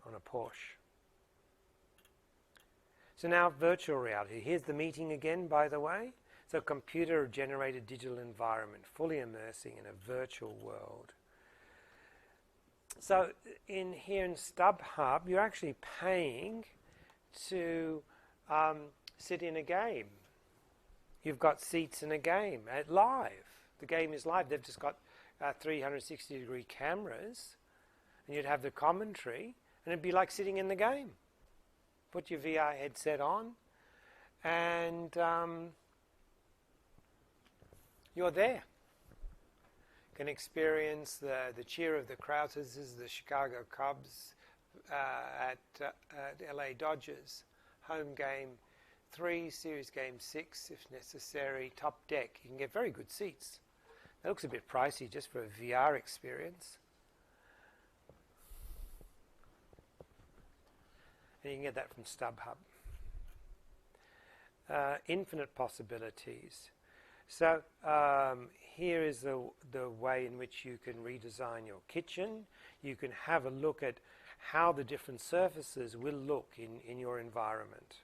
[SPEAKER 1] on a Porsche. So now virtual reality. Here's the meeting again, by the way. So computer-generated digital environment, fully immersing in a virtual world. So here in StubHub, you're actually paying to sit in a game. You've got seats in a game live. The game is live. They've just got 360-degree cameras, and you'd have the commentary, and it'd be like sitting in the game. Put your VR headset on, and you're there. You can experience the cheer of the crowd. This is the Chicago Cubs at LA Dodgers. Home game 3, series game 6 if necessary, top deck. You can get very good seats. That looks a bit pricey just for a VR experience. And you can get that from StubHub. Infinite possibilities. So here is the way in which you can redesign your kitchen. You can have a look at how the different surfaces will look in your environment.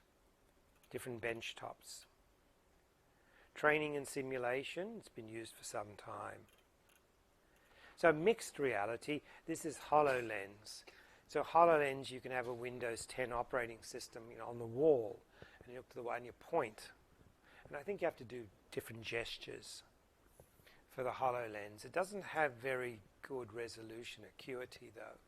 [SPEAKER 1] Different bench tops. Training and simulation, it's been used for some time. So mixed reality, this is HoloLens. So HoloLens, you can have a Windows 10 operating system on the wall, and you look to the wall and you point. And I think you have to do different gestures for the HoloLens. It doesn't have very good resolution acuity though.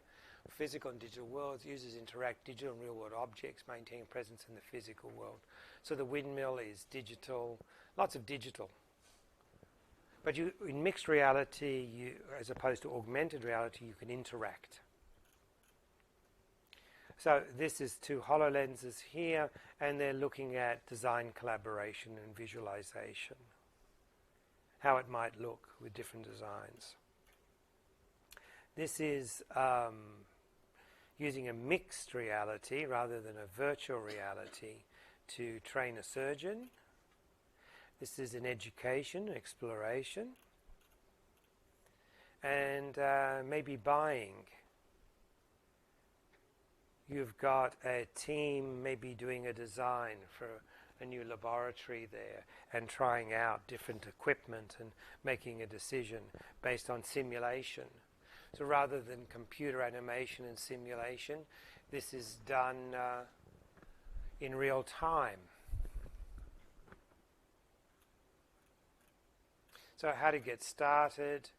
[SPEAKER 1] Physical and digital worlds, users interact digital and real world objects, maintaining presence in the physical world. So the windmill is digital, lots of digital. But in mixed reality, as opposed to augmented reality, you can interact. So this is 2 HoloLenses here, and they're looking at design collaboration and visualization, how it might look with different designs. This is using a mixed reality rather than a virtual reality to train a surgeon. This is an education, exploration, and maybe buying. You've got a team maybe doing a design for a new laboratory there and trying out different equipment and making a decision based on simulation. So rather than computer animation and simulation, this is done in real time. So how to get started.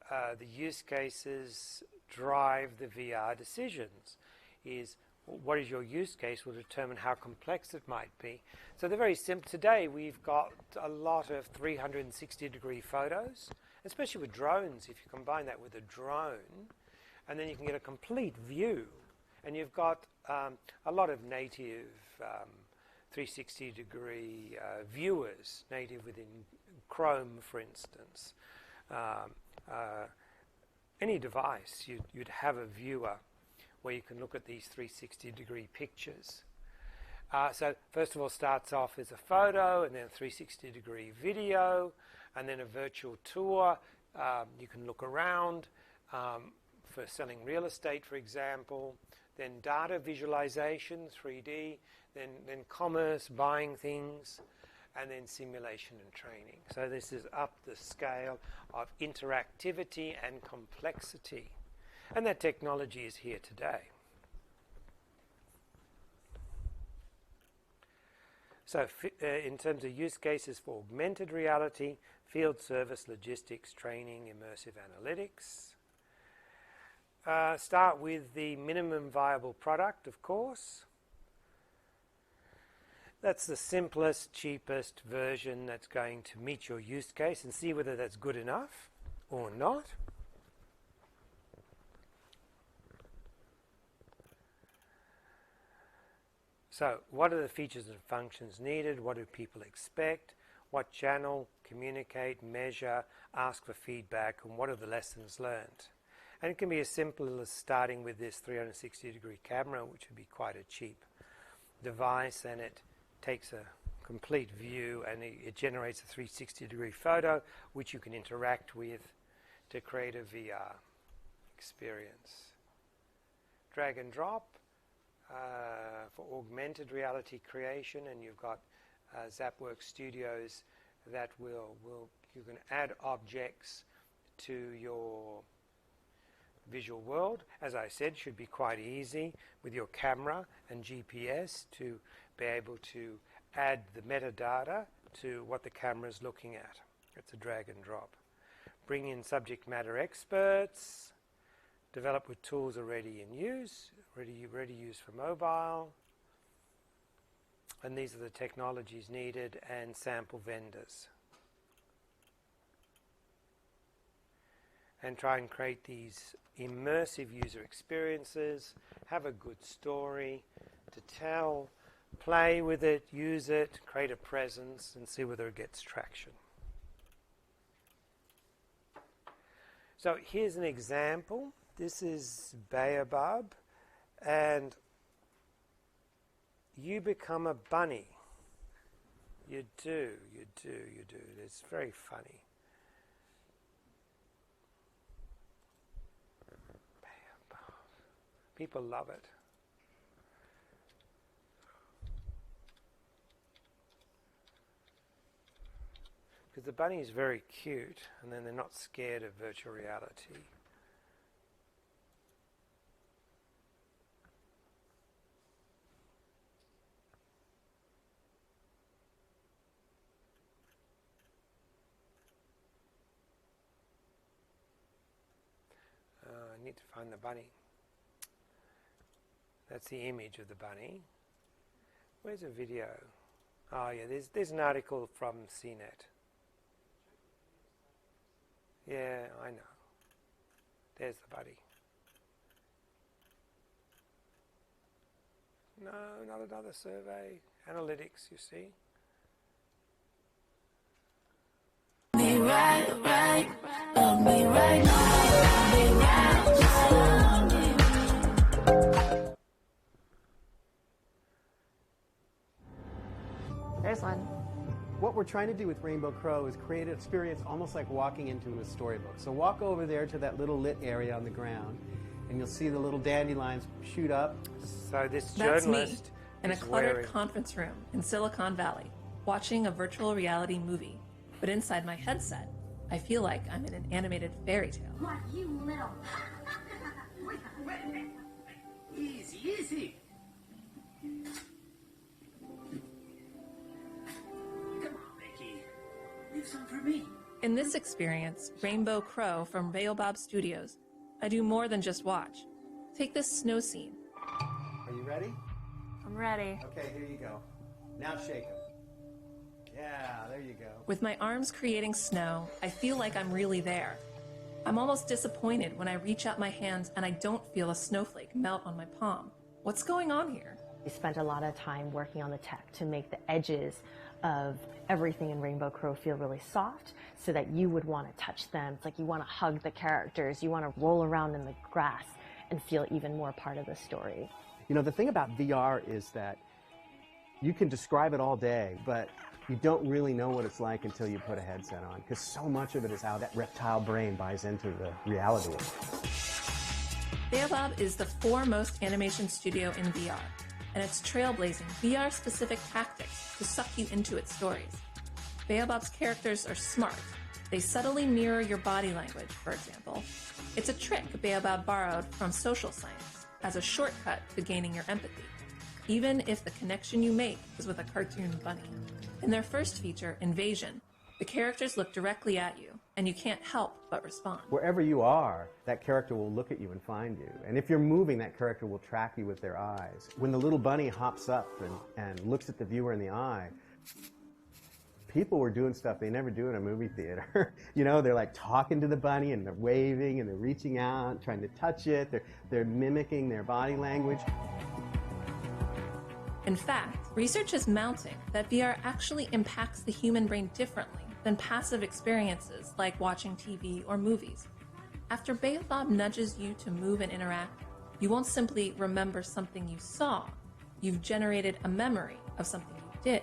[SPEAKER 1] The use cases drive the VR decisions. Is what is your use case will determine how complex it might be. So they're very simple. Today we've got a lot of 360-degree photos, especially with drones. If you combine that with a drone, and then you can get a complete view. And you've got a lot of native 360-degree viewers, native within Chrome, for instance. Any device, you'd have a viewer where you can look at these 360-degree pictures. So first of all, starts off as a photo, and then a 360-degree video, and then a virtual tour. You can look around for selling real estate, for example. Then data visualization, 3D. Then commerce, buying things, and then simulation and training. So this is up the scale of interactivity and complexity. And that technology is here today. So in terms of use cases for augmented reality, field service, logistics, training, immersive analytics. Start with the minimum viable product, of course. That's the simplest, cheapest version that's going to meet your use case, and see whether that's good enough or not. So what are the features and functions needed? What do people expect? What channel, communicate, measure, ask for feedback, and what are the lessons learned? And it can be as simple as starting with this 360-degree camera, which would be quite a cheap device, and it takes a complete view, and it generates a 360-degree photo which you can interact with to create a VR experience. Drag and drop for augmented reality creation, and you've got ZapWorks Studios that you can add objects to your visual world. As I said, should be quite easy with your camera and GPS to be able to add the metadata to what the camera is looking at. It's a drag and drop. Bring in subject matter experts, develop with tools already in use, ready use for mobile, and these are the technologies needed, and sample vendors. And try and create these immersive user experiences, have a good story to tell, play with it, use it, create a presence, and see whether it gets traction. So here's an example. This is Baobab, and you become a bunny. You do. It's very funny. Baobab. People love it. Because the bunny is very cute, and then they're not scared of virtual reality. I need to find the bunny. That's the image of the bunny. Where's a video? Oh yeah, there's an article from CNET. Yeah, I know. There's the bunny. No, not another survey. Analytics, you see.
[SPEAKER 9] Me right, love me right now, love me right, just love me.
[SPEAKER 10] There's one.
[SPEAKER 11] What we're trying to do with Rainbow Crow is create an experience almost like walking into a storybook. So walk over there to that little lit area on the ground, and you'll see the little dandelions shoot up.
[SPEAKER 1] So this
[SPEAKER 12] That's
[SPEAKER 1] journalist
[SPEAKER 12] me in a
[SPEAKER 1] is
[SPEAKER 12] cluttered
[SPEAKER 1] wearing
[SPEAKER 12] conference room in Silicon Valley, watching a virtual reality movie. But inside my headset, I feel like I'm in an animated fairy tale.
[SPEAKER 9] What, you little... wait. Easy. Come on, Becky. Leave some for me.
[SPEAKER 12] In this experience, Rainbow Crow from Baobab Studios, I do more than just watch. Take this snow scene.
[SPEAKER 11] Are you ready?
[SPEAKER 10] I'm ready.
[SPEAKER 11] Okay, here you go. Now shake them. Yeah, there you go.
[SPEAKER 12] With my arms creating snow, I feel like I'm really there. I'm almost disappointed when I reach out my hands and I don't feel a snowflake melt on my palm. What's going on here?
[SPEAKER 13] We spent a lot of time working on the tech to make the edges of everything in Rainbow Crow feel really soft so that you would want to touch them. It's like you want to hug the characters, you want to roll around in the grass and feel even more part of the story.
[SPEAKER 11] You know, the thing about VR is that you can describe it all day, but you don't really know what it's like until you put a headset on, because so much of it is how that reptile brain buys into the reality of it.
[SPEAKER 12] Baobab is the foremost animation studio in VR, and it's trailblazing VR-specific tactics to suck you into its stories. Baobab's characters are smart. They subtly mirror your body language, for example. It's a trick Baobab borrowed from social science as a shortcut to gaining your empathy, even if the connection you make is with a cartoon bunny. In their first feature, Invasion, the characters look directly at you, and you can't help but respond.
[SPEAKER 11] Wherever you are, that character will look at you and find you. And if you're moving, that character will track you with their eyes. When the little bunny hops up and looks at the viewer in the eye, people were doing stuff they never do in a movie theater. You know, they're like talking to the bunny and they're waving and they're reaching out, trying to touch it. They're mimicking their body language.
[SPEAKER 12] In fact, research is mounting that VR actually impacts the human brain differently than passive experiences like watching TV or movies. After Baobab nudges you to move and interact, you won't simply remember something you saw. You've generated a memory of something you did.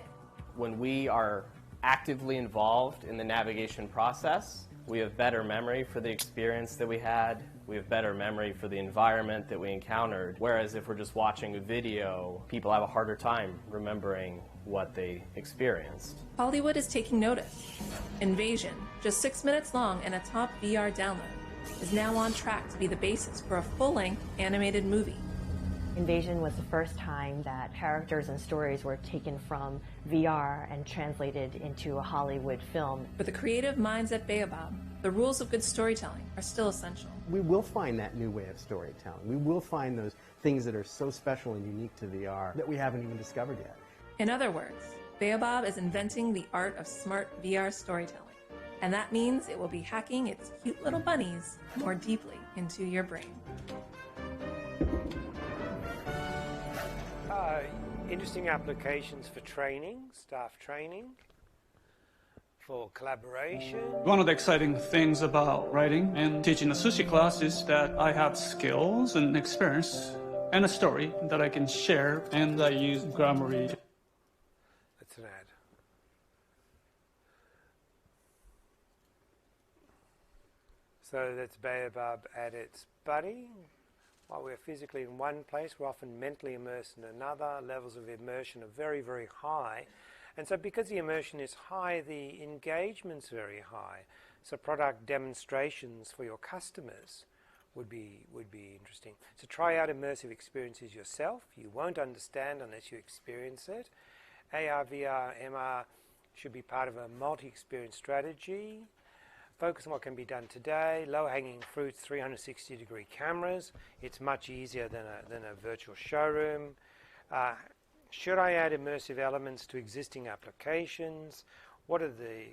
[SPEAKER 10] When we are actively involved in the navigation process, we have better memory for the experience that we had. We have better memory for the environment that we encountered. Whereas if we're just watching a video, people have a harder time remembering what they experienced.
[SPEAKER 12] Hollywood is taking notice. Invasion, just 6 minutes long and a top VR download, is now on track to be the basis for a full-length animated movie.
[SPEAKER 13] Invasion was the first time that characters and stories were taken from VR and translated into a Hollywood film.
[SPEAKER 12] For the creative minds at Baobab, the rules of good storytelling are still essential.
[SPEAKER 11] We will find that new way of storytelling. We will find those things that are so special and unique to VR that we haven't even discovered yet.
[SPEAKER 12] In other words, Baobab is inventing the art of smart VR storytelling. And that means it will be hacking its cute little bunnies more deeply into your brain.
[SPEAKER 1] Interesting applications for training, staff training, for collaboration.
[SPEAKER 14] One of the exciting things about writing and teaching a sushi class is that I have skills and experience and a story that I can share, and I use Grammarly.
[SPEAKER 1] That's an ad. So that's Baobab at its buddy. While we're physically in one place, we're often mentally immersed in another. Levels of immersion are very, very high. And so because the immersion is high, the engagement's very high. So product demonstrations for your customers would be interesting. So try out immersive experiences yourself. You won't understand unless you experience it. AR, VR, MR should be part of a multi-experience strategy. Focus on what can be done today. Low-hanging fruits, 360-degree cameras. It's much easier than a virtual showroom. Should I add immersive elements to existing applications? What are the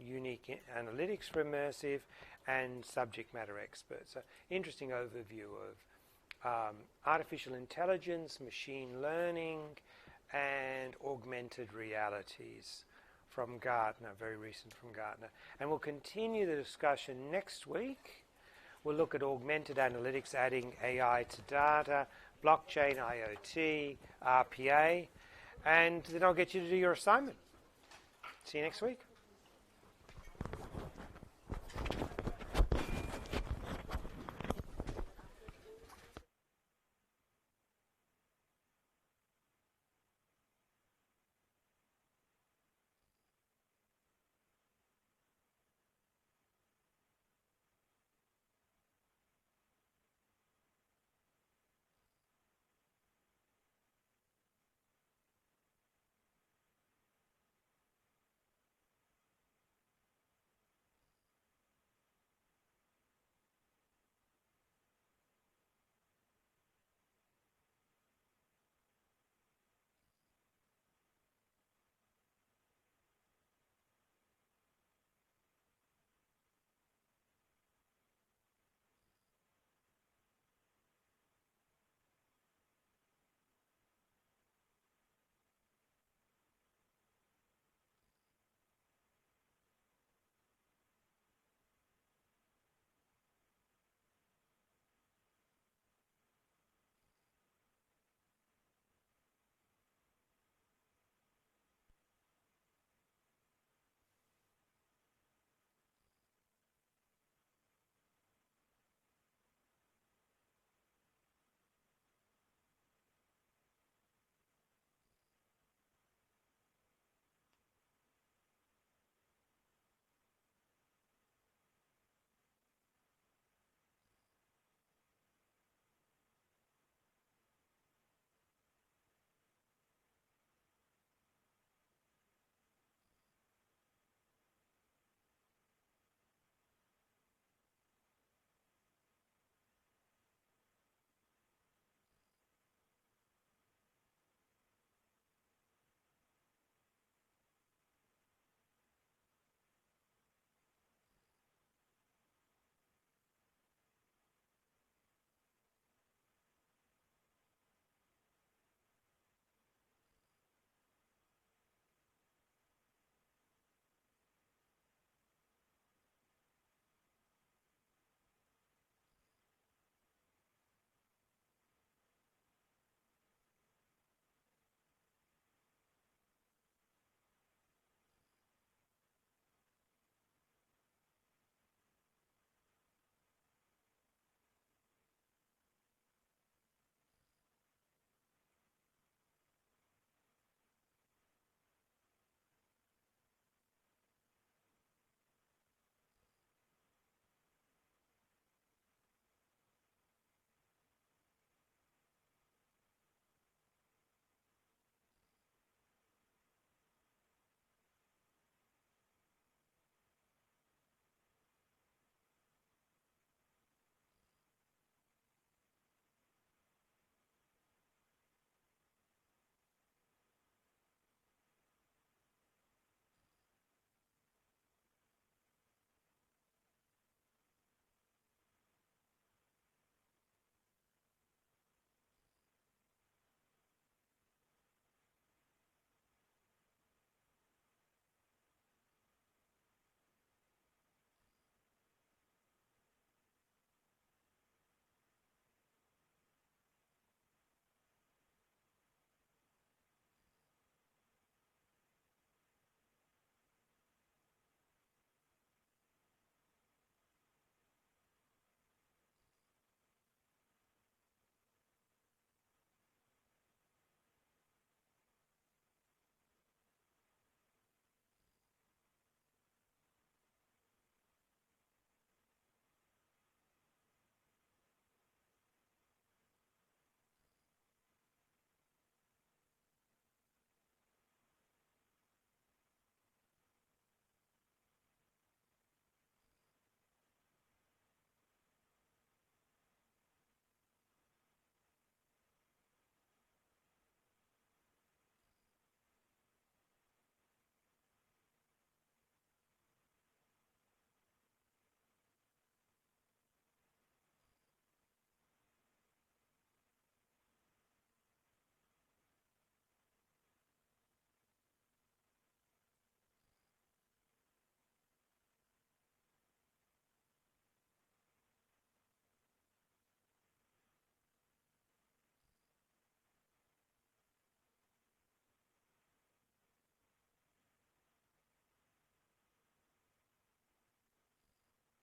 [SPEAKER 1] unique analytics for immersive? And subject matter experts. So, interesting overview of artificial intelligence, machine learning, and augmented realities from Gartner, very recent from Gartner. And we'll continue the discussion next week. We'll look at augmented analytics, adding AI to data, blockchain, IoT, RPA, and then I'll get you to do your assignment. See you next week.